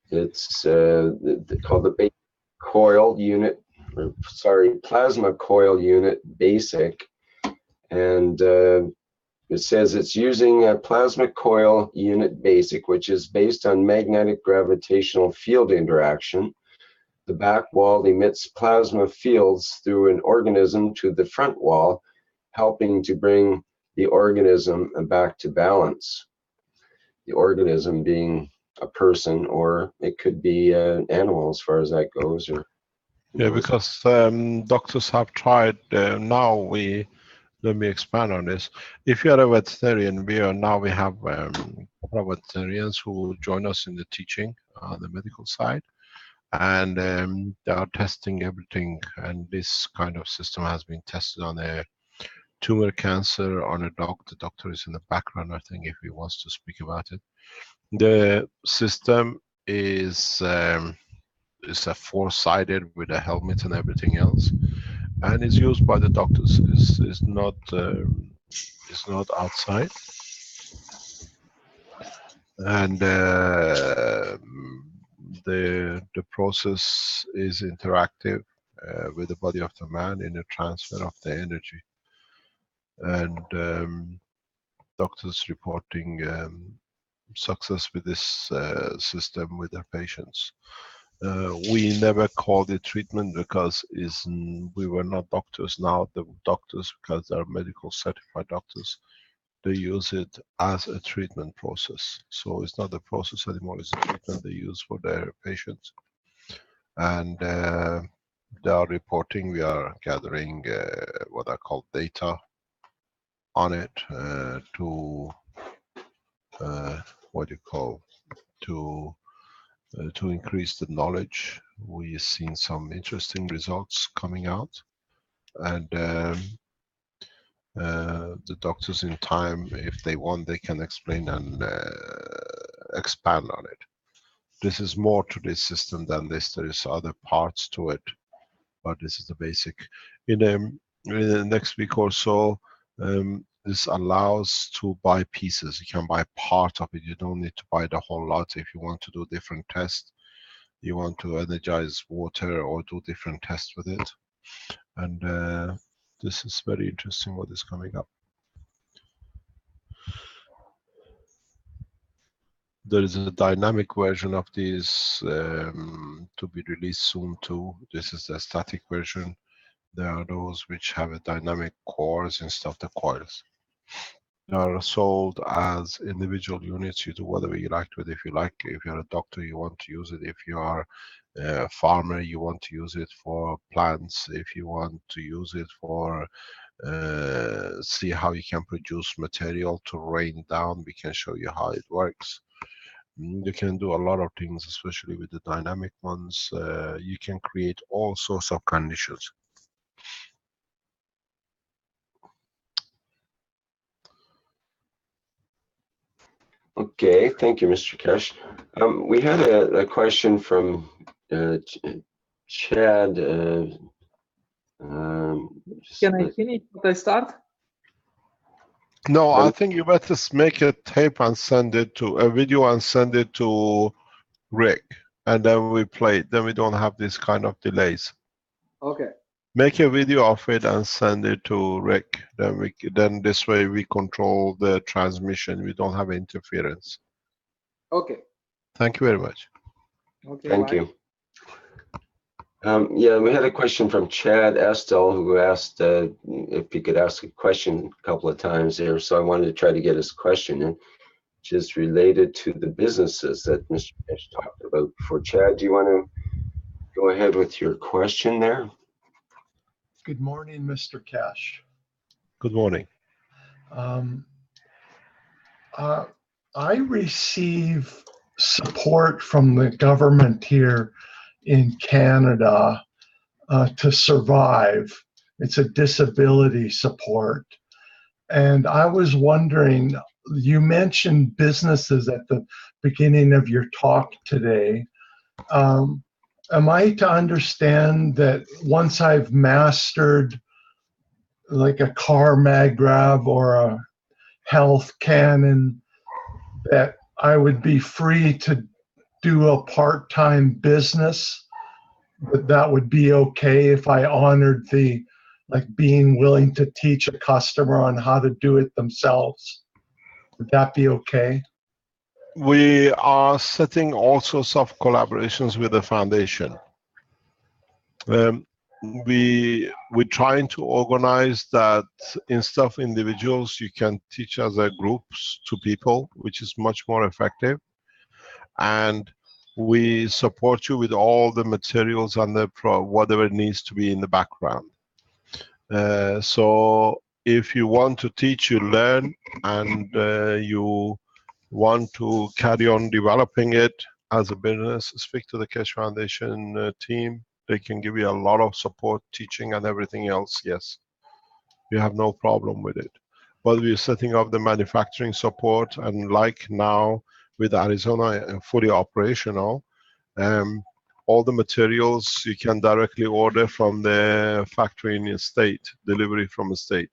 it's called the Coil unit, or sorry, Plasma Coil Unit Basic, and it says it's using a Plasma Coil Unit Basic, which is based on magnetic gravitational field interaction. The back wall emits plasma fields through an organism to the front wall, helping to bring the organism back to balance. The organism being a person, or it could be an animal as far as that goes. Or yeah, because doctors have tried. Let me expand on this. If you are a veterinarian, we have a couple of veterinarians who join us in the teaching on the medical side, and they are testing everything. And this kind of system has been tested on a tumor cancer on a dog. The doctor is in the background, I think, if he wants to speak about it. The system is a four-sided with a helmet and everything else, and is used by the doctors. Is not outside, and the process is interactive with the body of the man in the transfer of the energy, and doctors reporting success with this system with their patients. We never called it treatment because we were not doctors. Now the doctors, because they're medical certified doctors, they use it as a treatment process. So it's not a process anymore, it's a treatment they use for their patients. And they are reporting, we are gathering what I call data on it to to increase the knowledge. We've seen some interesting results coming out, and the doctors in time, if they want, they can explain and expand on it. This is more to this system than this. There is other parts to it, but this is the basic. In the next week or so, this allows to buy pieces. You can buy part of it. You don't need to buy the whole lot. If you want to do different tests, you want to energize water or do different tests with it. And this is very interesting what is coming up. There is a dynamic version of this to be released soon too. This is the static version. There are those which have a dynamic cores instead of the coils. They are sold as individual units. You do whatever you like with it. If you like, if you're a doctor, you want to use it. If you are a farmer, you want to use it for plants. If you want to use it for see how you can produce material to rain down, we can show you how it works. You can do a lot of things, especially with the dynamic ones. You can create all sorts of conditions. Okay, thank you, Mr. Keshe. We had a question from Chad. Can I finish what I start? No, I think you better make a tape and send it to a video and send it to Rick, and then we play it. Then we don't have this kind of delays. Okay. Make a video of it and send it to Rick. Then this way we control the transmission. We don't have interference. Okay. Thank you very much. Okay. Thank you. Yeah, we had a question from Chad Estel, who asked if he could ask a question a couple of times there. So I wanted to try to get his question in, which is related to the businesses that Mr. Keshe talked about before. Chad, do you want to go ahead with your question there? Good morning, Mr. Keshe. Good morning. I receive support from the government here in Canada to survive. It's a disability support. And I was wondering, you mentioned businesses at the beginning of your talk today. Am I to understand that once I've mastered like a car mag-grav or a health canon, that I would be free to do a part-time business, but that would be okay if I honored the, like, being willing to teach a customer on how to do it themselves? Would that be okay? We are setting all sorts of collaborations with the foundation. We're trying to organize that instead of individuals, you can teach as a groups to people, which is much more effective. And we support you with all the materials and the whatever needs to be in the background. So if you want to teach, you learn, and you want to carry on developing it as a business, speak to the Keshe Foundation team. They can give you a lot of support, teaching and everything else, yes. You have no problem with it. But we're setting up the manufacturing support, and like now with Arizona fully operational, all the materials you can directly order from the factory in the state, delivery from the state.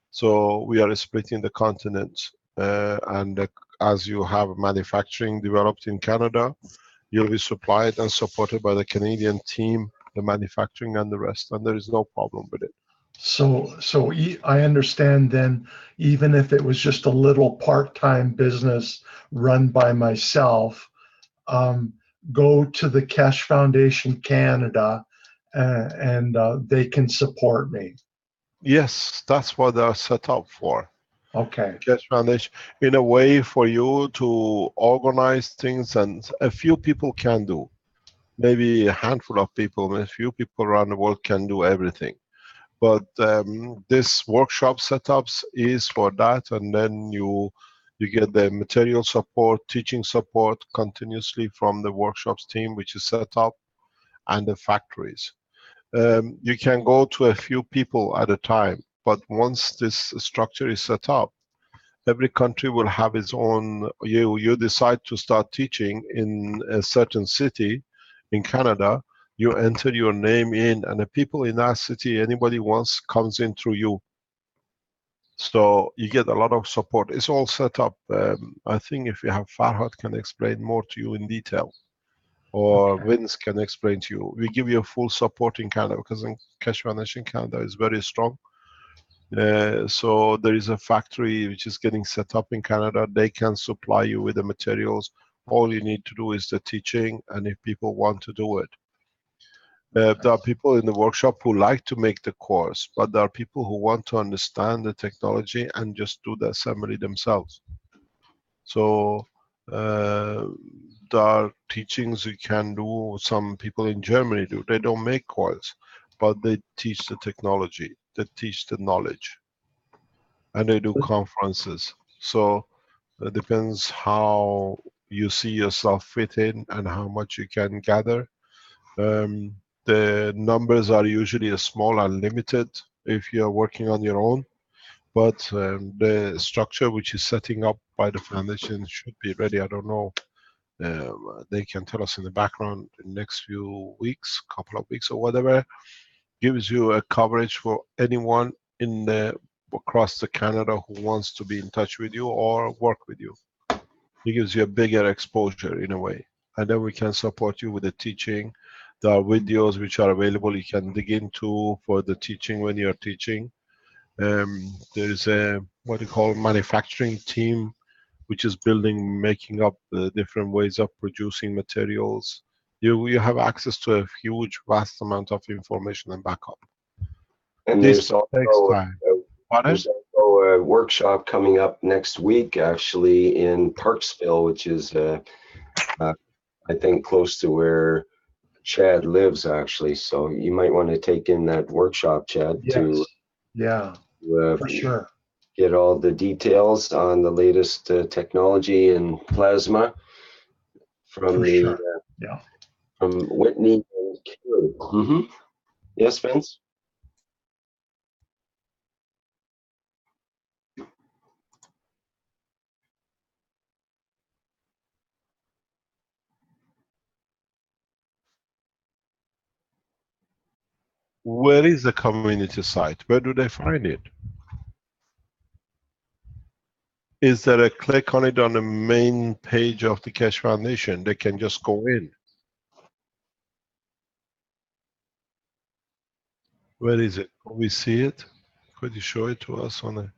So we are splitting the continents, and as you have manufacturing developed in Canada, you'll be supplied and supported by the Canadian team, the manufacturing and the rest, and there is no problem with it. So I understand then, even if it was just a little part-time business run by myself, go to the Keshe Foundation Canada and they can support me. Yes, that's what they're set up for. Okay. Keshe Foundation, in a way for you to organize things, and a few people can do. Maybe a handful of people, a few people around the world can do everything. But this workshop setups is for that, and then you get the material support, teaching support continuously from the workshops team, which is set up, and the factories. You can go to a few people at a time, but once this structure is set up, every country will have its own. You decide to start teaching in a certain city in Canada, you enter your name in, and the people in that city, anybody wants, comes in through you. So you get a lot of support. It's all set up. I think if you have Farhad can explain more to you in detail, or Okay. Vince can explain to you. We give you full support in Canada, because in Keshe Foundation Canada is very strong. So there is a factory which is getting set up in Canada. They can supply you with the materials. All you need to do is the teaching, and if people want to do it. There are people in the workshop who like to make the course, but there are people who want to understand the technology and just do the assembly themselves. So there are teachings you can do. Some people in Germany do. They don't make coils, but they teach the technology. They teach the knowledge, and they do conferences. So it depends how you see yourself fit in and how much you can gather. The numbers are usually small and limited if you're working on your own, but the structure which is setting up by the foundation should be ready. I don't know. They can tell us in the background in the next few weeks, couple of weeks or whatever. Gives you a coverage for anyone in the across the Canada who wants to be in touch with you or work with you. It gives you a bigger exposure in a way, and then we can support you with the teaching. There are videos which are available you can dig into for the teaching when you're teaching. There is a what you call manufacturing team which is building, making up the different ways of producing materials. You have access to a huge, vast amount of information and backup. And This there's also takes time. there's also a workshop coming up next week, actually, in Parksville, which is I think close to where Chad lives, actually. So you might want to take in that workshop, Chad, Yes. Yeah, for sure. Get all the details on the latest technology in plasma. from For the sure. Yeah. from Whitney and Kerry. Yes, Vince? Where is the community site? Where do they find it? Is there a click on it on the main page of the Keshe Foundation? They can just go in. Where is it? Can we see it? Could you show it to us on a...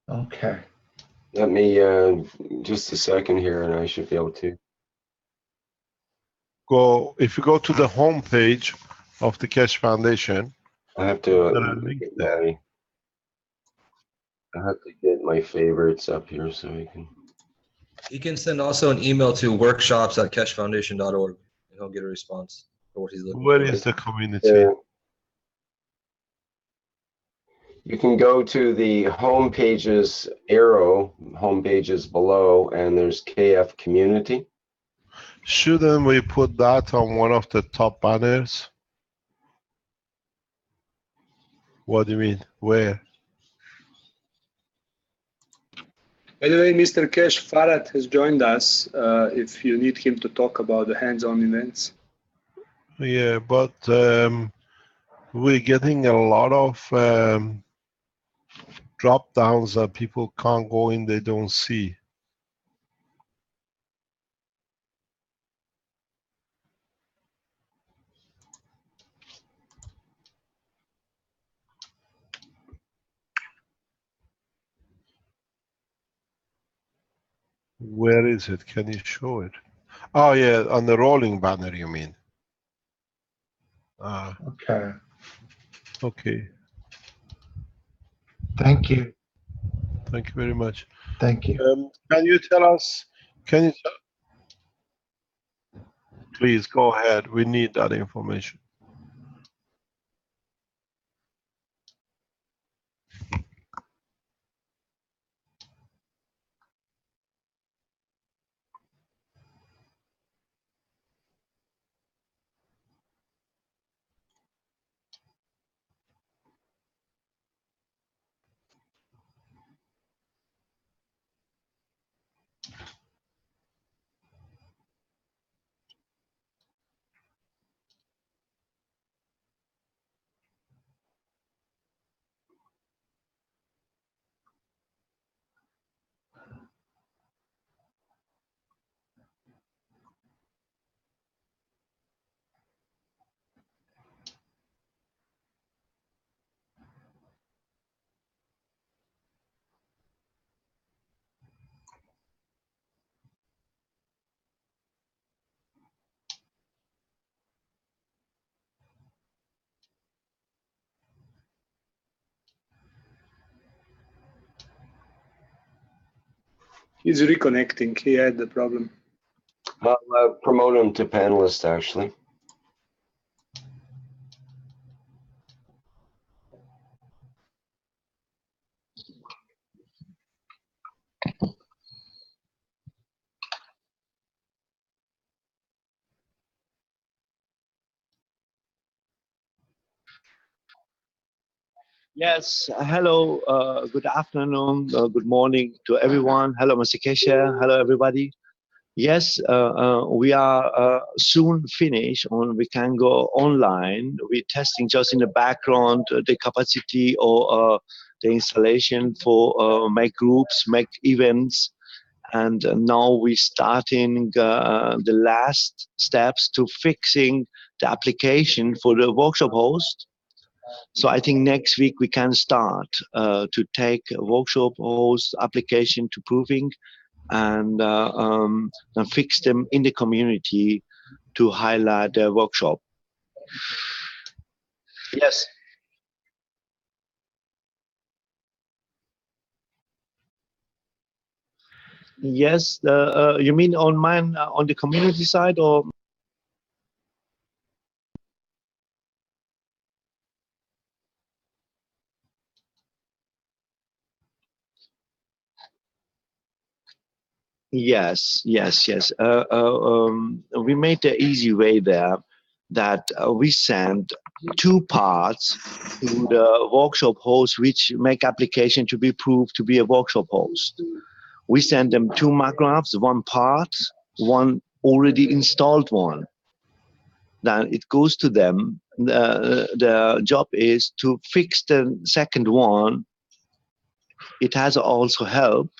Okay. Let me just a second here, and I should be able to. Go, if you go to the home page of the Keshe Foundation, I have to there are links there. I have to get my favorites up here so I can. He can send also an email to workshops@keshefoundation.org and he'll get a response for what he's looking Where for. is the community? You can go to the home pages arrow, home pages below, and there's KF Community. Shouldn't we put that on one of the top banners? What do you mean? Where? By the way, Mr. Keshe, Farad has joined us. If you need him to talk about the hands-on events. Yeah, but we're getting a lot of drop downs that people can't go in, they don't see. Where is it? Can you show it? Oh yeah, on the rolling banner you mean? Okay. Okay. Thank you. Thank you very much. Thank you. Can you tell us, please go ahead, we need that information. He's reconnecting. He had the problem. I'll promote him to panelist, actually. Yes, hello, good afternoon, good morning to everyone. Hello, Mr. Keshe. Hello, everybody. Yes, we are soon finished, and we can go online. We're testing just in the background the capacity or the installation for make groups, make events, and now we're starting the last steps to fixing the application for the workshop host. So I think next week we can start to take a workshop host application to proving and fix them in the community to highlight the workshop. Yes. Yes, you mean on mine, on the community side, or? Yes, yes, yes. We made the easy way there that we send 2 parts to the workshop host which make application to be proved to be a workshop host. We send them 2 magraphs, 1 part, 1 already installed one. Then it goes to them. The job is to fix the second one. It has also help.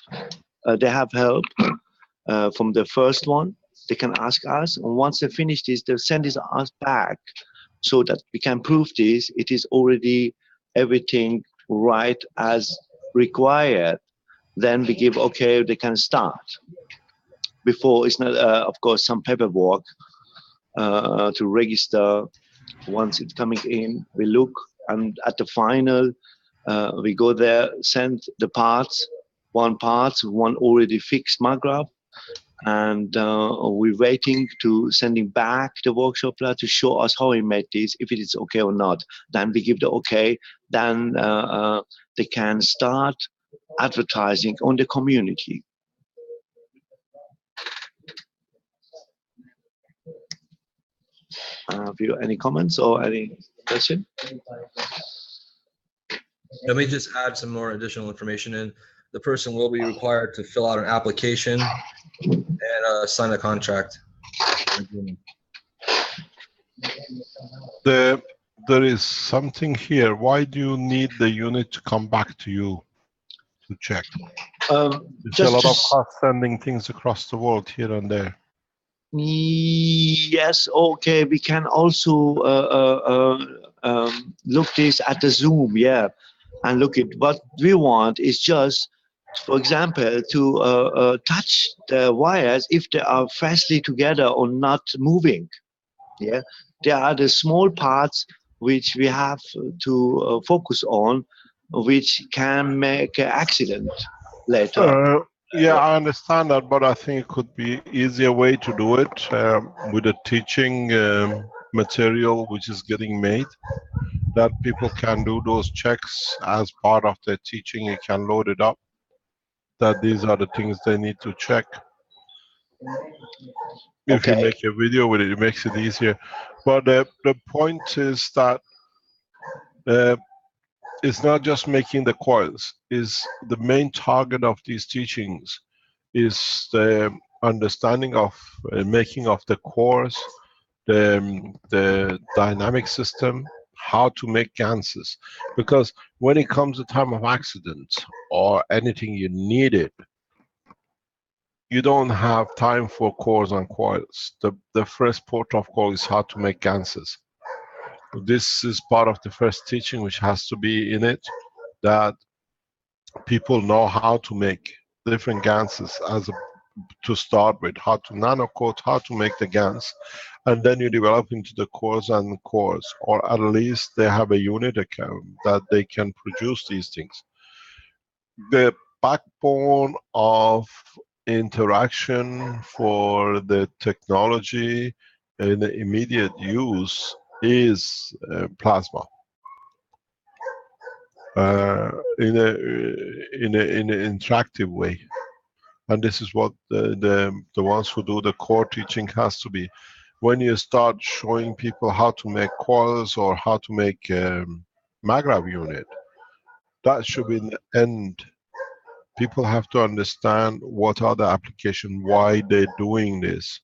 They have help from the first one. They can ask us, and once they finish this, they'll send us back so that we can prove this. It is already everything right as required. Then we give okay, they can start. Before it's not, of course, some paperwork to register. Once it's coming in, we look, and at the final, we go there, send the parts, 1 already fixed magraph, and we're waiting to sending back the workshop lab to show us how he made this, if it is okay or not. Then we give the okay, then they can start advertising on the community. Have you any comments or any question? Let me just add some more additional information in. The person will be required to fill out an application and sign a contract. There is something here. Why do you need the unit to come back to you to check? There's a lot of cost sending things across the world here and there. Yes, okay. We can also look this at the Zoom, yeah, and look at what we want is just, for example, to touch the wires if they are fastly together or not moving. Yeah, there are the small parts which we have to focus on, which can make an accident later. Yeah, I understand that, but I think it could be easier way to do it with the teaching material which is getting made, that people can do those checks as part of their teaching. You can load it up, that these are the things they need to check. If you make a video with it, it makes it easier. But the point is that it's not just making the coils. Is the main target of these teachings is the understanding of making of the cores, the dynamic system, how to make ganses. Because when it comes to time of accident or anything you need it, you don't have time for cores and coils. The first port of call is how to make ganses. This is part of the first teaching which has to be in it, that people know how to make different ganses to start with, how to nanocoat, how to make the GANs, and then you develop into the cores and cores, or at least they have a unit that they can produce these things. The backbone of interaction for the technology in the immediate use is plasma. In an interactive way, and this is what the ones who do the core teaching has to be. When you start showing people how to make coils or how to make magrav unit, that should be in the end. People have to understand what are the application, why they're doing this.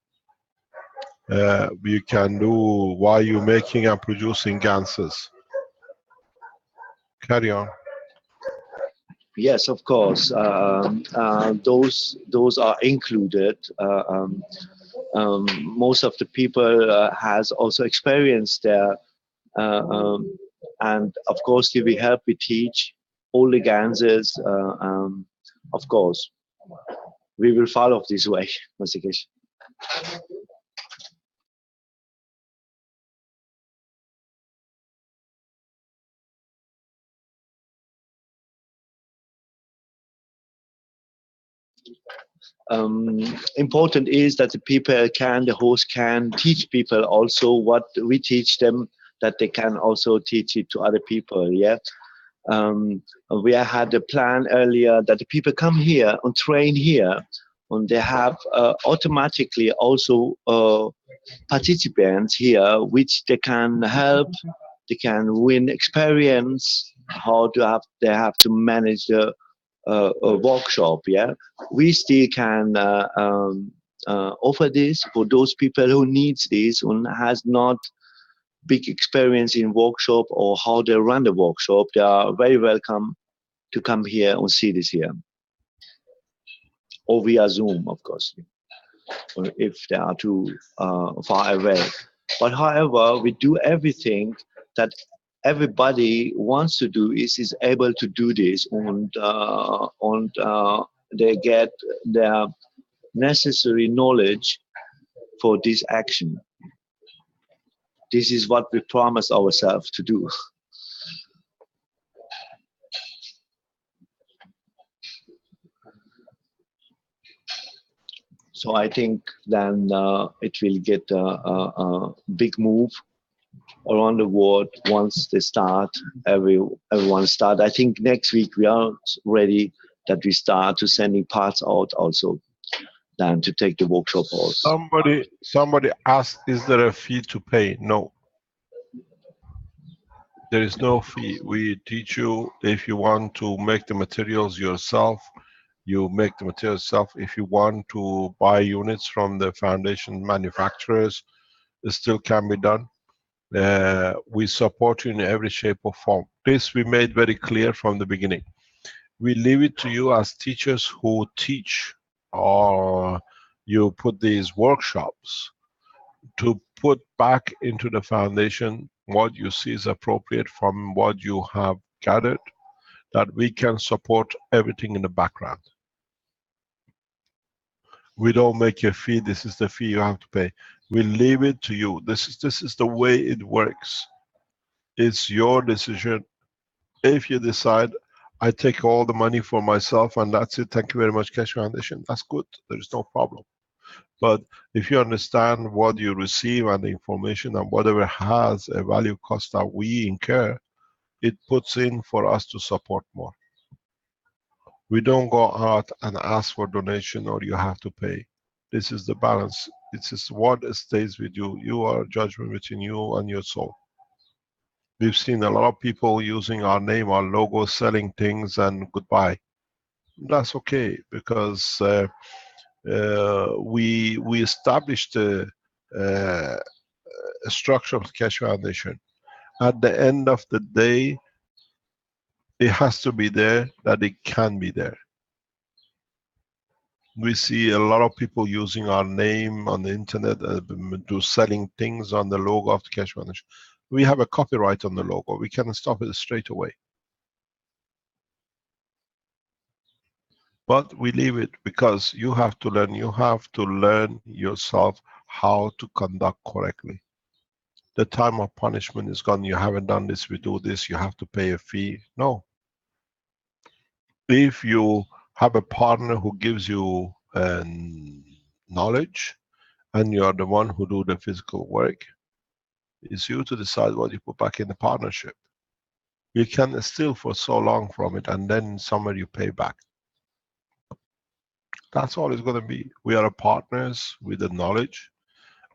You can do why you're making and producing ganses. Carry on. Yes, of course. Those are included. Most of the people has also experienced there, and of course, we help. We teach all the ganses. Of course, we will follow this way, Mr. Keshe. Important is that the host can teach people also what we teach them, that they can also teach it to other people. Yeah, we had a plan earlier that the people come here and train here and they have automatically also participants here, which they can help. They can win experience. How they have to manage a workshop. Yeah, we still can offer this for those people who needs this and has not big experience in workshop or how they run the workshop. They are very welcome to come here and see this here, or via Zoom, of course, or if they are too far away. But however, we do everything that everybody wants to do is able to do this, and they get their necessary knowledge for this action. This is what we promise ourselves to do. So I think then it will get a big move around the world once they start. Everyone start. I think next week we are ready that we start to sending parts out also, then to take the workshop out. Somebody asked, is there a fee to pay? No. There is no fee. We teach you, if you want to make the materials yourself, you make the materials yourself. If you want to buy units from the foundation manufacturers, it still can be done. We support you in every shape or form. This we made very clear from the beginning. We leave it to you as teachers who teach, or you put these workshops, to put back into the foundation what you see is appropriate from what you have gathered, that we can support everything in the background. We don't make a fee, this is the fee you have to pay. We leave it to you. This is the way it works. It's your decision. If you decide, I take all the money for myself and that's it, thank you very much, Keshe Foundation, that's good, there is no problem. But if you understand what you receive and the information and whatever has a value cost that we incur, it puts in for us to support more. We don't go out and ask for donation or you have to pay. This is the balance. This is what stays with you. You are judgment between you and your soul. We've seen a lot of people using our name, our logo, selling things and goodbye. That's okay, because we established a structure of the Keshe Foundation. At the end of the day, it has to be there that it can be there. We see a lot of people using our name on the internet to selling things on the logo of the Keshe Foundation. We have a copyright on the logo. We can stop it straight away. But we leave it because you have to learn. You have to learn yourself how to conduct correctly. The time of punishment is gone. You haven't done this, we do this, you have to pay a fee. No. If you have a partner who gives you knowledge and you are the one who do the physical work, it's you to decide what you put back in the partnership. You can steal for so long from it and then somewhere you pay back. That's all it's going to be. We are partners with the knowledge,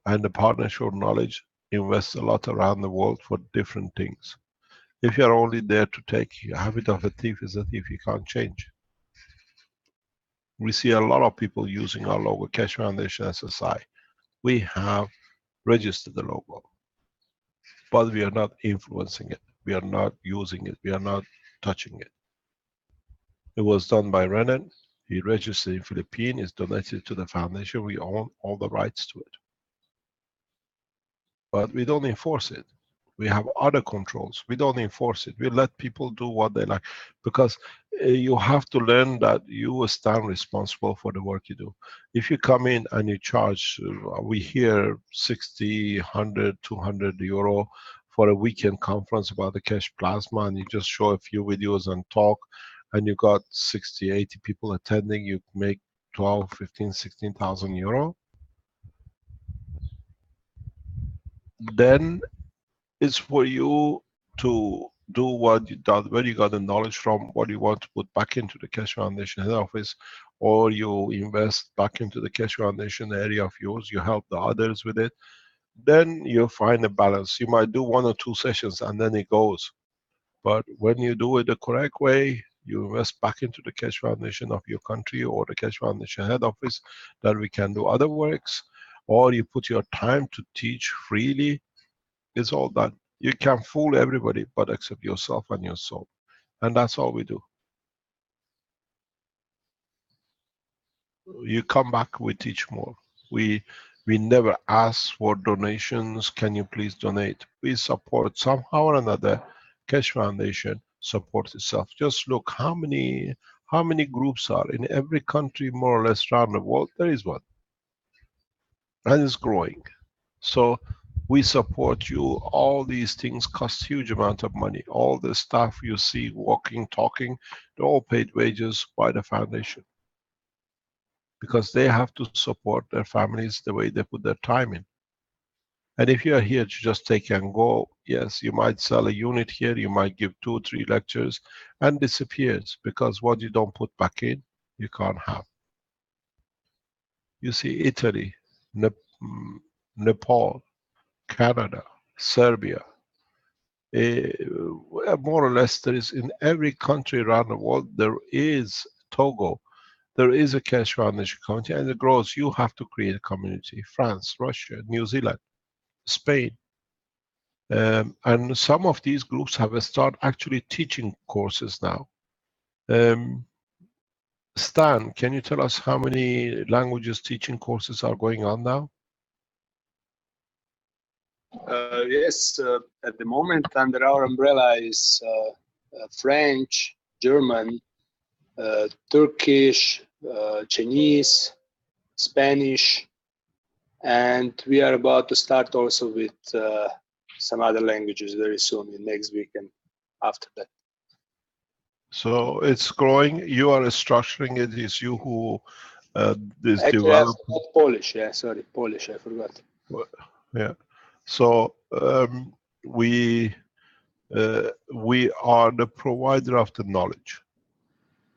and the partnership of knowledge invests a lot around the world for different things. If you are only there to take, a habit of a thief is a thief, you can't change. We see a lot of people using our logo, Keshe Foundation SSI. We have registered the logo, but we are not influencing it. We are not using it. We are not touching it. It was done by Renan. He registered in Philippines, is donated to the foundation. We own all the rights to it. But we don't enforce it. We have other controls. We don't enforce it. We let people do what they like, because you have to learn that you stand responsible for the work you do. If you come in and you charge, we hear 60, 100, 200 euro for a weekend conference about the Keshe Plasma, and you just show a few videos and talk, and you got 60, 80 people attending, you make 12, 15, 16,000 euro. Then it's for you to do what you done, where you got the knowledge from, what you want to put back into the Keshe Foundation head office, or you invest back into the Keshe Foundation area of yours, you help the others with it, then you find a balance. You might do 1 or 2 sessions and then it goes. But when you do it the correct way, you invest back into the Keshe Foundation of your country or the Keshe Foundation head office, that we can do other works, or you put your time to teach freely, it's all done. You can fool everybody but except yourself and your soul. And that's all we do. You come back, we teach more. We never ask for donations. Can you please donate? We support somehow or another. Keshe Foundation supports itself. Just look how many groups are in every country, more or less around the world. There is one, and it's growing. So we support you. All these things cost huge amount of money. All the staff you see walking, talking, they're all paid wages by the foundation, because they have to support their families the way they put their time in. And if you are here to just take and go, yes, you might sell a unit here, you might give 2 or 3 lectures and disappears, because what you don't put back in, you can't have. You see Italy, Nepal, Canada, Serbia, more or less there is in every country around the world, there is Togo, there is a Keshe Foundation community and it grows. You have to create a community. France, Russia, New Zealand, Spain. And some of these groups have started actually teaching courses now. Stan, can you tell us how many languages teaching courses are going on now? Yes, at the moment under our umbrella is French, German, Turkish, Chinese, Spanish, and we are about to start also with some other languages very soon, in next week and after that. So it's growing. You are structuring it. It's you who is Actually, developing. I forgot Polish. Yeah, sorry, Polish. I forgot. Yeah. So we are the provider of the knowledge,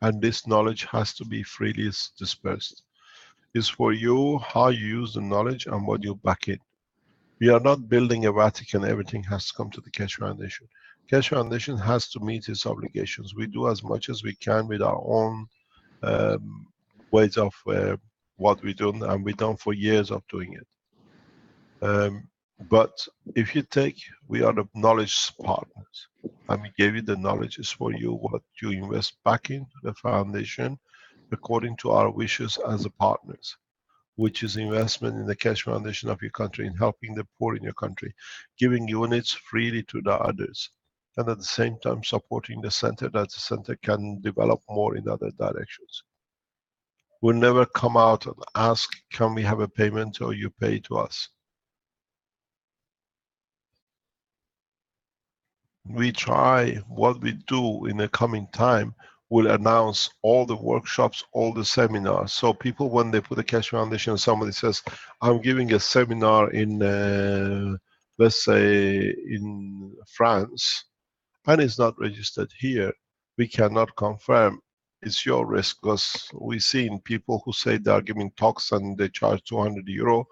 and this knowledge has to be freely dispersed. It's for you how you use the knowledge and what you back in. We are not building a Vatican. Everything has to come to the Keshe Foundation. Keshe Foundation has to meet its obligations. We do as much as we can with our own ways of what we do, and we've done for years of doing it. But if you take, we are the knowledge partners, and we gave you the knowledge. Is for you what you invest back into the foundation according to our wishes as a partners, which is investment in the Keshe Foundation of your country, in helping the poor in your country, giving units freely to the others, and at the same time supporting the center, that the center can develop more in other directions. We'll never come out and ask, can we have a payment, or you pay to us. We try, what we do in the coming time, we'll announce all the workshops, all the seminars. So people, when they put a Keshe Foundation, somebody says, I'm giving a seminar in, let's say, in France, and it's not registered here, we cannot confirm. It's your risk, because we've seen people who say they are giving talks and they charge 200 euro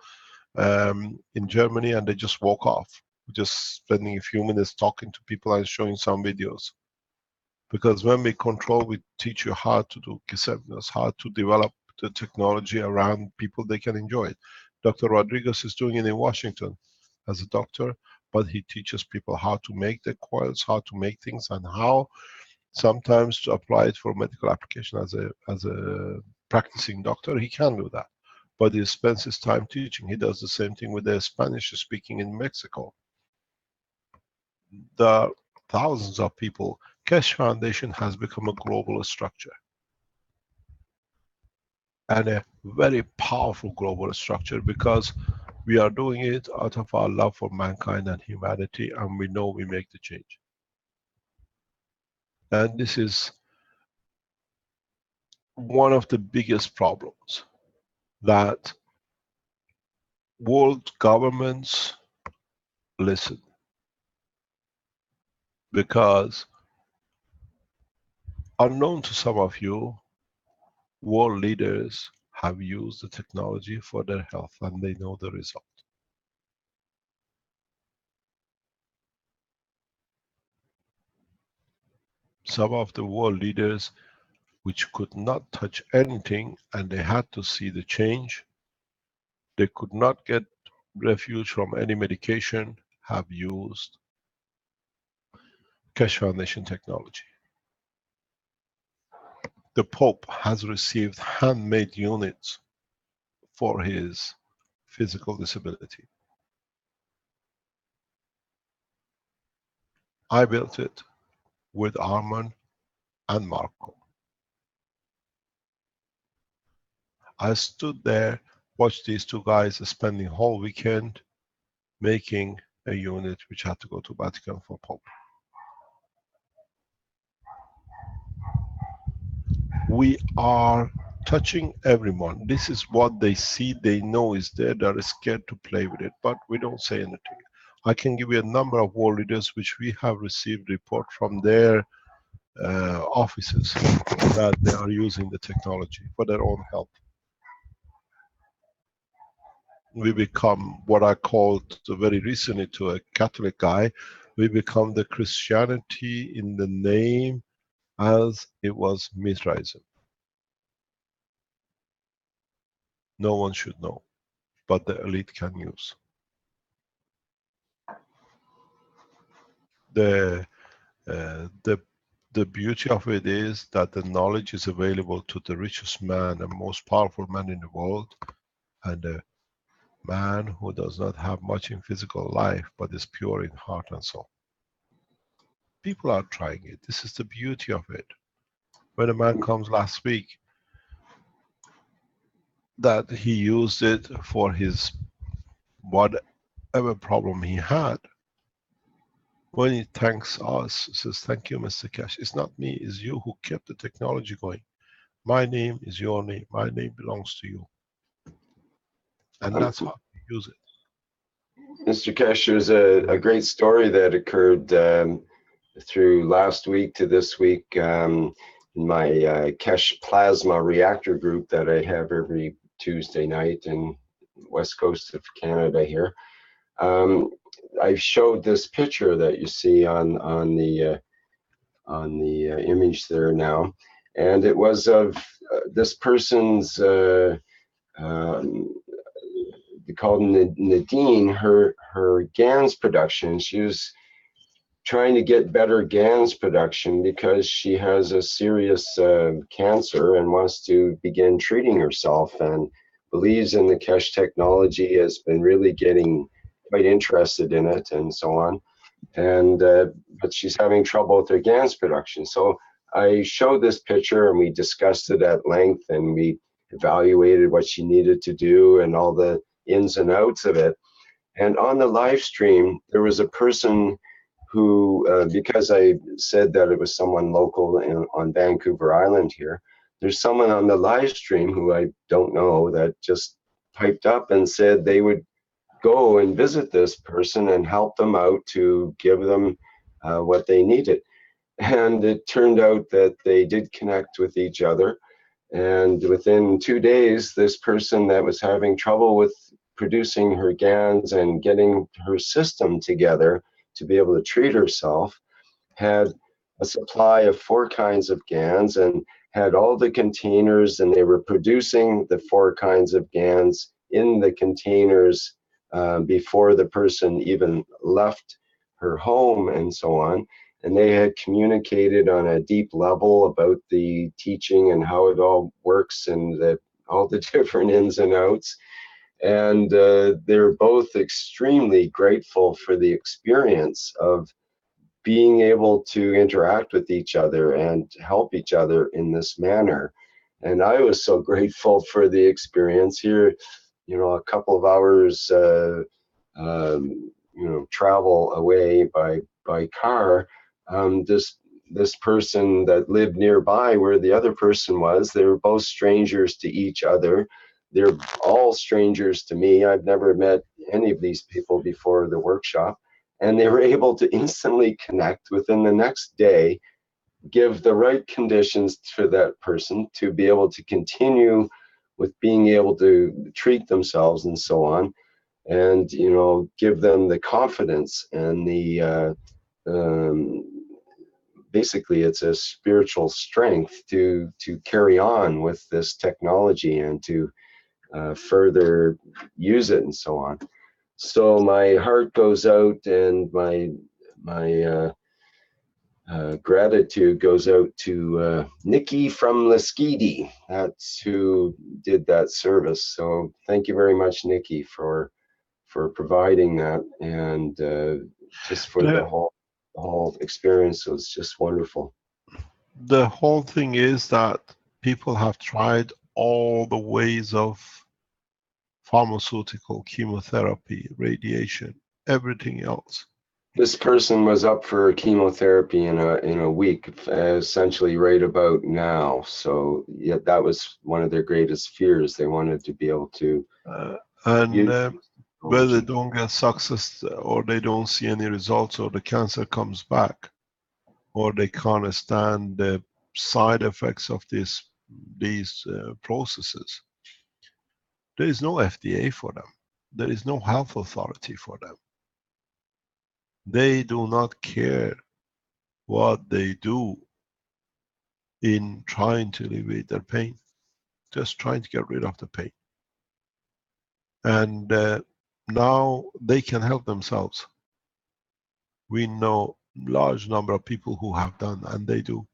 in Germany, and they just walk off, just spending a few minutes talking to people and showing some videos. Because when we control, we teach you how to do seminars, how to develop the technology around people, they can enjoy it. Dr. Rodriguez is doing it in Washington as a doctor, but he teaches people how to make the coils, how to make things, and how sometimes to apply it for medical application as a practicing doctor. He can do that, but he spends his time teaching. He does the same thing with the Spanish speaking in Mexico. There are thousands of people. Keshe Foundation has become a global structure, and a very powerful global structure, because we are doing it out of our love for mankind and humanity, and we know we make the change. And this is one of the biggest problems, that world governments listen, because unknown to some of you, world leaders have used the technology for their health and they know the result. Some of the world leaders which could not touch anything and they had to see the change, they could not get refuge from any medication, have used Keshe Foundation technology. The Pope has received handmade units for his physical disability. I built it with Arman and Marco. I stood there, watched these two guys spending whole weekend making a unit which had to go to Vatican for Pope. We are touching everyone. This is what they see, they know is there, they're scared to play with it, but we don't say anything. I can give you a number of world leaders which we have received report from their offices that they are using the technology for their own health. We become what I called very recently to a Catholic guy, we become the Christianity in the name as it was Mithraism. No one should know, but the elite can use. The beauty of it is that the knowledge is available to the richest man and most powerful man in the world, and the man who does not have much in physical life but is pure in heart and soul. People are trying it. This is the beauty of it. When a man comes last week, that he used it for his whatever problem he had. When he thanks us, he says, "Thank you, Mr. Keshe. It's not me, it's you who kept the technology going. My name is your name. My name belongs to you." And that's how we use it. Mr. Keshe, there's a great story that occurred through last week to this week in my Keshe Plasma Reactor group that I have every Tuesday night in west coast of Canada here. I showed this picture that you see on the image there now, and it was of this person's called Nadine, her Gans production. She was trying to get better Gans production because she has a serious cancer and wants to begin treating herself, and believes in the Keshe technology, has been really getting quite interested in it and so on. And but she's having trouble with her Gans production. So I showed this picture and we discussed it at length, and we evaluated what she needed to do and all the ins and outs of it. And on the live stream, there was a person who, because I said that it was someone local on Vancouver Island here, there's someone on the live stream who I don't know that just piped up and said they would go and visit this person and help them out to give them what they needed. And it turned out that they did connect with each other. And within 2 days, this person that was having trouble with producing her Gans and getting her system together to be able to treat herself had a supply of 4 kinds of Gans and had all the containers, and they were producing the 4 kinds of Gans in the containers before the person even left her home and so on. And they had communicated on a deep level about the teaching and how it all works and all the different ins and outs. And they're both extremely grateful for the experience of being able to interact with each other and help each other in this manner. And I was so grateful for the experience here. You know, a couple of hours, travel away by car. This person that lived nearby where the other person was, they were both strangers to each other. They're all strangers to me. I've never met any of these people before the workshop, and they were able to instantly connect within the next day give the right conditions for that person to be able to continue with being able to treat themselves and so on, and give them the confidence and the basically it's a spiritual strength to carry on with this technology and to further use it and so on. So my heart goes out, and my gratitude goes out to Nikki from Laskidi. That's who did that service. So thank you very much, Nikki, for providing that, and just for the whole experience. It was just wonderful. The whole thing is that people have tried all the ways of pharmaceutical, chemotherapy, radiation, everything else. This person was up for chemotherapy in a week, essentially right about now. So yeah, that was one of their greatest fears. They wanted to be able to whether they don't get success, or they don't see any results, or the cancer comes back, or they can't stand the side effects of these processes. There is no FDA for them. There is no health authority for them. They do not care what they do in trying to alleviate their pain, just trying to get rid of the pain. And now they can help themselves. We know large number of people who have done, and they do.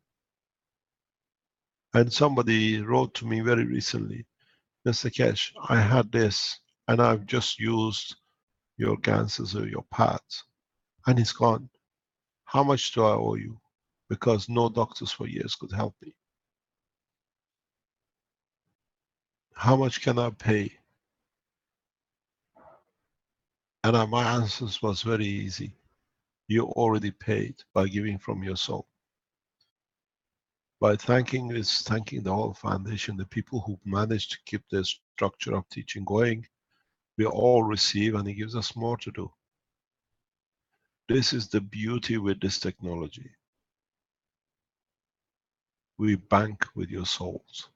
And somebody wrote to me very recently, Mr. Keshe, I had this, and I've just used your Ganses or your pads, and it's gone. How much do I owe you? Because no doctors for years could help me. How much can I pay? And my answers was very easy. You already paid by giving from your soul. By thanking the whole foundation, the people who managed to keep the structure of teaching going. We all receive, and it gives us more to do. This is the beauty with this technology. We bank with your souls,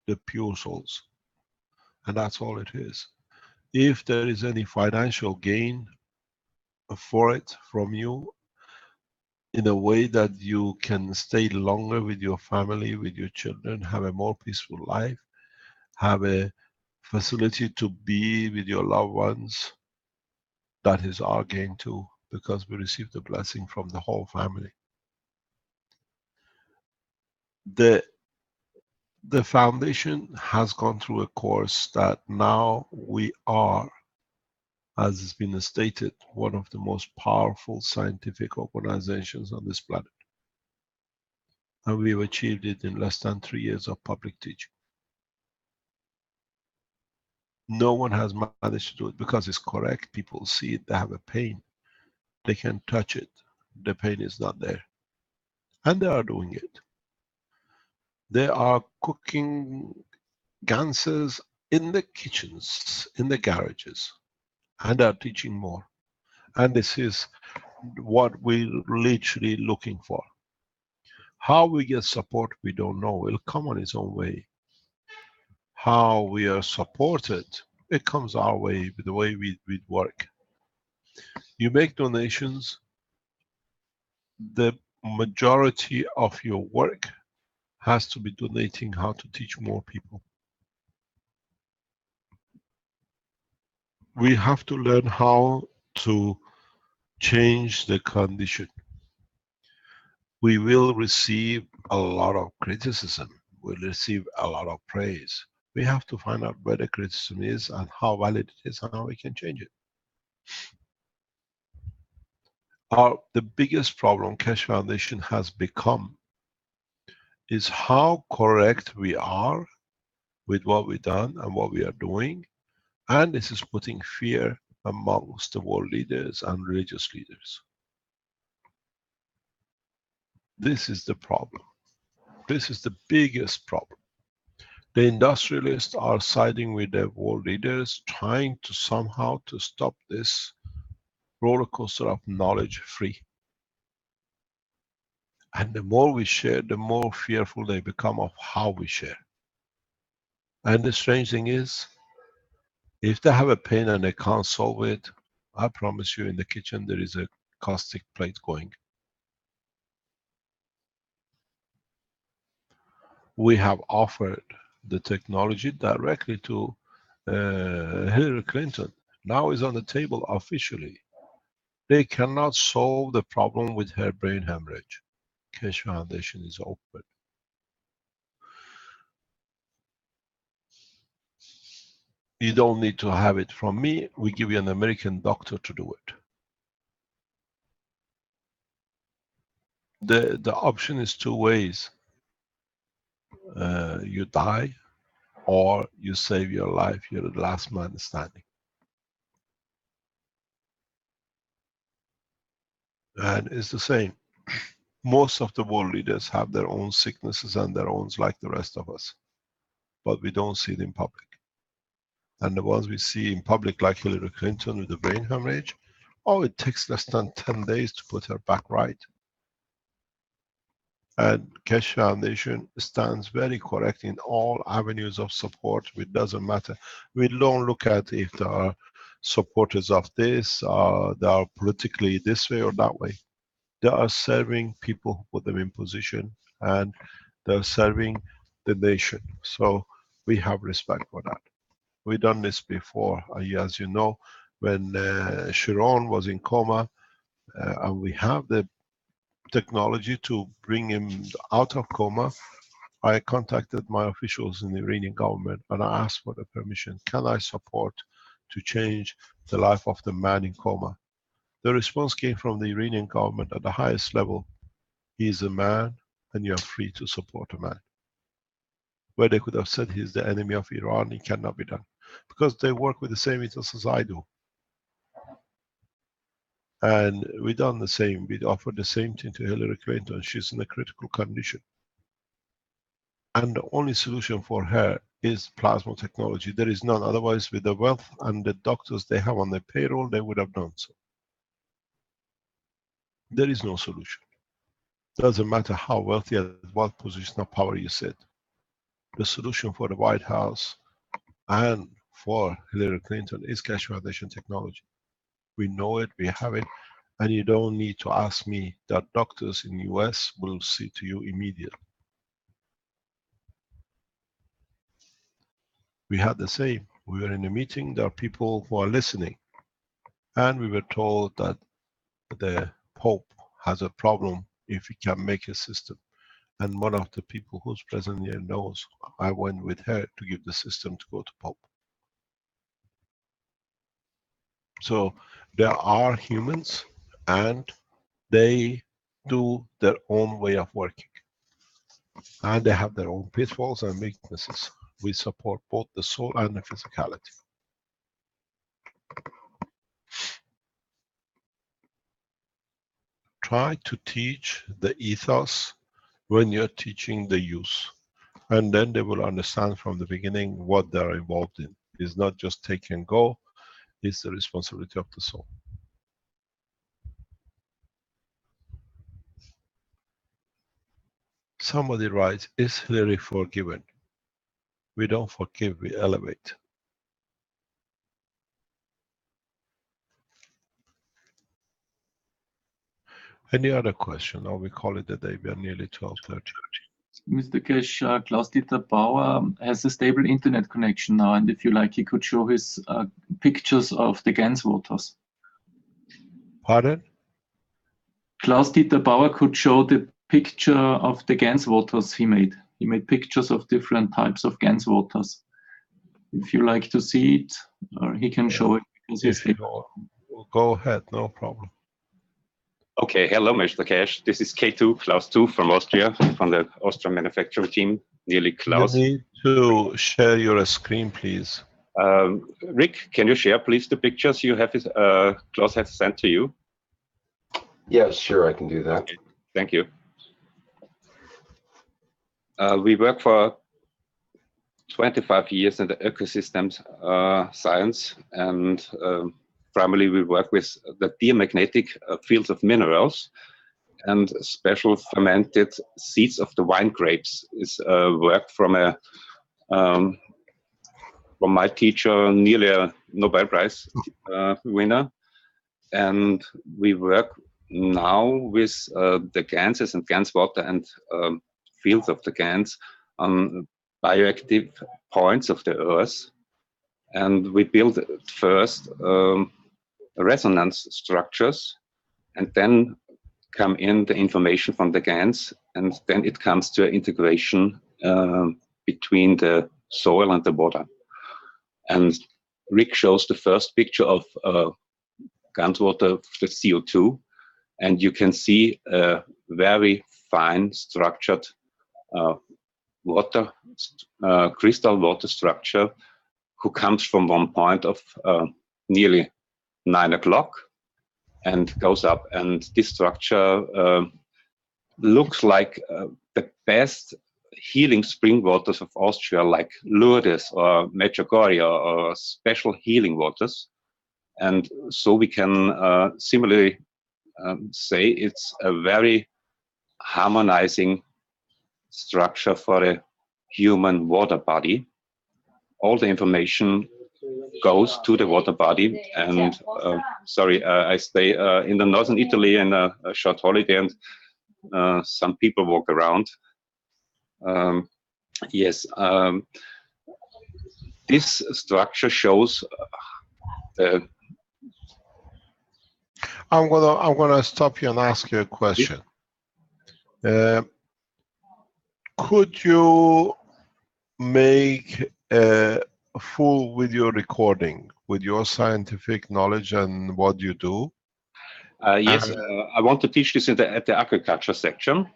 the pure souls, and that's all it is. If there is any financial gain for it from you, in a way that you can stay longer with your family, with your children, have a more peaceful life, have a facility to be with your loved ones, that is our gain too, because we receive the blessing from the whole family. The foundation has gone through a course that now we are, as has been stated, one of the most powerful scientific organizations on this planet. And we've achieved it in less than 3 years of public teaching. No one has managed to do it because it's correct. People see it, they have a pain. They can touch it. The pain is not there. And they are doing it. They are cooking Ganses in the kitchens, in the garages, and are teaching more. And this is what we're literally looking for. How we get support, we don't know. It'll come on its own way. How we are supported, it comes our way, with the way we work. You make donations, the majority of your work has to be donating how to teach more people. We have to learn how to change the condition. We will receive a lot of criticism. We'll receive a lot of praise. We have to find out where the criticism is and how valid it is and how we can change it. The biggest problem Keshe Foundation has become is how correct we are with what we've done and what we are doing, and this is putting fear amongst the world leaders and religious leaders. This is the problem. This is the biggest problem. The industrialists are siding with the world leaders, trying to somehow to stop this roller coaster of knowledge free. And the more we share, the more fearful they become of how we share. And the strange thing is, if they have a pain and they can't solve it, I promise you in the kitchen there is a caustic plate going. We have offered the technology directly to Hillary Clinton. Now is on the table officially. They cannot solve the problem with her brain hemorrhage. Keshe Foundation is open. You don't need to have it from me. We give you an American doctor to do it. The option is two ways. You die or you save your life. You're the last man standing. And it's the same. Most of the world leaders have their own sicknesses and their own like the rest of us. But we don't see it in public. And the ones we see in public, like Hillary Clinton with the brain hemorrhage, oh, it takes less than 10 days to put her back right. And Keshe Foundation stands very correct in all avenues of support. It doesn't matter. We don't look at if there are supporters of this, they are politically this way or that way. They are serving people who put them in position, and they're serving the nation. So we have respect for that. We've done this before, as you know, when Sharon was in coma, and we have the technology to bring him out of coma. I contacted my officials in the Iranian government and I asked for the permission. Can I support to change the life of the man in coma? The response came from the Iranian government at the highest level. He is a man and you are free to support a man. Where they could have said he's the enemy of Iran, it cannot be done. Because they work with the same ethos as I do. And we done the same. We offered the same thing to Hillary Clinton. She's in a critical condition. And the only solution for her is plasma technology. There is none. Otherwise, with the wealth and the doctors they have on their payroll, they would have done so. There is no solution. Doesn't matter how wealthy, at what position of power you sit. The solution for the White House and for Hillary Clinton is Keshe Foundation technology. We know it, we have it, and you don't need to ask me. That doctors in the US will see to you immediately. We had the same. We were in a meeting, there are people who are listening, and we were told that the Pope has a problem if he can make a system. And one of the people who's present here knows, I went with her to give the system to go to Pope. So there are humans and they do their own way of working. And they have their own pitfalls and weaknesses. We support both the soul and the physicality. Try to teach the ethos when you're teaching the use. And then they will understand from the beginning what they're involved in. It's not just take and go, it's the responsibility of the soul. Somebody writes, is Hillary forgiven? We don't forgive, we elevate. Any other question, or we call it a day? We are nearly 12:30. Mr. Keshe, Klaus-Dieter Bauer has a stable internet connection now, and if you like, he could show his pictures of the Gans waters. Pardon? Klaus-Dieter Bauer could show the picture of the Gans waters he made. He made pictures of different types of Gans waters. If you like to see it, or he can show it. Because go ahead, no problem. Okay, hello, Mr. Keshe. This is K2, Klaus 2 from Austria, from the Austrian manufacturing team, nearly Klaus. You need to share your screen, please. Rick, can you share, please, the pictures you have, Klaus has sent to you? Yeah, sure, I can do that. Okay, thank you. We work for 25 years in the ecosystems science, and primarily we work with the diamagnetic fields of minerals. and special fermented seeds of the wine grapes is work from a from my teacher, nearly a Nobel Prize winner. And we work now with the ganses and Gans water and fields of the Gans on bioactive points of the Earth. And we build first resonance structures, and then come in the information from the Gans, and then it comes to integration between the soil and the water. And Rick shows the first picture of Gans water, the CO2, and you can see a very fine structured water, crystal water structure, who comes from one point of nearly 9 o'clock and goes up. And this structure looks like the best healing spring waters of Austria, like Lourdes or Medjugorje or special healing waters. And so we can similarly say it's a very harmonizing structure for a human water body. All the information goes to the water body. And sorry, I stay in the northern Italy in a short holiday, and some people walk around. Yes, this structure shows I'm gonna stop you and ask you a question. Could you make a full video recording with your scientific knowledge and what you do? Yes, I want to teach this at the agriculture section.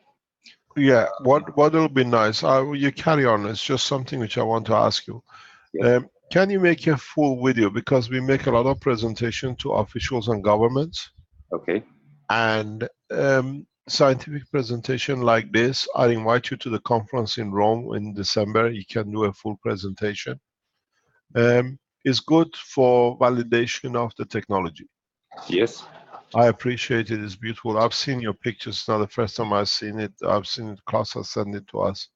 Yeah, what will be nice? You carry on. It's just something which I want to ask you. Yes. Can you make a full video, because we make a lot of presentation to officials and governments? Okay. And scientific presentation like this, I invite you to the conference in Rome in December. You can do a full presentation. It's good for validation of the technology. Yes. I appreciate it. It's beautiful. I've seen your pictures. It's not the first time I've seen it. I've seen it. Klaus has sent it to us.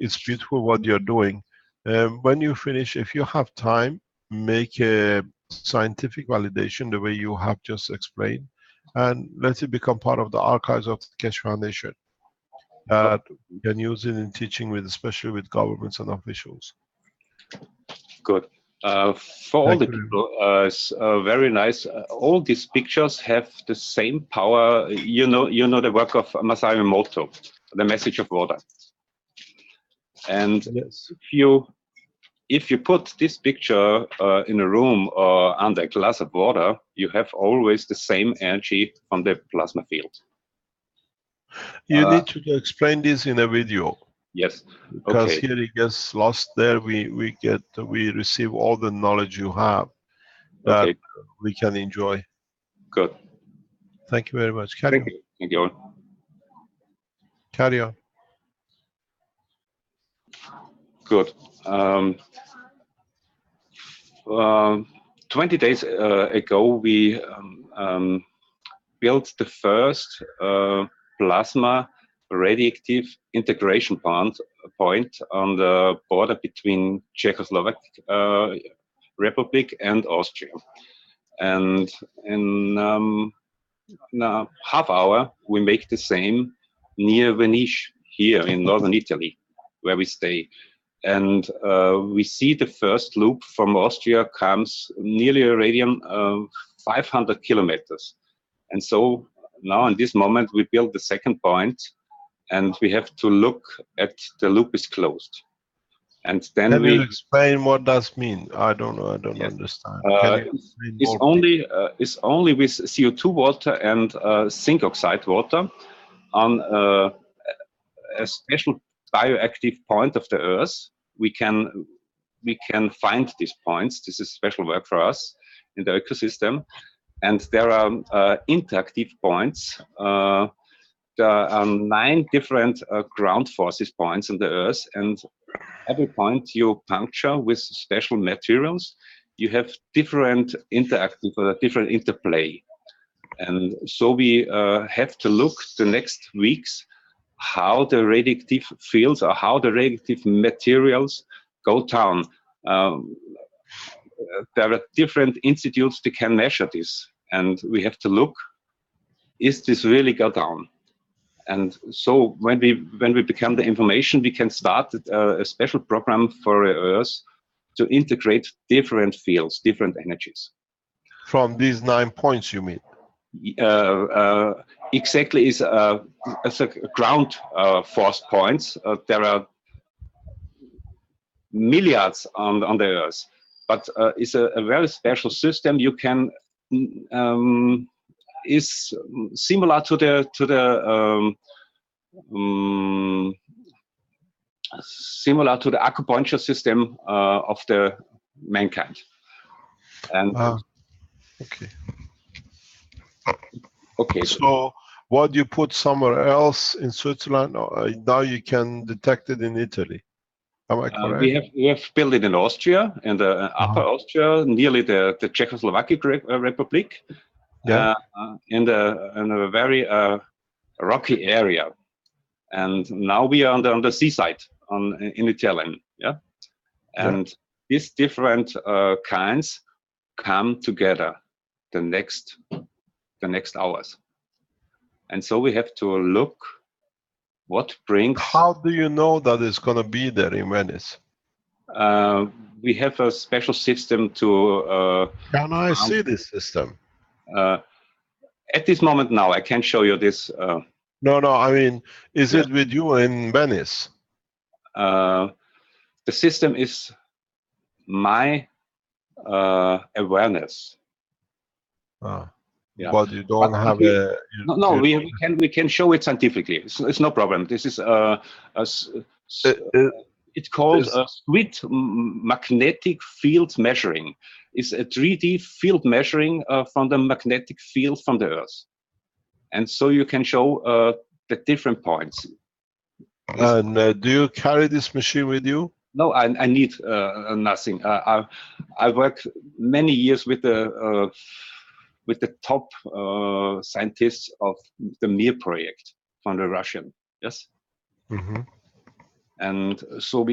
It's beautiful what you're doing. When you finish, if you have time, make a scientific validation the way you have just explained, and let it become part of the archives of the Keshe Foundation. That you can use it in teaching with, especially with governments and officials. Good. For all the people, it's very nice. All these pictures have the same power. You know the work of Masaru Emoto, The Message of Water. And yes, if you put this picture in a room or under a glass of water, you have always the same energy from the plasma field. You need to explain this in a video. Yes. Because okay. here it gets lost there. We receive all the knowledge you have that okay. we can enjoy. Good. Thank you very much. Carry on. Thank you. Carry on. Good. 20 days ago, we built the first plasma radioactive integration point on the border between Czechoslovak Republic and Austria. And in a half hour, we make the same near Venice, here in northern Italy, where we stay. And we see the first loop from Austria comes nearly a radius of 500 kilometers. And so now in this moment, we build the second point, and we have to look at the loop is closed. And then Can you explain what does mean? I don't know. I don't yes. understand. It's only with CO2 water and zinc oxide water on a special bioactive point of the Earth. We can find these points. This is special work for us in the ecosystem. And there are interactive points. There are 9 different ground forces points on the Earth, and every point you puncture with special materials, you have different interactive or different interplay. And so we have to look the next weeks how the radioactive fields or how the radioactive materials go down. There are different institutes that can measure this, and we have to look, is this really go down? And so when we become the information, we can start a special program for Earth to integrate different fields, different energies. From these 9 points, you mean? Exactly, is a ground force points. There are milliards on the Earth, but it's a very special system. You can is similar to the similar to the acupuncture system of the mankind. And okay. Okay. So what you put somewhere else in Switzerland, now you can detect it in Italy. Am I correct? We have built it in Austria, in the Upper Austria, nearly the Czechoslovak Republic, yeah. in a very rocky area. And now we are on the seaside, in Italian, yeah. And these different kinds come together the next hours. And so we have to look what brings. How do you know that it's going to be there in Venice? We have a special system to. Can I see this system? At this moment now, I can't show you this. No, I mean, is it with you in Venice? The system is my awareness. Yeah. But you don't have a. No, we can show it scientifically. It's no problem. This is it's called a sweet magnetic field measuring. It's a 3D field measuring from the magnetic field from the Earth, and so you can show the different points. And do you carry this machine with you? No, I need nothing. I worked many years with the top scientists of the Mir project from the Russian, yes. Mm-hmm. And so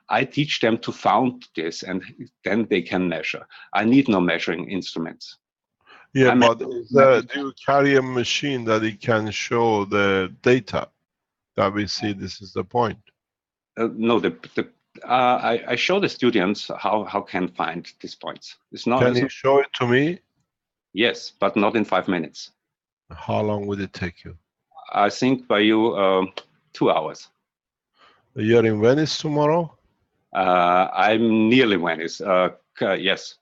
I teach them to found this, and then they can measure. I need no measuring instruments. Yeah, but do you carry a machine that it can show the data that we see? This is the point. No, I show the students how can find these points. It's not. Can you show it to me? Yes, but not in 5 minutes. How long will it take you? I think by you 2 hours. You're in Venice tomorrow? I'm nearly Venice. Yes.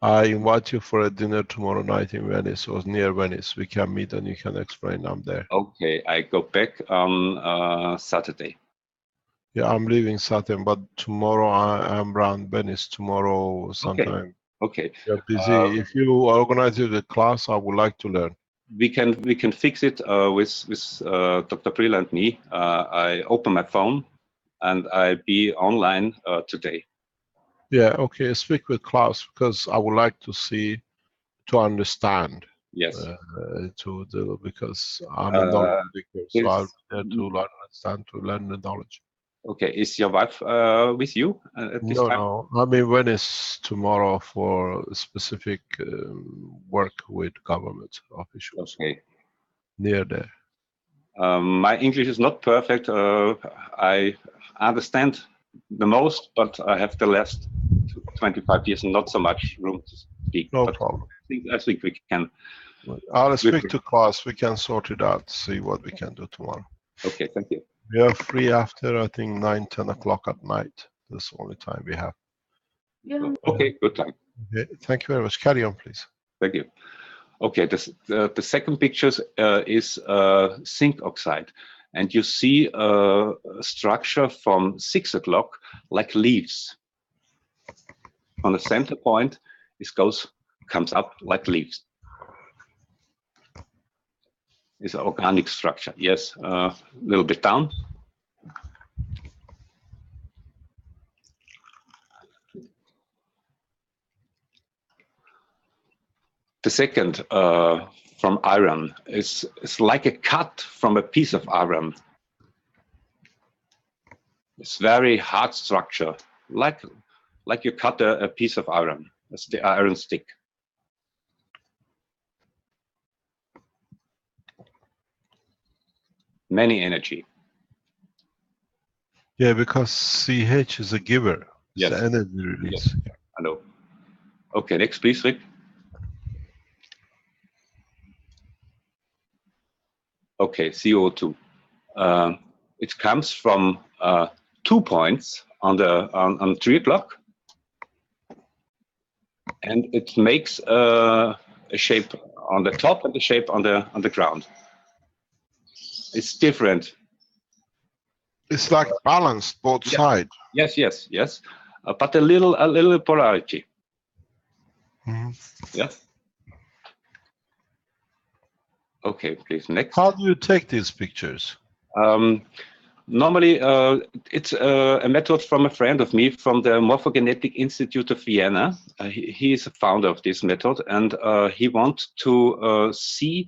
I invite you for a dinner tomorrow night in Venice or near Venice. We can meet and you can explain. I'm there. Okay, I go back on Saturday. Yeah, I'm leaving Saturday, but tomorrow I'm around Venice tomorrow sometime. Okay. You're busy. If you organize the class, I would like to learn. We can fix it with Dr. Brill and me. I open my phone and I be online today. Yeah, okay. Speak with Klaus because I would like to see, to understand. Yes. Because I'm a knowledge seeker, so I'm there to understand, to learn the knowledge. Okay. Is your wife with you at this time? No. I'm in Venice tomorrow for specific work with government officials. Okay. Near there. My English is not perfect. I understand the most, but I have the last 25 years not so much room to speak. No problem. I think we can. I'll speak to class. We can sort it out, see what we can do tomorrow. Okay, thank you. We are free after, I think, 9-10 o'clock at night. That's the only time we have. Yeah. Okay, good time. Okay, thank you very much. Carry on, please. Thank you. Okay, the second picture is zinc oxide. And you see a structure from 6 o'clock like leaves. On the center point, it comes up like leaves. It's an organic structure. Yes, a little bit down. The second from iron is like a cut from a piece of iron. It's very hard structure, like you cut a piece of iron. That's the iron stick. Many energy. Yeah, because CH is a giver. It's Yes. the energy release. Yes. I know. Okay, next please, Rick. Okay, CO2. It comes from 2 points on 3 o'clock, and it makes a shape on the top and a shape on the ground. It's different. It's like balanced both sides. Yes, yes, yes. But a little polarity. Mm-hmm. Yeah. Okay, please next. How do you take these pictures? Normally, it's a method from a friend of me from the Morphogenetic Institute of Vienna. He is a founder of this method, and he wants to see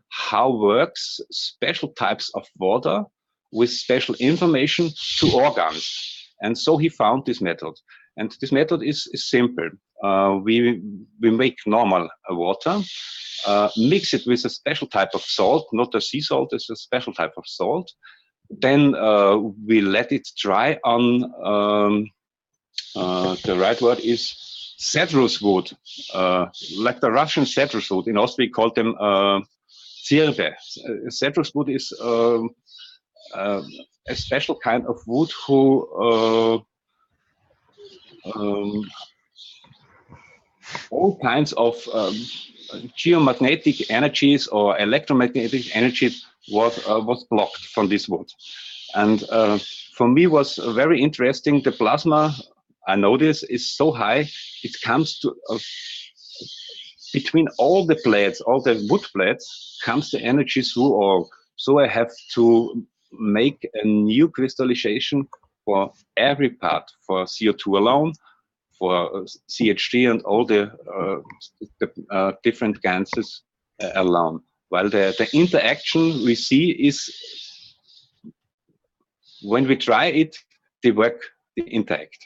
how works special types of water with special information to organs. And so he found this method. And this method is simple. We make normal water, mix it with a special type of salt, not a sea salt, it's a special type of salt. Then we let it dry on, the right word is cedrus wood, like the Russian cedrus wood. In Austria we call them Zirbe. Cedrus wood is a special kind of wood who all kinds of geomagnetic energies or electromagnetic energies was blocked from this wood. And for me was very interesting. The plasma, I notice, is so high. It comes to between all the plates, all the wood plates, comes the energy through all. So I have to make a new crystallization for every part, for CO2 alone, for CH3 and all the different gases alone. While the interaction we see is, when we try it, they work, they interact.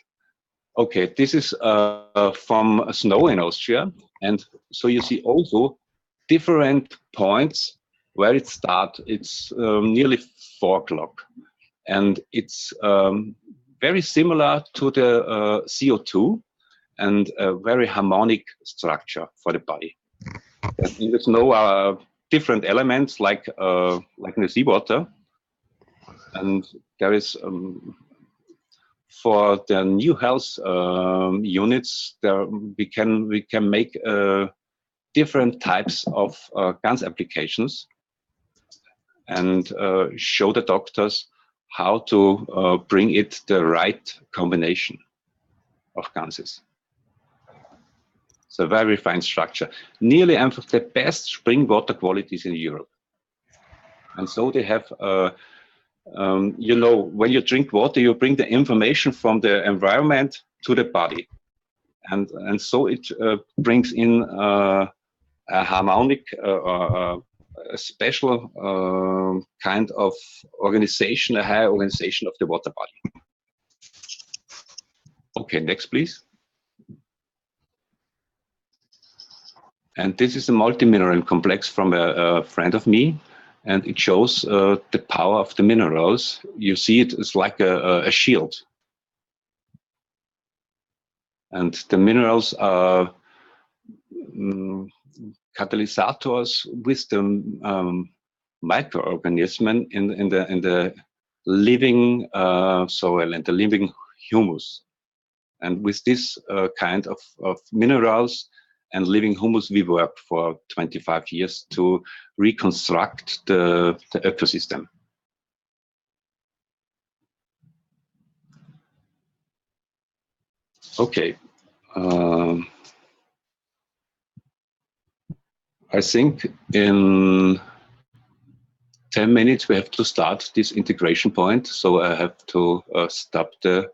Okay, this is from snow in Austria. And so you see also different points where it starts. It's nearly 4 o'clock. And it's very similar to the CO2 and a very harmonic structure for the body. And in the snow are different elements like in the seawater. And there is, for the new health units, there we can make different types of Gans applications and show the doctors how to bring it the right combination of Ganses. It's a very fine structure. Nearly the best spring water qualities in Europe. And so they have, you know, when you drink water, you bring the information from the environment to the body. And so it brings in a harmonic, a special kind of organization, a higher organization of the water body. Okay, next, please. And this is a multi-mineral complex from a friend of me, and it shows the power of the minerals. You see it is like a shield. And the minerals are catalysts with the microorganism in the living soil and the living humus. And with this kind of minerals and living humus, we worked for 25 years to reconstruct the ecosystem. Okay. I think in 10 minutes we have to start this integration point, so I have to stop the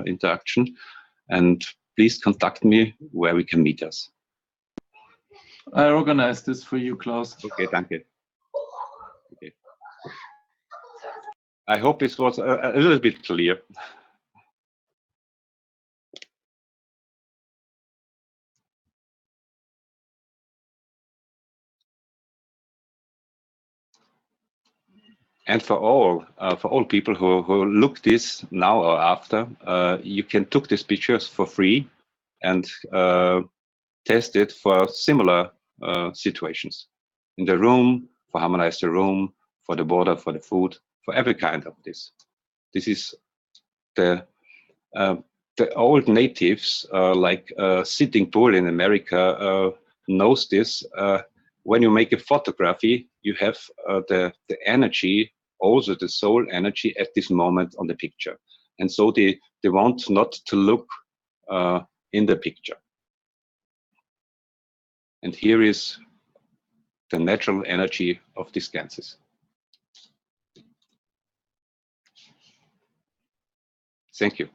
interaction, and please contact me where we can meet us. I organized this for you, Klaus. Okay, danke. Okay. I hope this was a little bit clear. And for all people who look this now or after, you can take these pictures for free and test it for similar situations in the room, for harmonize the room, for the border, for the food, for every kind of this. This is the old natives, like Sitting Bull in America, knows this. When you make a photography, you have the energy, also the soul energy at this moment on the picture. And so they want not to look in the picture. And here is the natural energy of these ganses. Thank you.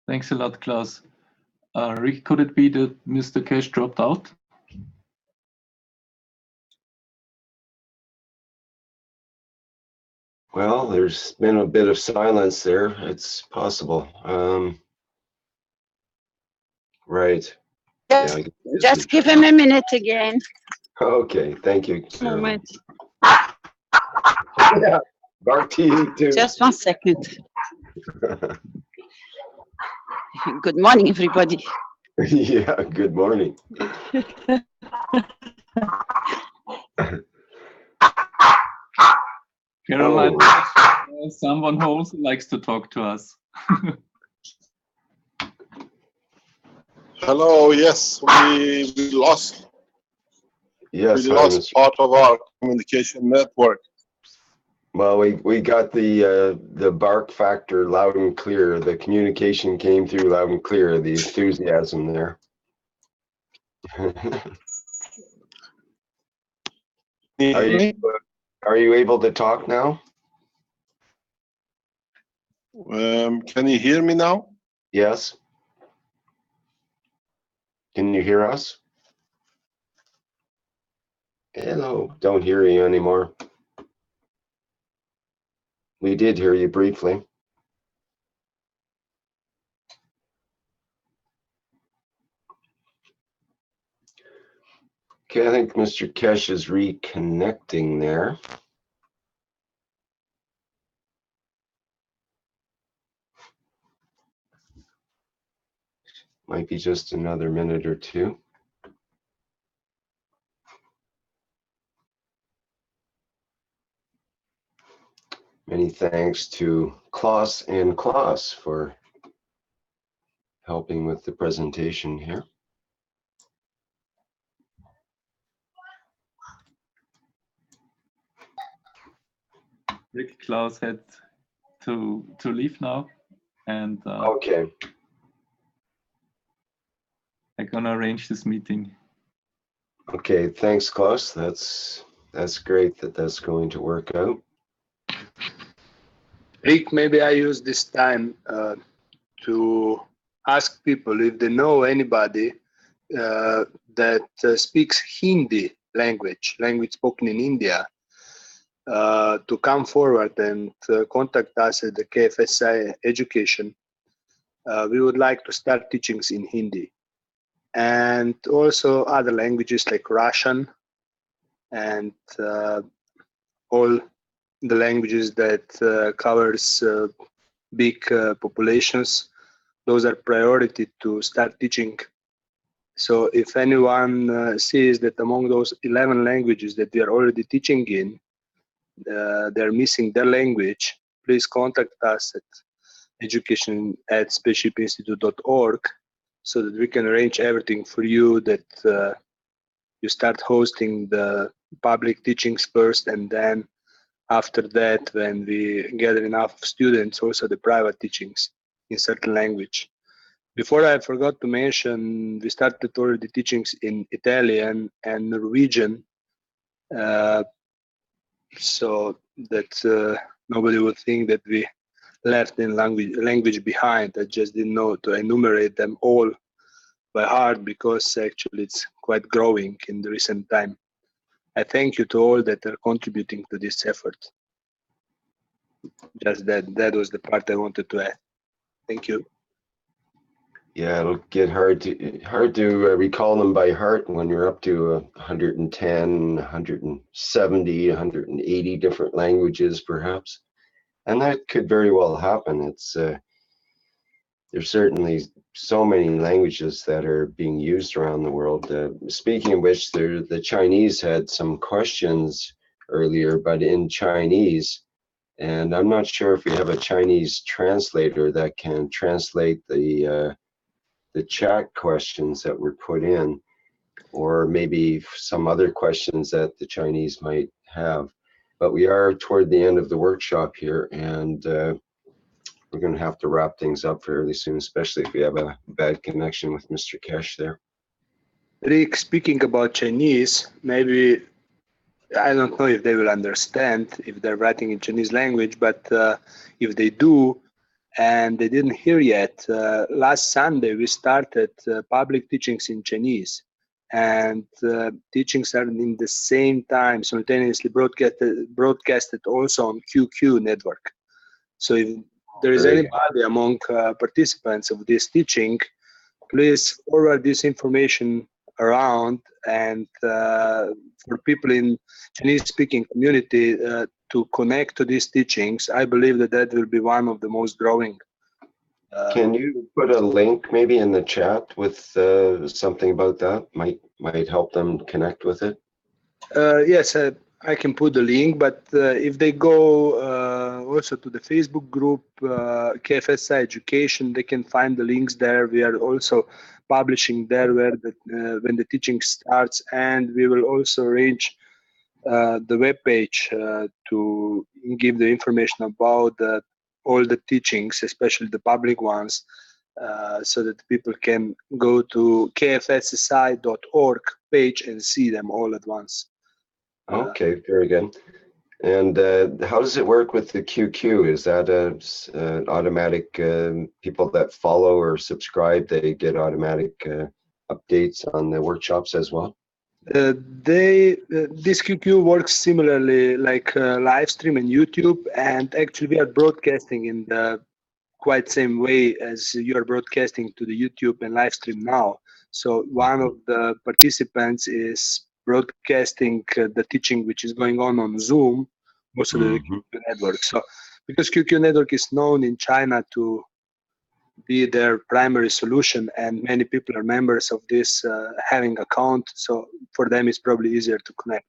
Thanks a lot, Klaus. Rick, could it be that Mr. Keshe dropped out? Well, there's been a bit of silence there. It's possible. Right. Just, Yeah, just give him a minute again. okay, thank you. Moment. Yeah, back to you too. Just 1 second. Good morning, everybody. Yeah, good morning. Caroline, someone who also likes to talk to us. Hello, yes, we lost. Yes, we lost part of our communication network. Well, we got the bark factor loud and clear. The communication came through loud and clear. The enthusiasm there. Are you able to talk now? Can you hear me now? Yes. Can you hear us? Hello. Don't hear you anymore. We did hear you briefly. Okay, I think Mr. Keshe is reconnecting there. Might be just another minute or two. Many thanks to Klaus and Klaus for helping with the presentation here. Rick, Klaus had to leave now, and okay, I'm gonna arrange this meeting. Okay, thanks, Klaus. That's great that that's going to work out. Rick, maybe I use this time to ask people if they know anybody that speaks Hindi language spoken in India, to come forward and contact us at the KFSI Education. We would like to start teachings in Hindi, and also other languages like Russian and all the languages that covers big populations. Those are priority to start teaching. So if anyone sees that among those 11 languages that we are already teaching in, they're missing their language, please contact us at education@spaceshipinstitute.org so that we can arrange everything for you, that you start hosting the public teachings first, and then after that, when we gather enough students, also the private teachings in certain language. Before, I forgot to mention, we started already teachings in Italian and Norwegian, so that nobody would think that we left in language behind. I just didn't know to enumerate them all by heart, because actually it's quite growing in the recent time. I thank you to all that are contributing to this effort. Just that was the part I wanted to add. Thank you. Yeah, it'll get hard to recall them by heart when you're up to 110, 170, 180 different languages, perhaps. And that could very well happen. It's there's certainly so many languages that are being used around the world. Speaking of which, the Chinese had some questions earlier, but in Chinese. And I'm not sure if we have a Chinese translator that can translate the chat questions that were put in, or maybe some other questions that the Chinese might have. But we are toward the end of the workshop here, and we're going to have to wrap things up fairly soon, especially if we have a bad connection with Mr. Keshe there. Rick, speaking about Chinese, maybe, I don't know if they will understand if they're writing in Chinese language, but if they do, and they didn't hear yet, last Sunday we started public teachings in Chinese, and teachings are in the same time simultaneously broadcasted also on QQ network. So if there is anybody among participants of this teaching, please forward this information around, and for people in Chinese-speaking community to connect to these teachings. I believe that will be one of the most growing. Can you put a link maybe in the chat with something about that? Might help them connect with it. Yes, I can put the link, but if they go also to the Facebook group KFS Education, they can find the links there. We are also publishing there when the teaching starts, and we will also arrange the web page to give the information about all the teachings, especially the public ones, so that people can go to kfssi.org page and see them all at once. Okay, very good. And how does it work with the QQ? Is that an automatic, people that follow or subscribe, they get automatic updates on the workshops as well? This QQ works similarly like live stream and YouTube, and actually we are broadcasting in the quite same way as you are broadcasting to the YouTube and live stream now. So one of the participants is broadcasting the teaching which is going on Zoom, also the QQ network. So because QQ network is known in China to be their primary solution, and many people are members of this having account, so for them it's probably easier to connect.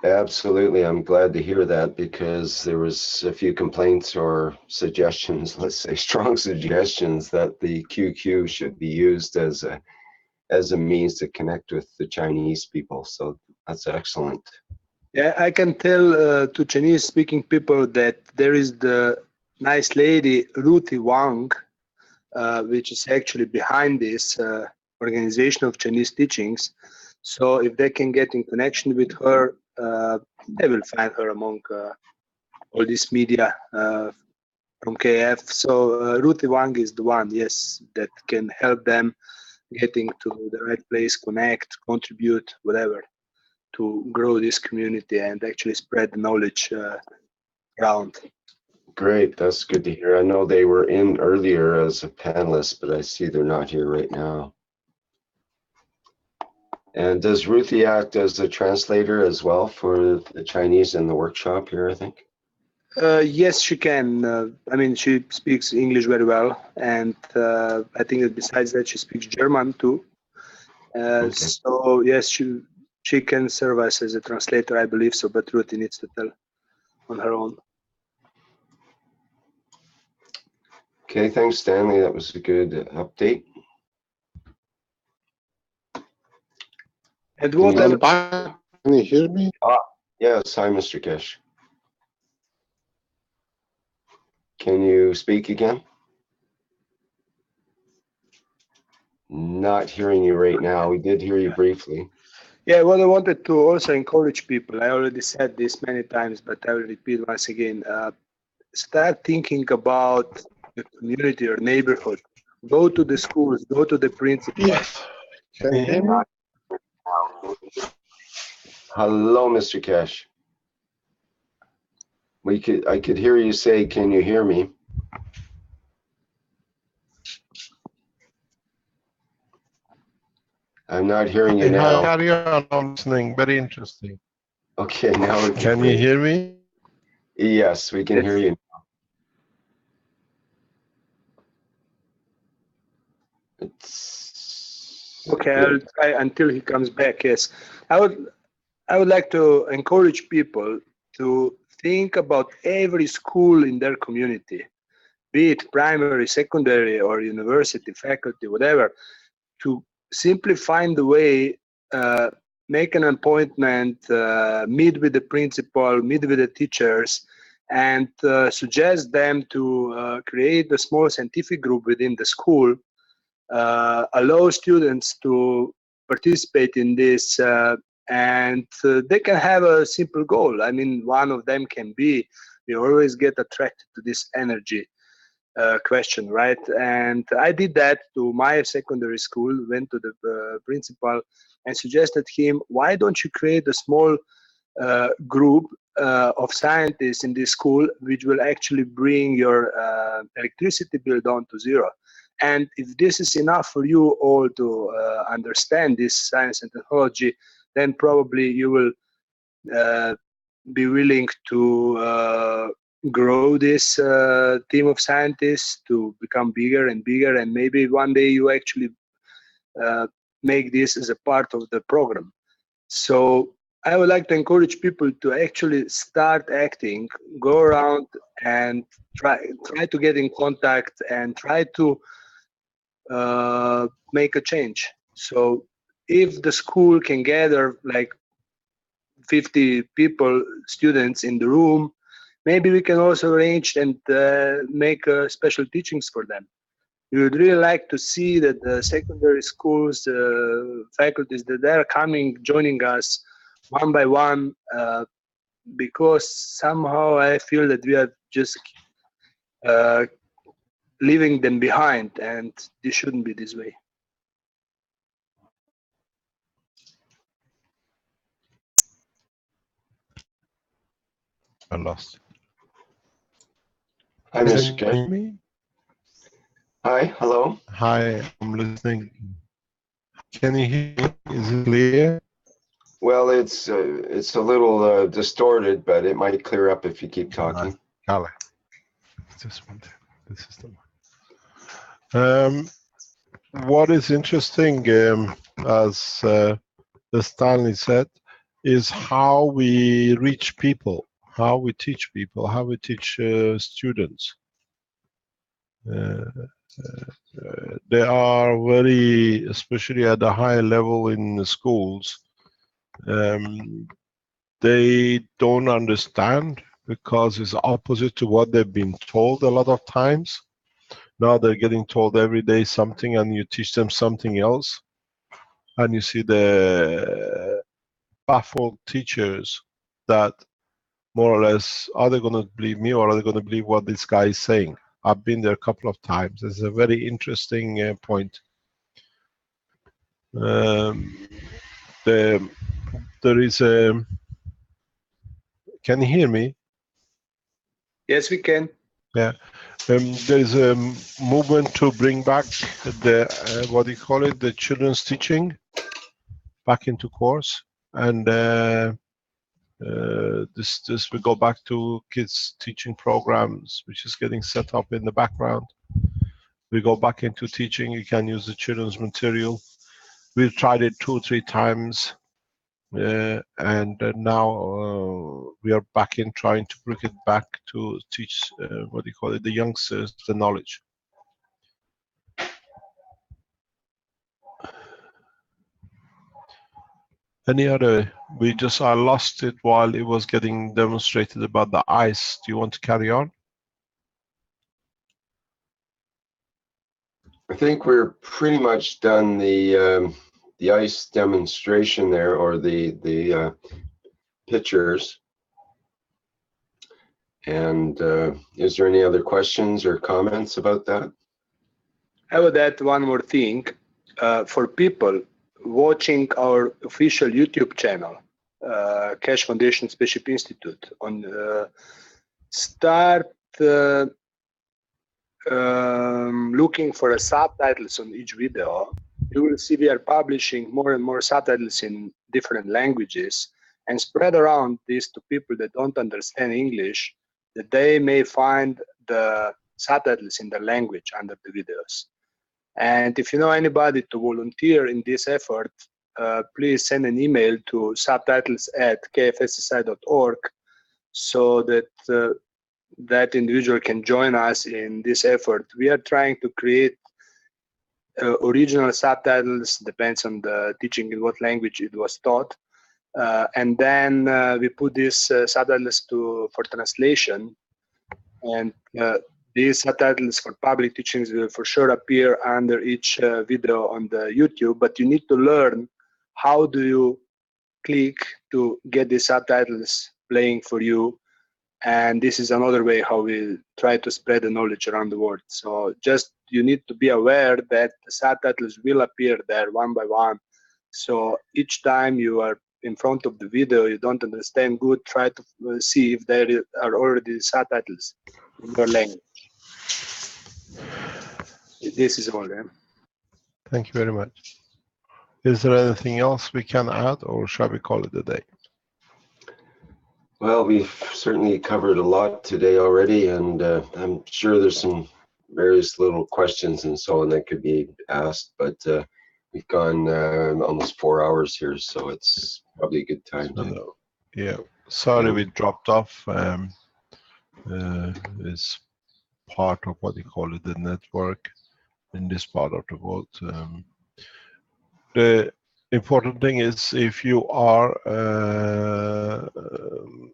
Absolutely, I'm glad to hear that, because there was a few complaints or suggestions, let's say strong suggestions, that the QQ should be used as a means to connect with the Chinese people. So that's excellent. Yeah, I can tell to Chinese-speaking people that there is the nice lady Ruthie Wang, which is actually behind this organization of Chinese teachings. So if they can get in connection with her, they will find her among all this media from KF. So Ruthie Wang is the one, yes, that can help them getting to the right place, connect, contribute, whatever, to grow this community and actually spread the knowledge around. Great, that's good to hear. I know they were in earlier as a panelist, but I see they're not here right now. And does Ruthie act as a translator as well for the Chinese in the workshop here, I think? Yes, she can. I mean, she speaks English very well, and I think that besides that, she speaks German too. Okay. So yes, she can serve us as a translator, I believe so, but Ruthie needs to tell on her own. Okay, thanks, Stanley. That was a good update. And what can you hear me? Yes, hi, Mr. Keshe. Can you speak again? Not hearing you right now. We did hear you briefly. Yeah, what I wanted to also encourage people, I already said this many times, but I will repeat once again. start thinking about the community or neighborhood. Go to the schools, go to the principals. Yes. Can you hear me? Hello, Mr. Keshe. I could hear you say, "Can you hear me?" I'm not hearing you now. Carry on, I'm listening. Very interesting. Okay, now we Can you hear me? Yes, we can hear you. Okay, I'll try until he comes back. Yes, I would like to encourage people to think about every school in their community, be it primary, secondary, or university, faculty, whatever, to simply find a way, make an appointment, meet with the principal, meet with the teachers, and suggest them to create a small scientific group within the school, allow students to participate in this, and they can have a simple goal. I mean, one of them can be, we always get attracted to this energy question, right? And I did that to my secondary school, went to the principal and suggested him, why don't you create a small group of scientists in this school, which will actually bring your electricity bill down to zero. And if this is enough for you all to understand this science and technology, then probably you will be willing to grow this team of scientists to become bigger and bigger, and maybe one day you actually make this as a part of the program. So I would like to encourage people to actually start acting, go around and try to get in contact and try to make a change. So if the school can gather like 50 people, students in the room, maybe we can also arrange and make special teachings for them. We would really like to see that the secondary schools, faculties, that they are coming, joining us one by one, because somehow I feel that we are just leaving them behind, and this shouldn't be this way. I lost. Hi, Mr. Keshe. Hi, hello. Hi, I'm listening. Can you hear me? Is it clear? Well, it's a little distorted, but it might clear up if you keep talking. Kale. This one there. This is the one. What is interesting, as Stanley said, is how we reach people, how we teach people, how we teach students. They are very, especially at a high level in the schools, they don't understand because it's opposite to what they've been told a lot of times. Now they're getting told every day something and you teach them something else. And you see the baffled teachers that more or less, are they going to believe me or are they going to believe what this guy is saying? I've been there a couple of times. It's a very interesting point. There is a... Can you hear me? Yes, we can. Yeah. There is a movement to bring back the, what do you call it, the children's teaching back into course. And this will go back to kids teaching programs, which is getting set up in the background. We go back into teaching. You can use the children's material. We've tried it 2 or 3 times, and now we are back in trying to bring it back to teach, what do you call it, the youngsters, the knowledge. Any other? I lost it while it was getting demonstrated about the ice. Do you want to carry on? I think we're pretty much done the ice demonstration there, or the pictures. And is there any other questions or comments about that? I would add one more thing. For people watching our official YouTube channel, Keshe Foundation Spaceship Institute, start looking for subtitles on each video. You will see we are publishing more and more subtitles in different languages, and spread around this to people that don't understand English, that they may find the subtitles in their language under the videos. And if you know anybody to volunteer in this effort, please send an email to subtitles@kfssi.org so that that individual can join us in this effort. We are trying to create original subtitles, depends on the teaching in what language it was taught. And then we put these subtitles for translation. And these subtitles for public teachings will for sure appear under each video on the YouTube, but you need to learn how do you click to get the subtitles playing for you. And this is another way how we try to spread the knowledge around the world. So just you need to be aware that the subtitles will appear there one by one. So each time you are in front of the video, you don't understand good, try to see if there are already subtitles in your language. This is all. Thank you very much. Is there anything else we can add, or shall we call it a day? Well, we've certainly covered a lot today already, and I'm sure there's some various little questions and so on that could be asked, but we've gone almost 4 hours here, so it's probably a good time to... Yeah, sorry we dropped off. It's part of what you call it, the network in this part of the world. The important thing is, if you are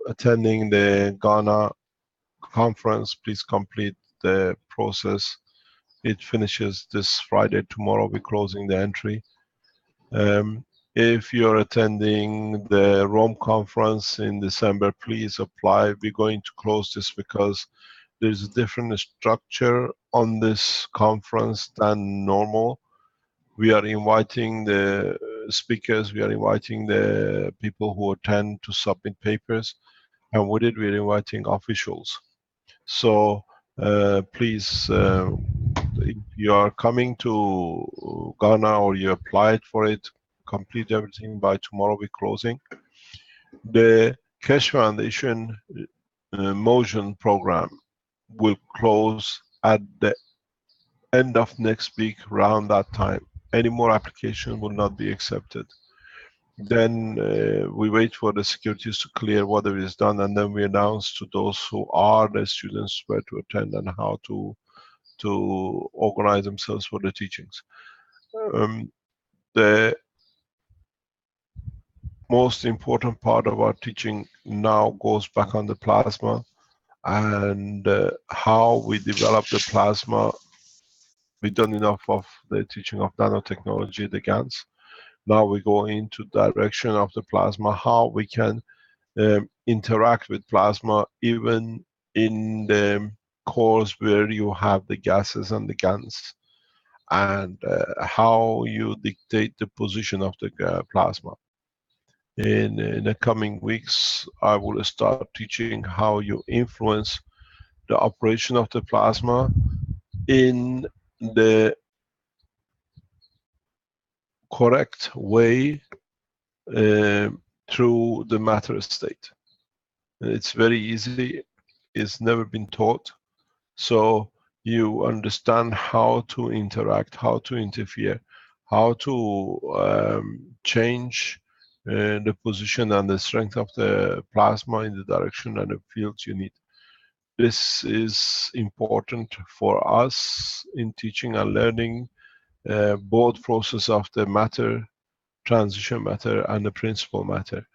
attending the Ghana conference, please complete the process. It finishes this Friday. Tomorrow we're closing the entry. If you're attending the Rome conference in December, please apply. We're going to close this because there's a different structure on this conference than normal. We are inviting the speakers, we are inviting the people who attend to submit papers, and with it we're inviting officials. So please, if you are coming to Ghana or you applied for it, complete everything by tomorrow. We're closing. The Keshe Foundation Motion program will close at the end of next week, around that time. Any more application will not be accepted. Then we wait for the securities to clear whatever is done, and then we announce to those who are the students where to attend and how to organize themselves for the teachings. The most important part of our teaching now goes back on the plasma, and how we develop the plasma. We've done enough of the teaching of nanotechnology, the Gans. Now we go into direction of the plasma, how we can interact with plasma even in the cores where you have the gases and the Gans, and how you dictate the position of the plasma. In the coming weeks, I will start teaching how you influence the operation of the plasma in the correct way through the matter state. It's very easy, it's never been taught, so you understand how to interact, how to interfere, how to change the position and the strength of the plasma in the direction and the fields you need. This is important for us in teaching and learning both process of the matter, transition matter, and the principal matter.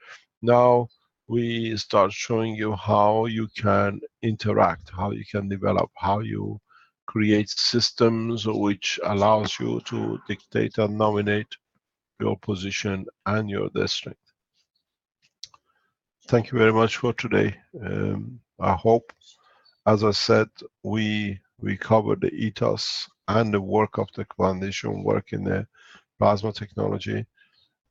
Now we start showing you how you can interact, how you can develop, how you create systems which allows you to dictate and nominate your position and your strength. Thank you very much for today. I hope, as I said, we covered the ethos and the work of the foundation, work in the plasma technology.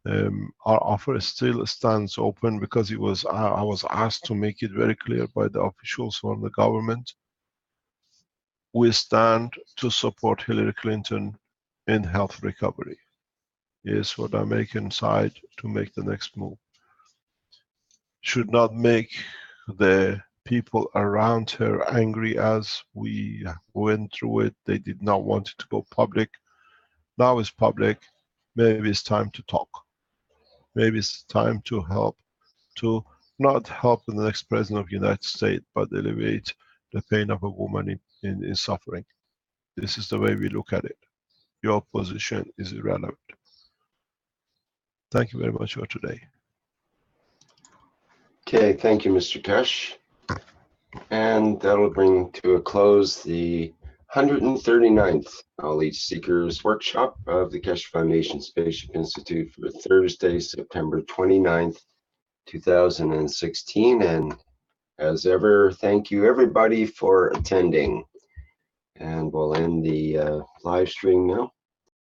Our offer still stands open because I was asked to make it very clear by the officials from the government. We stand to support Hillary Clinton in health recovery. Is for the American side to make the next move. Should not make the people around her angry as we went through it. They did not want it to go public. Now it's public. Maybe it's time to talk. Maybe it's time to help, to not help the next president of the United States, but alleviate the pain of a woman in suffering. This is the way we look at it. Your position is irrelevant. Thank you very much for today. Okay, thank you, Mr. Keshe. And that'll bring to a close the 139th Knowledge Seekers Workshop of the Keshe Foundation Spaceship Institute for Thursday, September 29th, 2016. And as ever, thank you everybody for attending. And we'll end the live stream now.